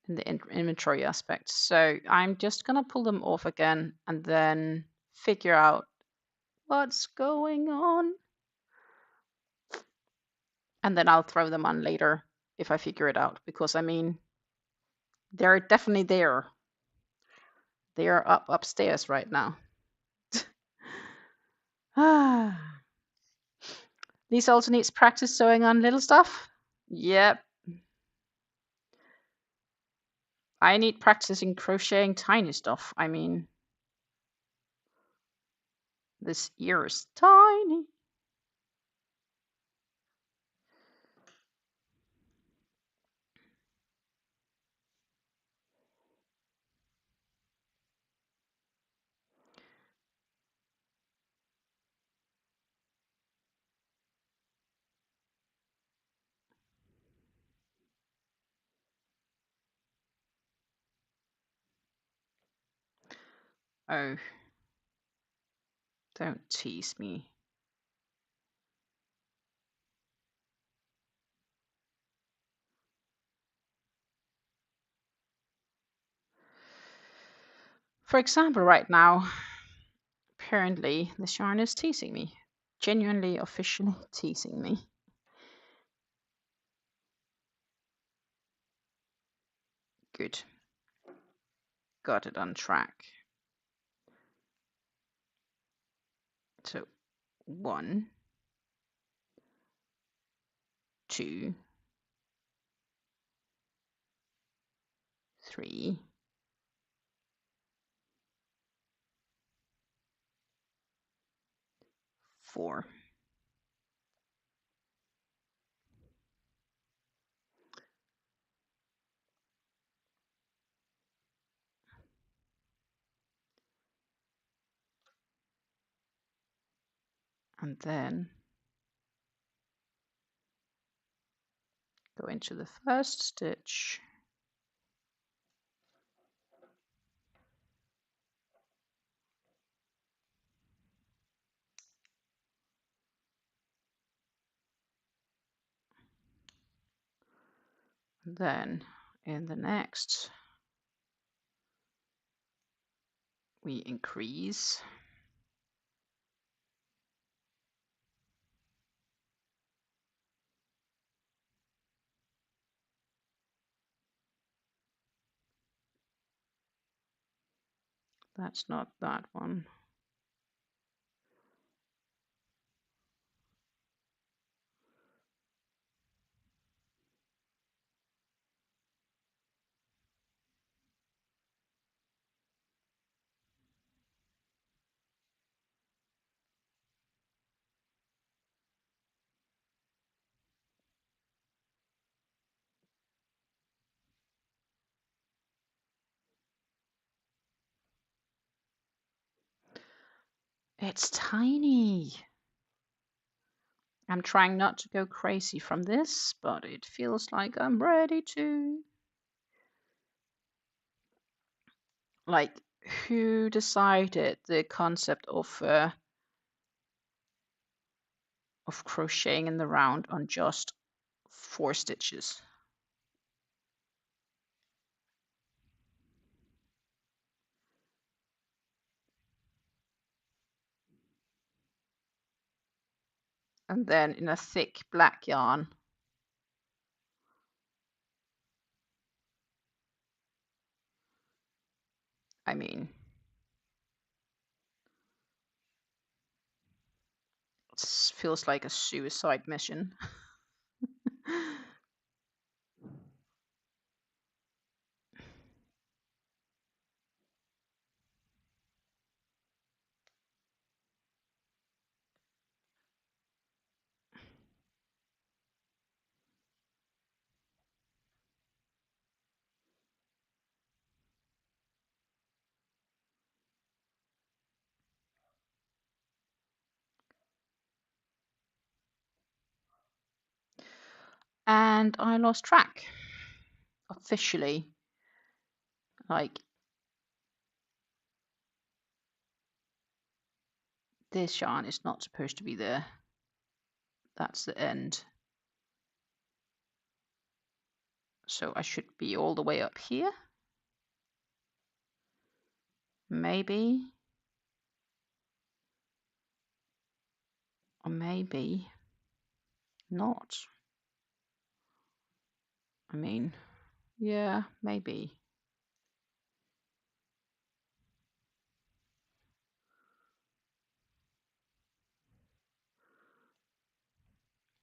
the inventory aspect. So I'm just gonna pull them off again and then figure out what's going on. And then I'll throw them on later if I figure it out, because I mean, they're definitely there. They are upstairs right now. Lisa also needs practice sewing on little stuff. Yep. I need practice in crocheting tiny stuff. I mean, this ear is tiny. Oh, don't tease me. For example, right now, apparently the yarn is teasing me. Genuinely, officially teasing me. Good. Got it on track. So 1, 2, 3, 4. and then go into the first stitch, and then in the next we increase, that's not that one. It's tiny. I'm trying not to go crazy from this, but it feels like I'm ready to. Like, who decided the concept of crocheting in the round on just 4 stitches? And then in a thick black yarn. I mean, it feels like a suicide mission. And I lost track officially. Like, this yarn is not supposed to be there. That's the end. So I should be all the way up here. Maybe. Or maybe not. I mean, yeah, maybe.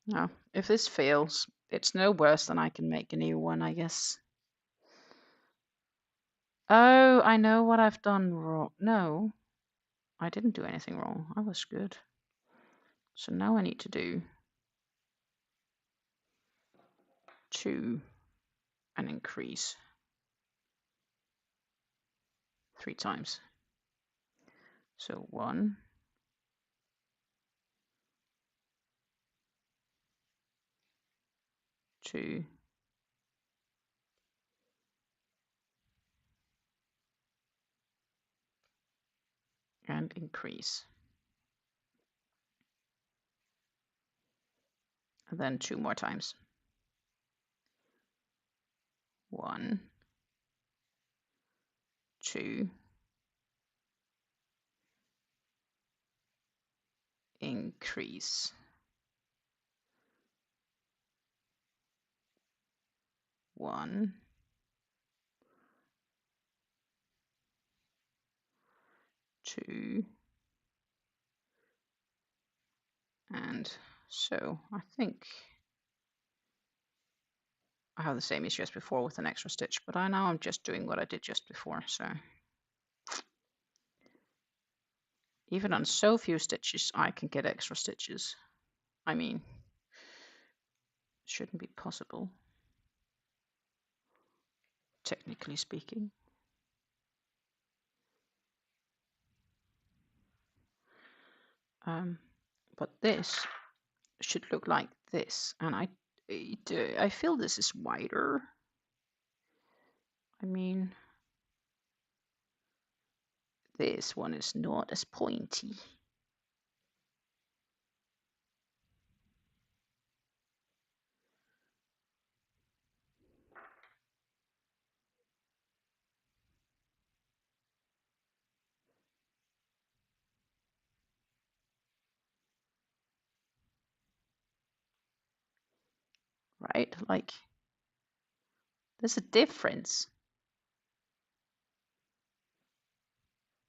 No, if this fails, it's no worse than I can make a new one, I guess. Oh, I know what I've done wrong. No, I didn't do anything wrong. I was good. So now I need to do 2 and increase 3 times. So 1, 2, and increase. And then 2 more times. 1, 2, increase. 1, 2, and so I think I have the same issue as before with an extra stitch, but I'm just doing what I did just before. So even on so few stitches, I can get extra stitches. I mean, it shouldn't be possible, technically speaking. but this should look like this, and I feel this is wider. I mean, this one is not as pointy. Right? Like, there's a difference.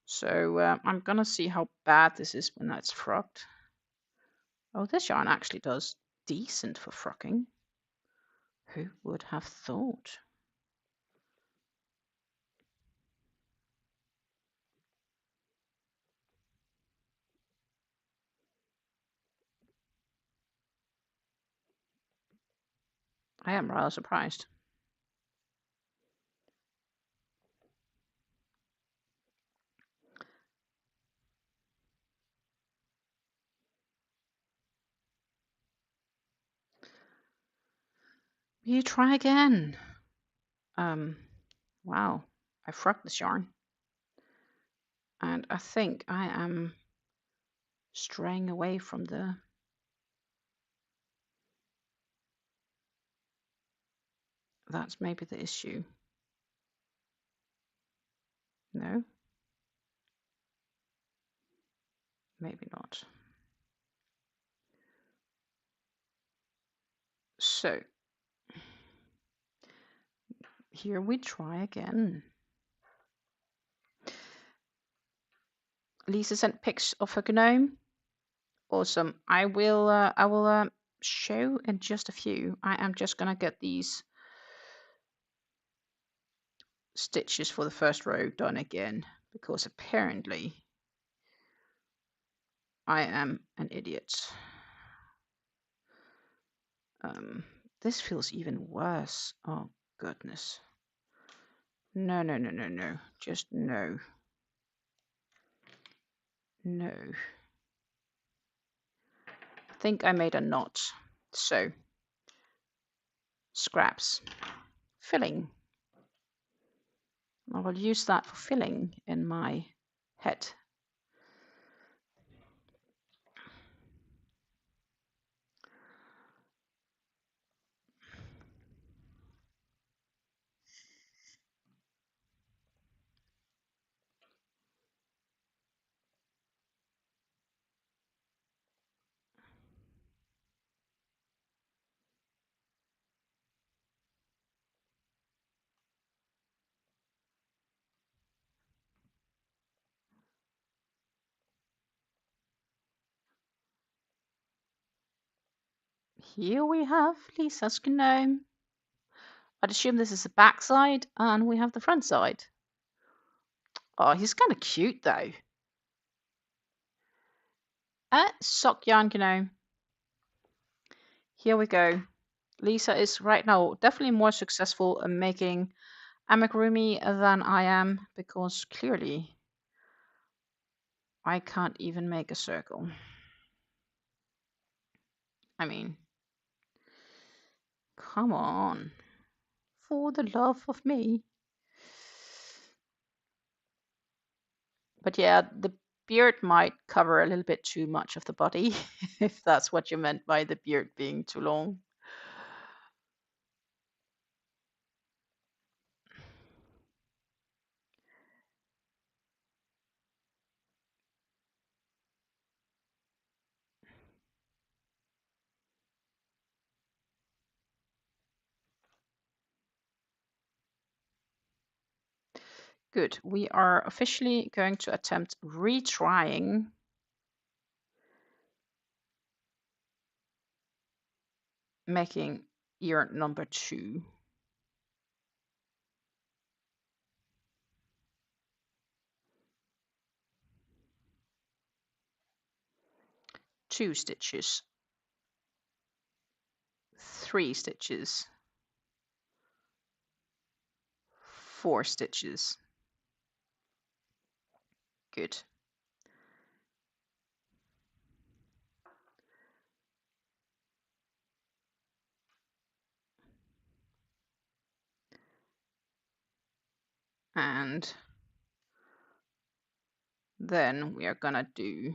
So I'm gonna see how bad this is when that's frocked. Oh, this yarn actually does decent for frocking. Who would have thought? I am rather surprised. You try again. Wow, I frocked this yarn. And I think I am straying away from that's maybe the issue. No? Maybe not. So, here we try again. Lisa sent pics of her gnome. Awesome. I will show in just a few. I am just gonna get these stitches for the first row done again, because apparently I am an idiot. This feels even worse. Oh goodness. No, no, no, no, no. Just no. No. I think I made a knot. So, scraps. Filling. I will use that for filling in my head. Here we have Lisa's gnome. I'd assume this is the back side, and we have the front side. Oh, he's kind of cute though. Sock yarn gnome. Here we go. Lisa is right now definitely more successful in making amigurumi than I am, because clearly I can't even make a circle. I mean, come on. For the love of me. But yeah, the beard might cover a little bit too much of the body, if that's what you meant by the beard being too long. Good. We are officially going to attempt retrying making ear number 2. Two stitches, 3 stitches, 4 stitches. Good. And then we are gonna do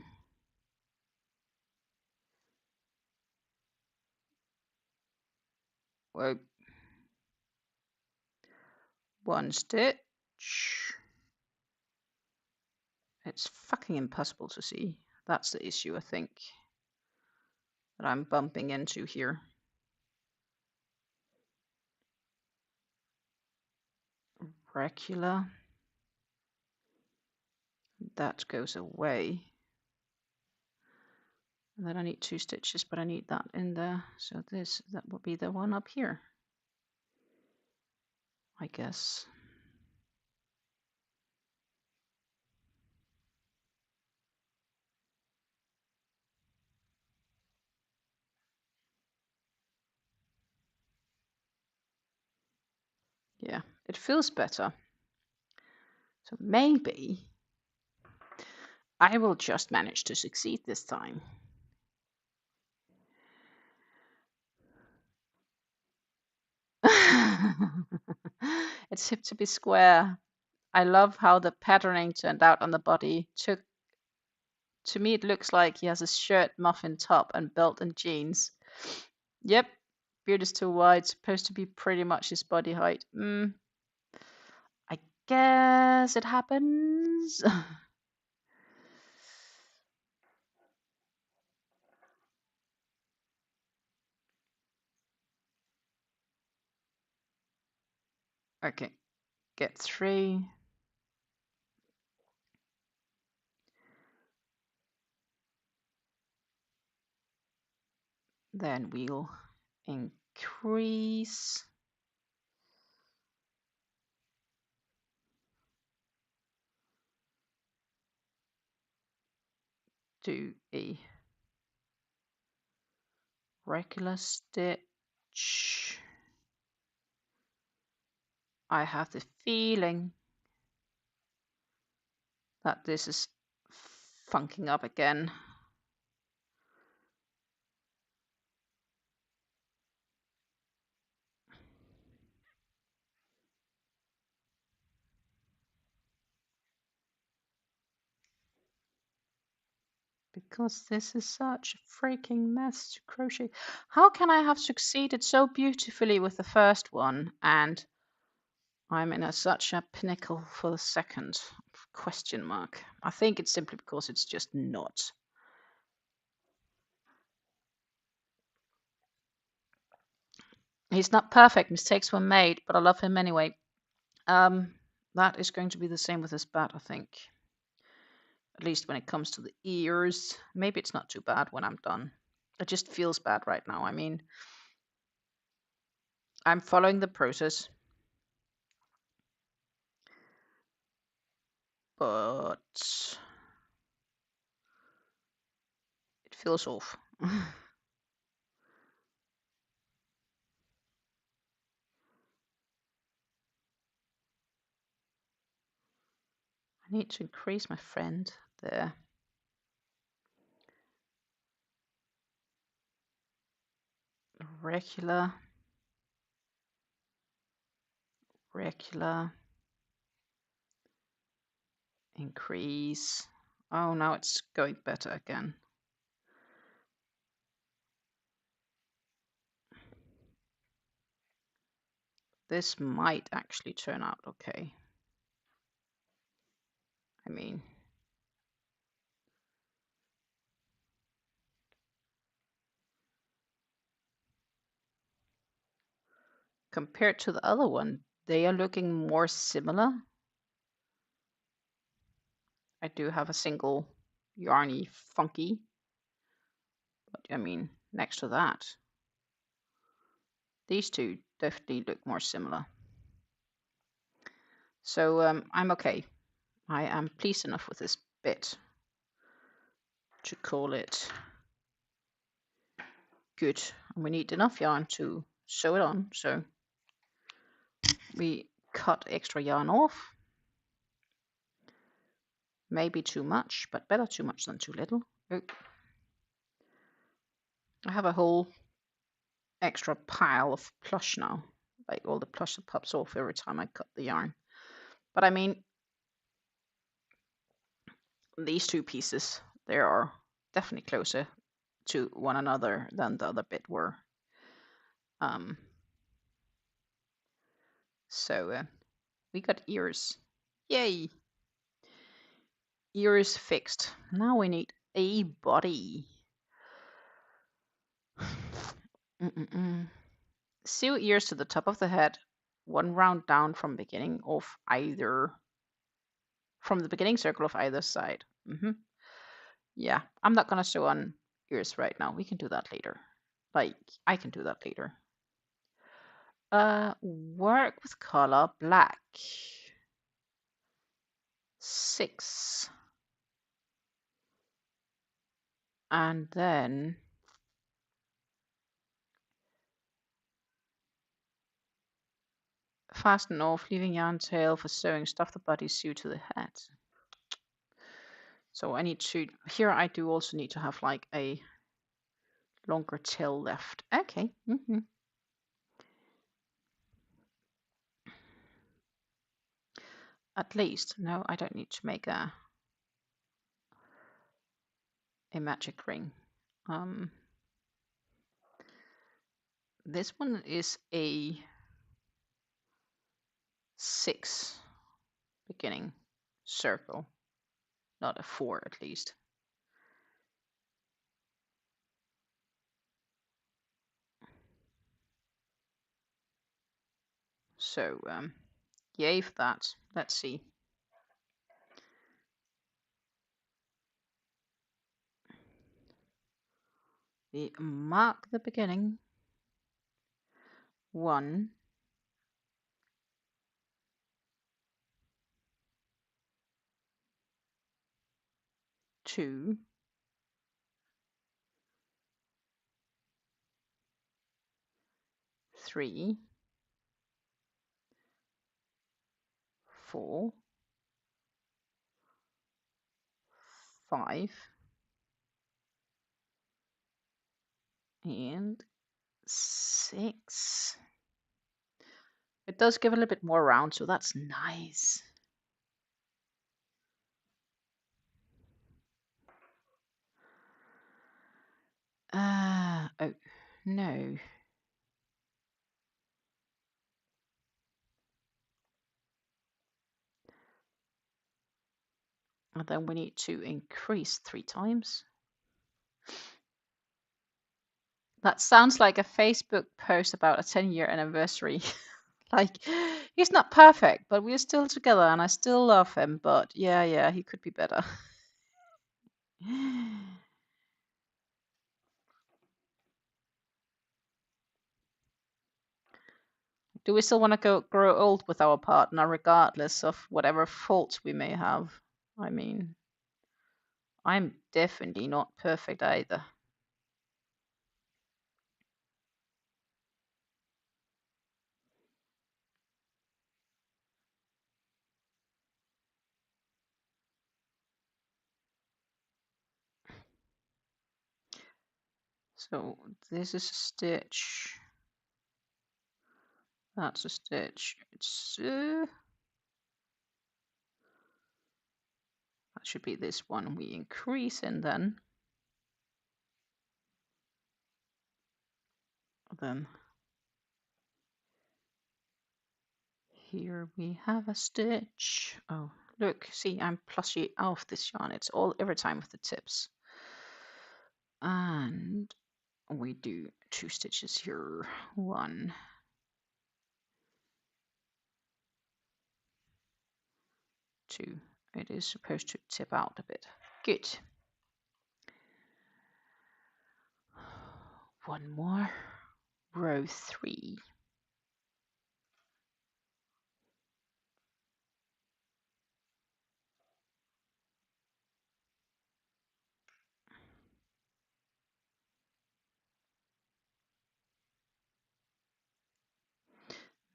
one stitch. It's fucking impossible to see. That's the issue, I think, that I'm bumping into here. Regular. That goes away. And then I need 2 stitches, but I need that in there. So that will be the one up here, I guess. Yeah, it feels better. So maybe I will just manage to succeed this time. It's hip to be square. I love how the patterning turned out on the body. To me, it looks like he has a shirt, muffin top, and belt and jeans. Yep, beard is too wide, supposed to be pretty much his body height. I guess it happens. Okay, get 3. Then we'll increase. Do a regular stitch. I have the feeling that this is funking up again. Because this is such a freaking mess to crochet. How can I have succeeded so beautifully with the first one and I'm in such a pinnacle for the second? Question mark. I think it's simply because it's just not. He's not perfect. Mistakes were made, but I love him anyway. That is going to be the same with this bat, I think. At least when it comes to the ears. Maybe it's not too bad when I'm done. It just feels bad right now. I mean, I'm following the process. But it feels off. I need to increase my friend there. Regular. Increase. Oh, now it's going better again. This might actually turn out okay. I mean, compared to the other one, they are looking more similar. I do have a single yarny funky, but I mean, next to that, these two definitely look more similar. So I'm okay. I am pleased enough with this bit to call it good. And we need enough yarn to sew it on, so we cut extra yarn off. Maybe too much, but better too much than too little. Oh. I have a whole extra pile of plush now. Like all the plush that pops off every time I cut the yarn. But I mean, these two pieces, they are definitely closer to one another than the other bit were. So we got ears. Yay! Ears fixed. Now we need a body. Sew ears to the top of the head, one round down from the beginning circle of either side. Yeah, I'm not gonna sew on ears right now. We can do that later. Like, I can do that later. Work with color black. 6. And then fasten off, leaving yarn tail for sewing. Stuff the body sew to the head. So I need to, here I do also need to have like a longer tail left. Okay. At least, no, I don't need to make a magic ring. This one is a 6 beginning circle, not a 4 at least. So yay for that. Let's see. We mark the beginning. 1, 2, 3, 4, 5, and 6. It does give a little bit more round, so that's nice. Oh, no. And then we need to increase 3 times. That sounds like a Facebook post about a 10-year anniversary. Like, he's not perfect, but we're still together and I still love him. But yeah, he could be better. Do we still want to grow old with our partner, regardless of whatever faults we may have? I mean, I'm definitely not perfect either. So this is a stitch. That's a stitch. It's that should be this one. We increase and then here we have a stitch. Oh, look, see, I'm plushy off this yarn. It's all every time with the tips. And we do 2 stitches here. 1, 2. It is supposed to tip out a bit. Good. One more. Row 3.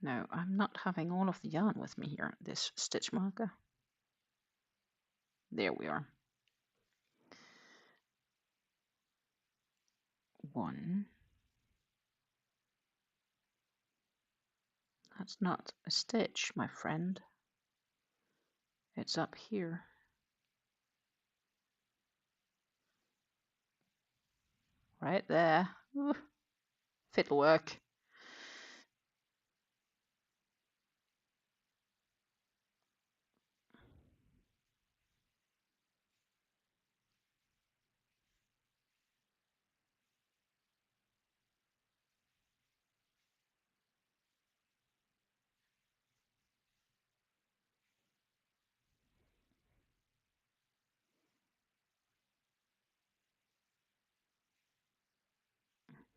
No, I'm not having all of the yarn with me here, this stitch marker. There we are. 1. That's not a stitch, my friend. It's up here. Right there. Ooh, if it'll work.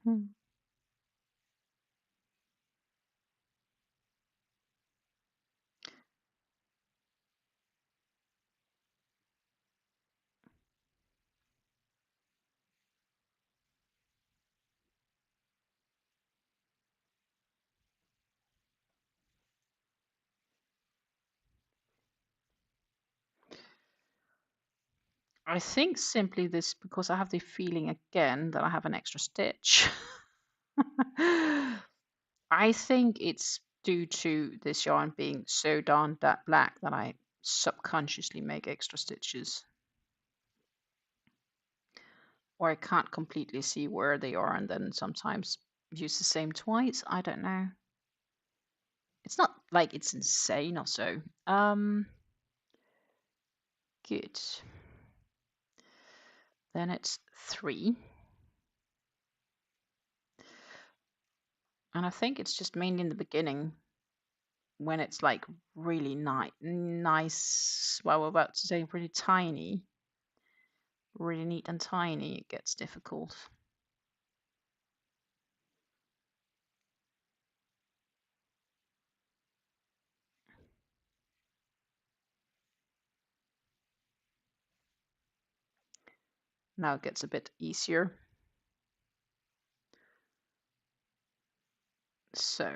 Hmm. I think simply this because I have the feeling again that I have an extra stitch. I think it's due to this yarn being so darn that black that I subconsciously make extra stitches. Or I can't completely see where they are and then sometimes use the same twice. I don't know. It's not like it's insane or so. Good. Then it's 3. And I think it's just mainly in the beginning when it's like really nice, well, we're about to say really tiny, really neat and tiny, it gets difficult. Now it gets a bit easier. So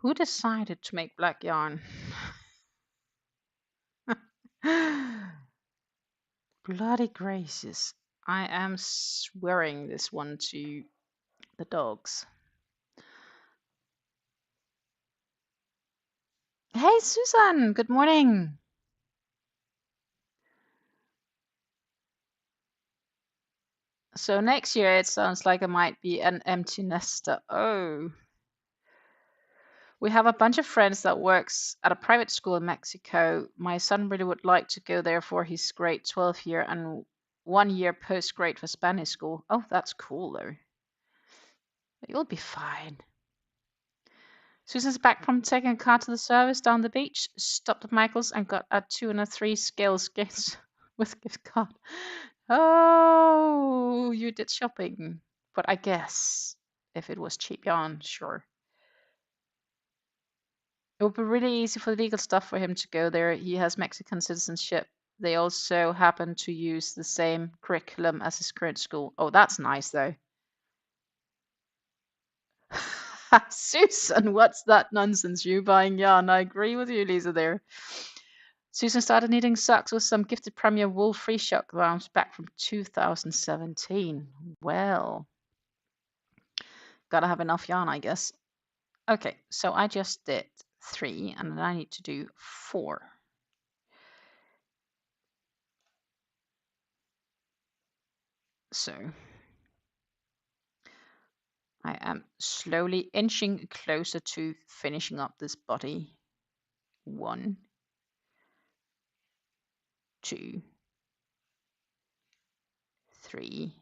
who decided to make black yarn? Bloody gracious. I am swearing this one to the dogs. Hey, Susan, good morning. So next year it sounds like I might be an empty nester. Oh. We have a bunch of friends that works at a private school in Mexico. My son really would like to go there for his grade 12 year and 1 year post grade for Spanish school. Oh, that's cool though. You'll be fine. Susan's back from taking a car to the service down the beach, stopped at Michael's and got a 2 and a 3 scales gift with gift card. Oh, you did shopping. But I guess if it was cheap yarn, sure. It would be really easy for the legal stuff for him to go there. He has Mexican citizenship. They also happen to use the same curriculum as his current school. Oh, that's nice though. Susan, what's that nonsense? You buying yarn? I agree with you, Lisa, there. Susan started knitting socks with some gifted Premier wool free shock rounds back from 2017. Well, gotta have enough yarn, I guess. Okay, so I just did 3 and then I need to do 4. So I am slowly inching closer to finishing up this body. 1, 2, 3,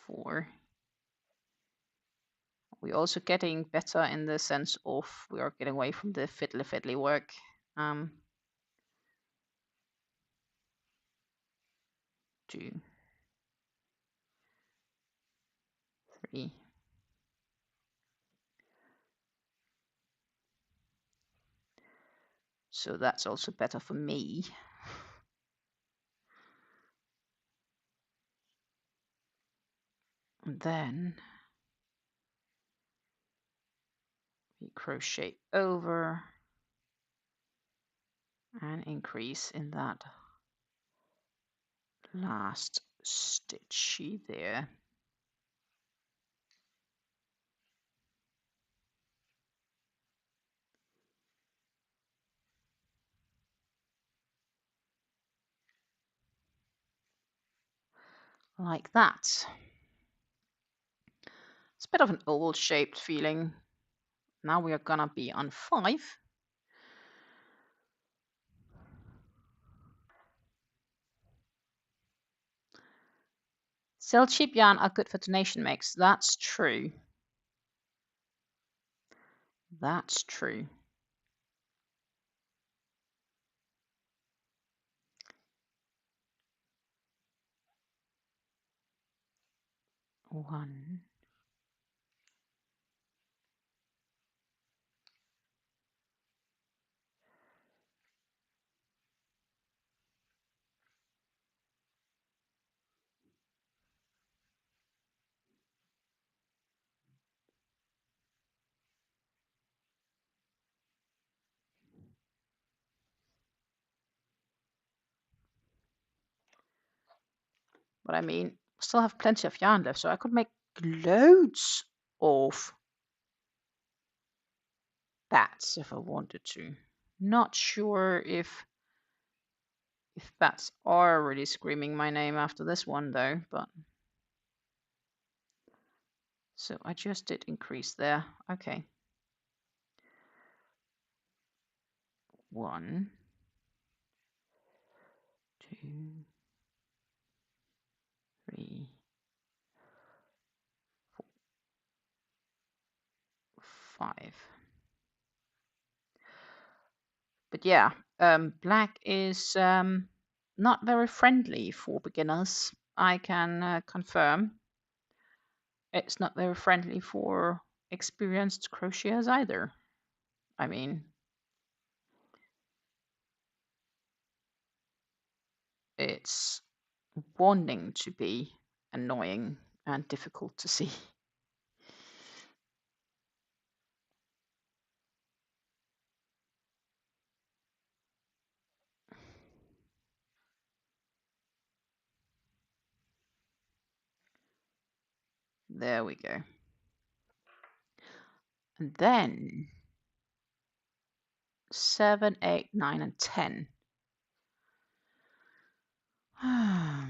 4. We're also getting better in the sense of we are getting away from the fiddly work. 2, 3. So that's also better for me. And then we crochet over and increase in that last stitchy there. Like that. It's a bit of an oval shaped feeling. Now we are gonna be on 5. Sell cheap yarn are good for donation mix. That's true. That's true. One. But I mean, still have plenty of yarn left, so I could make loads of bats if I wanted to. Not sure if bats are really screaming my name after this one though, but so I just did increase there. Okay. 1, 2, 3, 4, 5. But yeah, black is not very friendly for beginners. I can confirm. It's not very friendly for experienced crocheters either. I mean, it's wanting to be annoying and difficult to see. There we go. And then 7, 8, 9, and 10. I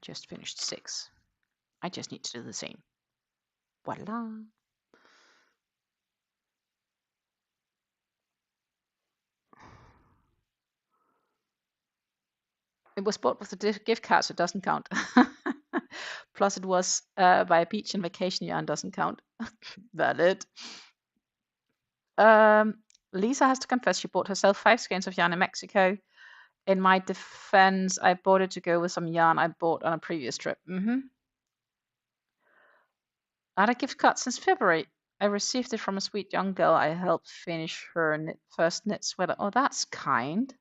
just finished 6. I just need to do the same. Voila. It was bought with the gift card, so it doesn't count. Plus, it was by a beach and vacation yarn, doesn't count. Valid. Lisa has to confess she bought herself 5 skeins of yarn in Mexico. In my defense, I bought it to go with some yarn I bought on a previous trip. I had a gift card since February. I received it from a sweet young girl I helped finish her first knit sweater. Oh, that's kind.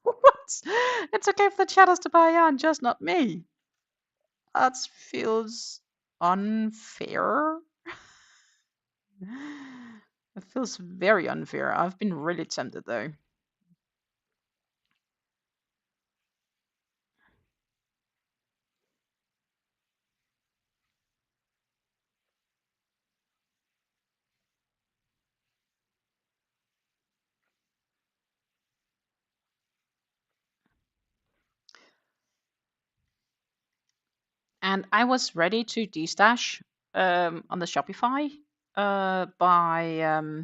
What? It's okay for the chatters to buy yarn, just not me. That feels unfair. It feels very unfair. I've been really tempted though. And I was ready to destash on the Shopify by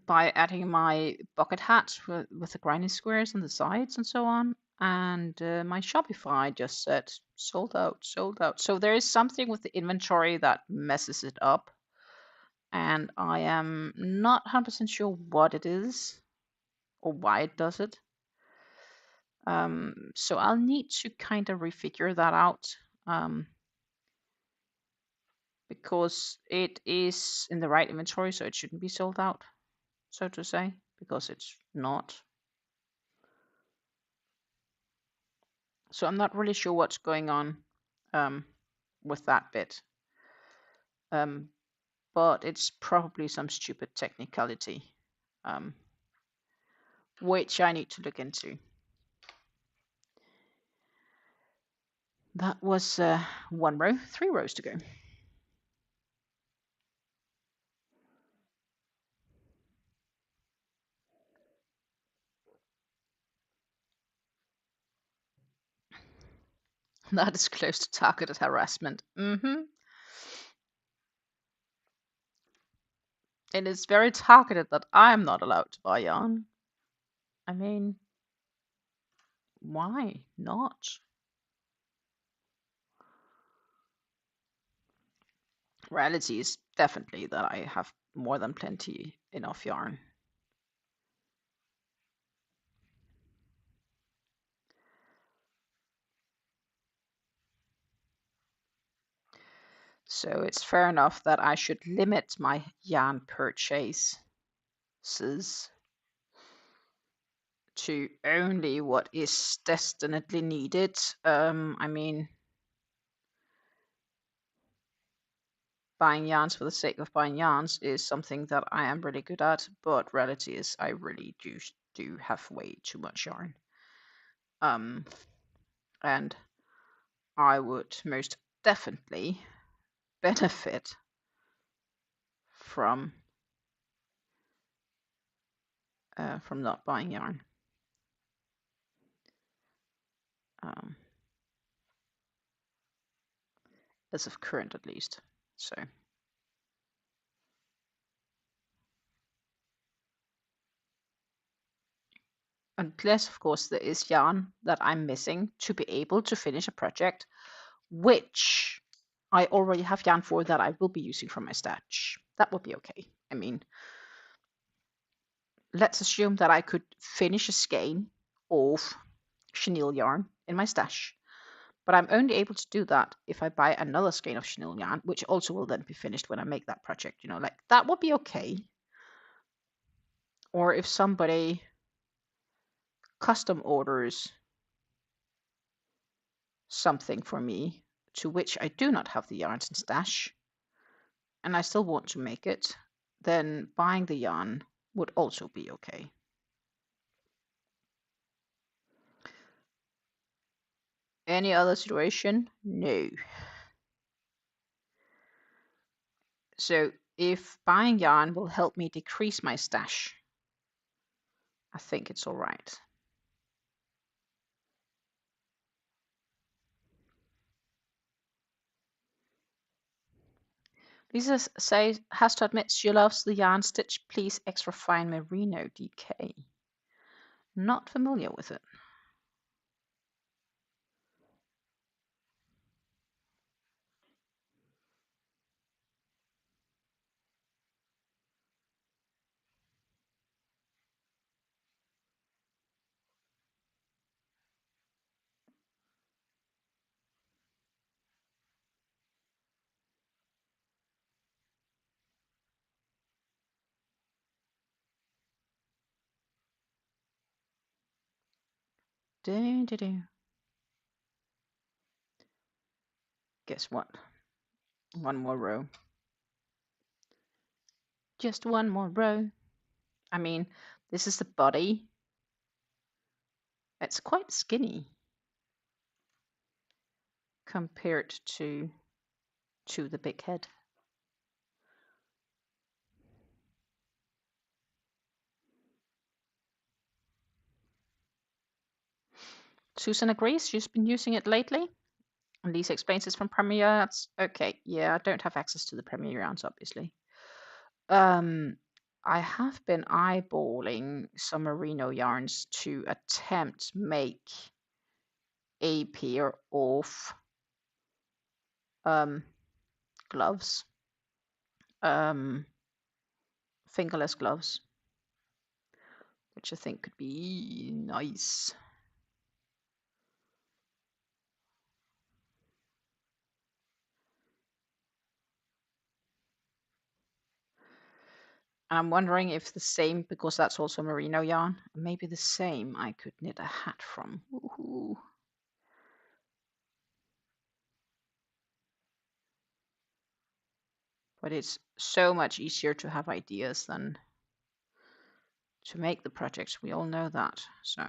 adding my bucket hat with the grinding squares on the sides and so on. And my Shopify just said sold out, sold out. So there is something with the inventory that messes it up. And I am not 100% sure what it is or why it does it. So I'll need to kind of refigure that out. Because it is in the right inventory, so it shouldn't be sold out, so to say, because it's not. So I'm not really sure what's going on with that bit. But it's probably some stupid technicality, which I need to look into. That was 1 row, 3 rows to go. That is close to targeted harassment. It is very targeted that I'm not allowed to buy yarn. I mean, why not? Reality is definitely that I have more than plenty enough yarn. So it's fair enough that I should limit my yarn purchases to only what is destinedly needed. I mean, buying yarns for the sake of buying yarns is something that I am really good at, but reality is I really do have way too much yarn. And I would most definitely benefit from not buying yarn. As of current, at least. So. Unless, of course, there is yarn that I'm missing to be able to finish a project, which I already have yarn for that I will be using from my stash. That would be okay. I mean, let's assume that I could finish a skein of chenille yarn in my stash. But I'm only able to do that if I buy another skein of chenille yarn, which also will then be finished when I make that project. You know, like that would be okay. Or if somebody custom orders something for me to which I do not have the yarns in stash, and I still want to make it, then buying the yarn would also be okay. Any other situation? No. So if buying yarn will help me decrease my stash, I think it's all right. Lisa says, has to admit she loves the yarn stitch. Please extra fine merino DK. Not familiar with it. Do. Guess what? One more row. Just one more row. I mean, this is the body. It's quite skinny compared to the big head. Susan agrees. She's been using it lately. And Lisa explains it's from Premier Yarns. Okay, yeah, I don't have access to the Premier Yarns, obviously. I have been eyeballing some merino yarns to attempt make a pair of gloves, fingerless gloves, which I think could be nice. I'm wondering if the same, because that's also merino yarn, maybe the same I could knit a hat from. Woohoo. But it's so much easier to have ideas than to make the projects. We all know that. So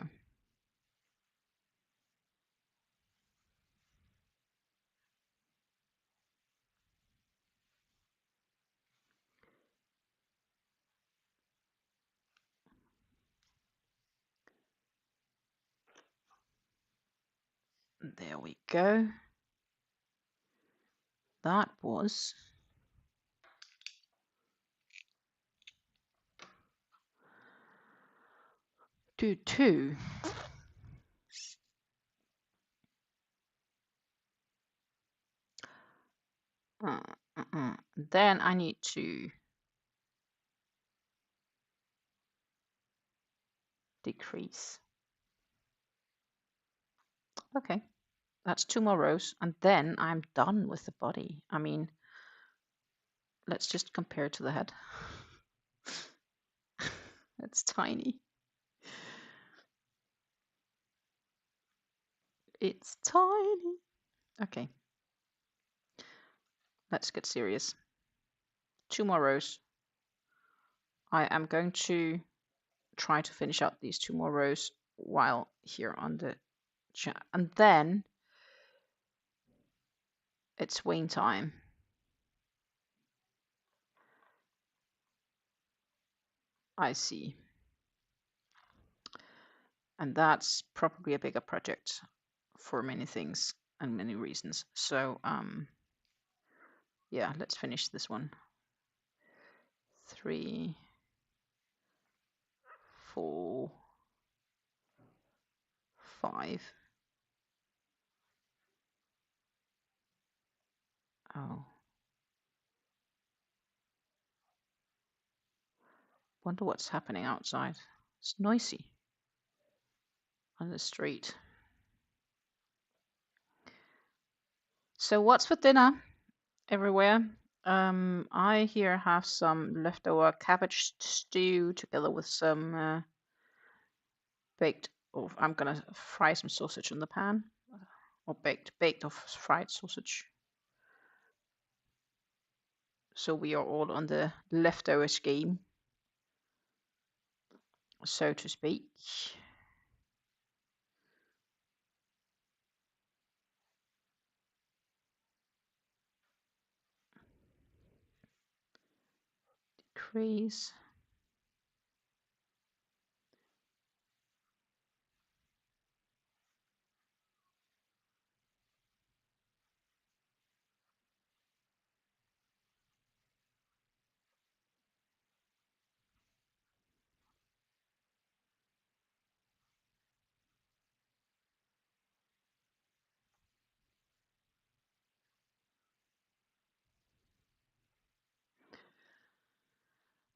there we go. That was two. Then I need to decrease. Okay, that's 2 more rows, and then I'm done with the body. I mean, let's just compare to the head. It's tiny. It's tiny. Okay, let's get serious. 2 more rows. I am going to try to finish up these 2 more rows while here on the chat, and then it's weighing time. I see. And that's probably a bigger project for many things and many reasons. So yeah, let's finish this one. 3, 4, 5. Oh. Wonder what's happening outside. It's noisy on the street. So what's for dinner everywhere? I here have some leftover cabbage stew together with some baked. Oh, I'm gonna fry some sausage in the pan, or baked or fried sausage. So we are all on the leftover scheme, so to speak. Decrease.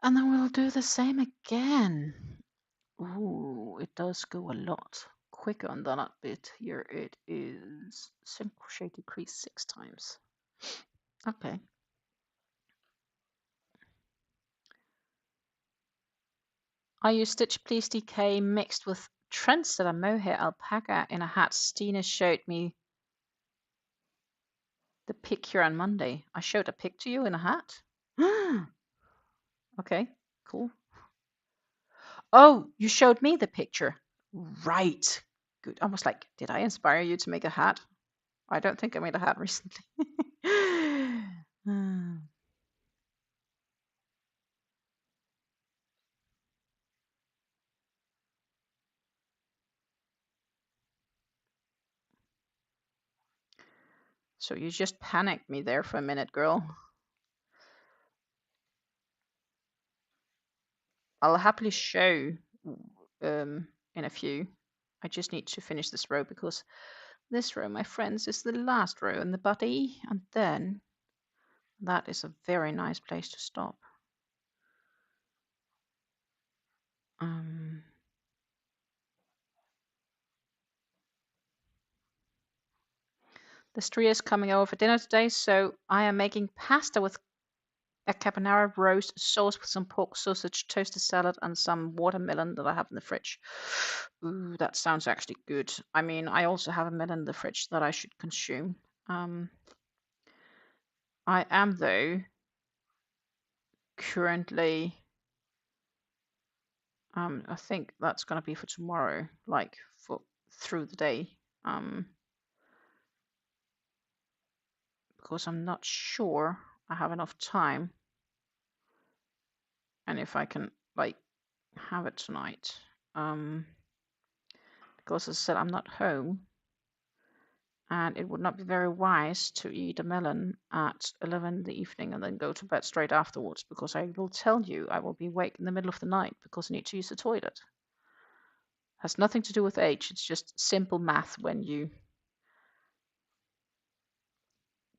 And then we'll do the same again. Ooh, it does go a lot quicker on that bit. Here it is single crochet decrease 6 times. Okay. I use Stitch Please DK mixed with trendsetter mohair alpaca in a hat. Stina showed me the picture on Monday. I showed a pic to you in a hat? Okay, cool. Oh, you showed me the picture. Right. Good. I was like, did I inspire you to make a hat? I don't think I made a hat recently. So you just panicked me there for a minute, girl. I'll happily show in a few. I just need to finish this row because this row, my friends, is the last row in the body, and then that is a very nice place to stop. The Stria is coming over for dinner today, so I am making pasta with a carbonara roast sauce with some pork sausage, toasted salad, and some watermelon that I have in the fridge. Ooh, that sounds actually good. I mean, I also have a melon in the fridge that I should consume. I am, though, currently... I think that's going to be for tomorrow, like for through the day. Because I'm not sure I have enough time. And if I can, like, have it tonight. Because as I said, I'm not home. And it would not be very wise to eat a melon at 11 in the evening and then go to bed straight afterwards, because I will tell you, I will be awake in the middle of the night because I need to use the toilet. Has nothing to do with age. It's just simple math when you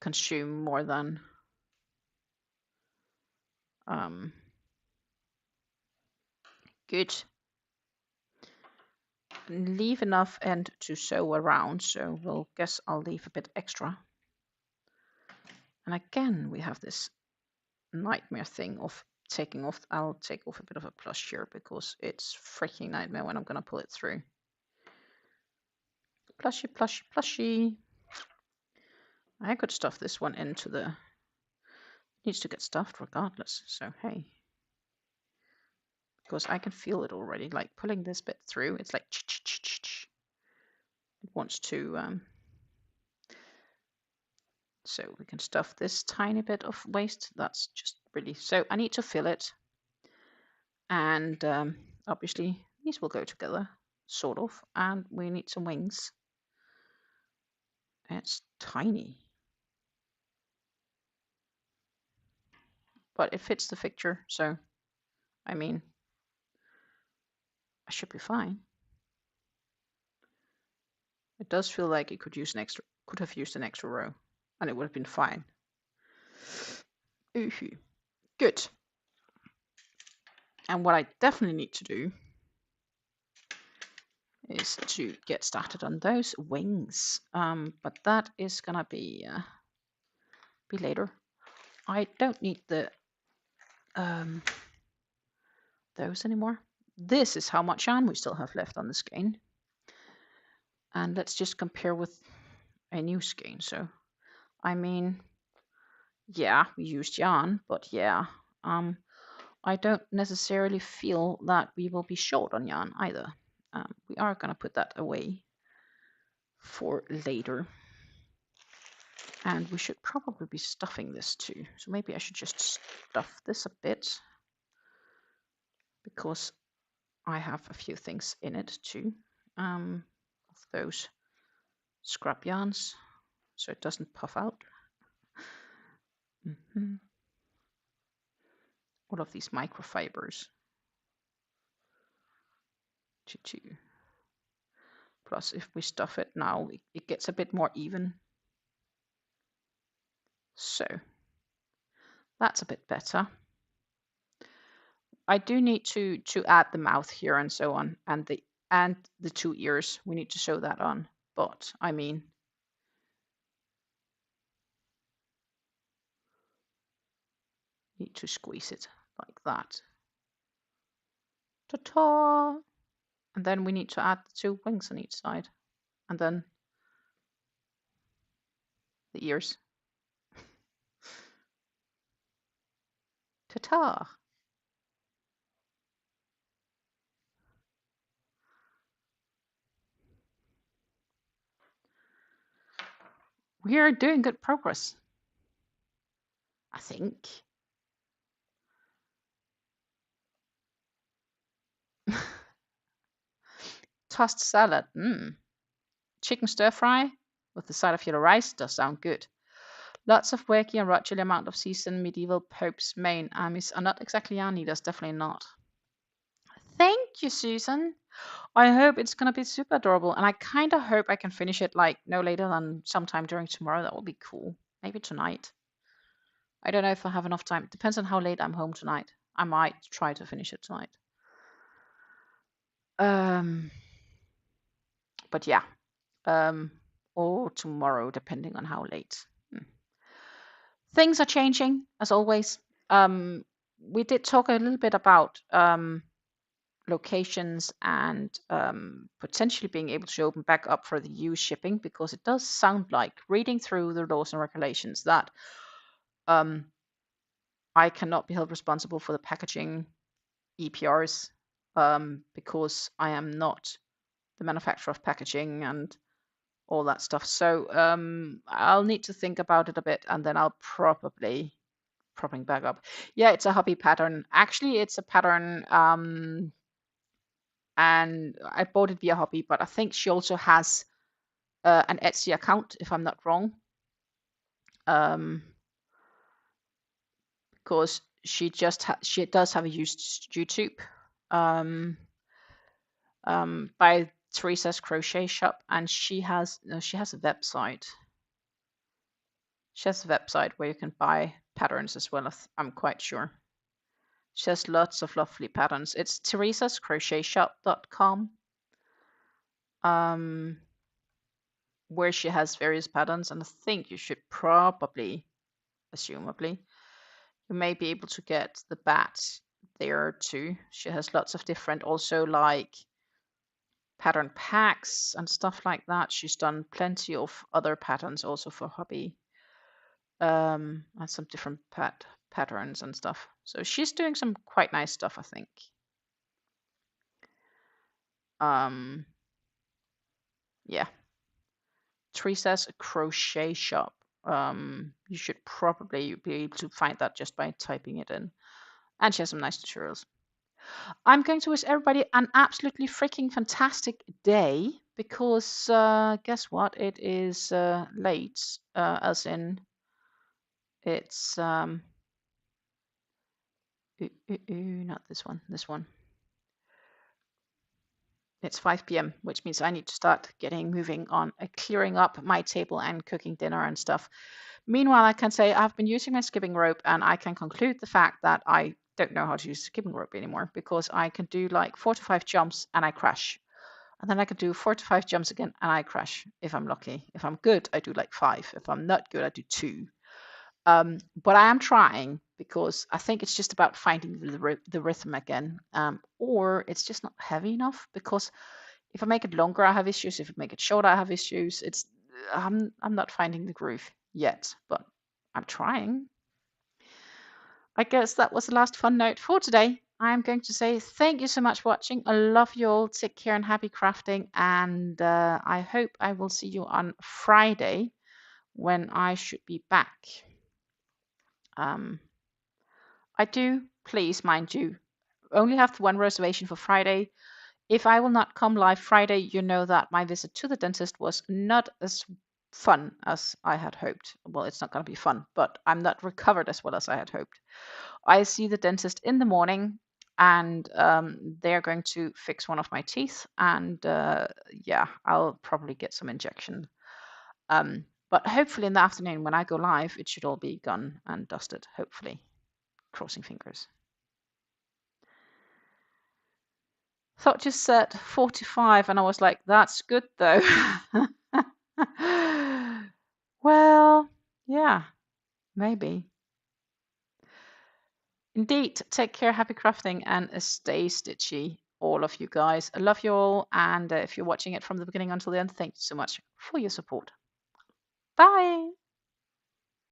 consume more than good. Leave enough end to sew around, so we'll guess I'll leave a bit extra. And again, we have this nightmare thing of taking off. I'll take off a bit of a plush here because it's freaking nightmare when I'm gonna pull it through. Plushy, plushy, plushy. I could stuff this one into the... Needs to get stuffed regardless, so hey. Because I can feel it already, like pulling this bit through, it's like it wants to... So we can stuff this tiny bit of waste. That's just really... So I need to fill it. And obviously these will go together, sort of. And we need some wings. It's tiny. But it fits the picture, so I mean, I should be fine. It does feel like it could use an extra, could have used an extra row, and it would have been fine. Ooh, good. And what I definitely need to do is to get started on those wings. But that is gonna be later. I don't need the those anymore. This is how much yarn we still have left on the skein. And let's just compare with a new skein. So, I mean, yeah, we used yarn, but yeah, I don't necessarily feel that we will be short on yarn either. We are going to put that away for later. And we should probably be stuffing this too. So maybe I should just stuff this a bit, because I have a few things in it too, of those scrap yarns, so it doesn't puff out. All of these microfibers. Plus, if we stuff it now, it gets a bit more even. So that's a bit better. I do need to add the mouth here and so on, and the two ears. We need to sew that on, but I mean, need to squeeze it like that. Ta-ta! And then we need to add the two wings on each side, and then the ears. Ta-ta! We are doing good progress, I think. Tossed salad. Chicken stir fry. with the side of yellow rice does sound good. Lots of worky and Rogerly amount of seasoned medieval popes main armies are not exactly our needers, definitely not. Thank you, Susan. I hope it's gonna be super adorable, and I kind of hope I can finish it like no later than sometime during tomorrow. That would be cool. Maybe tonight. I don't know if I have enough time. It depends on how late I'm home tonight. I might try to finish it tonight. But yeah, or tomorrow, depending on how late. Things are changing as always. We did talk a little bit about locations and potentially being able to open back up for the EU shipping, because it does sound like, reading through the laws and regulations, that I cannot be held responsible for the packaging EPRs, because I am not the manufacturer of packaging and all that stuff. So I'll need to think about it a bit, and then I'll probably propping back up. Yeah, it's a hobby pattern. Actually, it's a pattern, and I bought it via hobby, but I think she also has an Etsy account, if I'm not wrong. Because she does have a YouTube by Teresa's Crochet Shop, and she has a website. She has a website where you can buy patterns as well, I'm quite sure. She has lots of lovely patterns. It's teresascrochetshop.com, where she has various patterns, and I think you should probably, assumably, you may be able to get the bat there too. She has lots of different, also like pattern packs and stuff like that. She's done plenty of other patterns also for hobby, and some different patterns and stuff. So she's doing some quite nice stuff, I think. Yeah, Teresa's Crochet Shop. You should probably be able to find that just by typing it in. And she has some nice tutorials. I'm going to wish everybody an absolutely freaking fantastic day, because guess what? It is late, as in it's not this one. It's 5 p.m., which means I need to start moving on, clearing up my table and cooking dinner and stuff. Meanwhile, I can say I've been using my skipping rope, and I can conclude the fact that I don't know how to use skipping rope anymore, because I can do like 4 to 5 jumps and I crash. And then I can do 4 to 5 jumps again and I crash, if I'm lucky. If I'm good, I do like 5. If I'm not good, I do 2. But I am trying, because I think it's just about finding the rhythm again, or it's just not heavy enough, because if I make it longer, I have issues. If I make it shorter, I have issues. I'm not finding the groove yet, but I'm trying. I guess that was the last fun note for today. I'm going to say thank you so much for watching. I love you all. Take care and happy crafting. And I hope I will see you on Friday, when I should be back. I do, please, mind you, only have one reservation for Friday. If I will not come live Friday, you know that my visit to the dentist was not as fun as I had hoped. Well, it's not going to be fun, but I'm not recovered as well as I had hoped. I see the dentist in the morning, and they're going to fix one of my teeth, and yeah, I'll probably get some injection. But hopefully in the afternoon, when I go live, it should all be gone and dusted, hopefully. Crossing fingers. Thought you said 45, and I was like, that's good though. Well, yeah, maybe. Indeed, take care, happy crafting, and stay stitchy, all of you guys. I love you all, and if you're watching it from the beginning until the end, thank you so much for your support. Bye!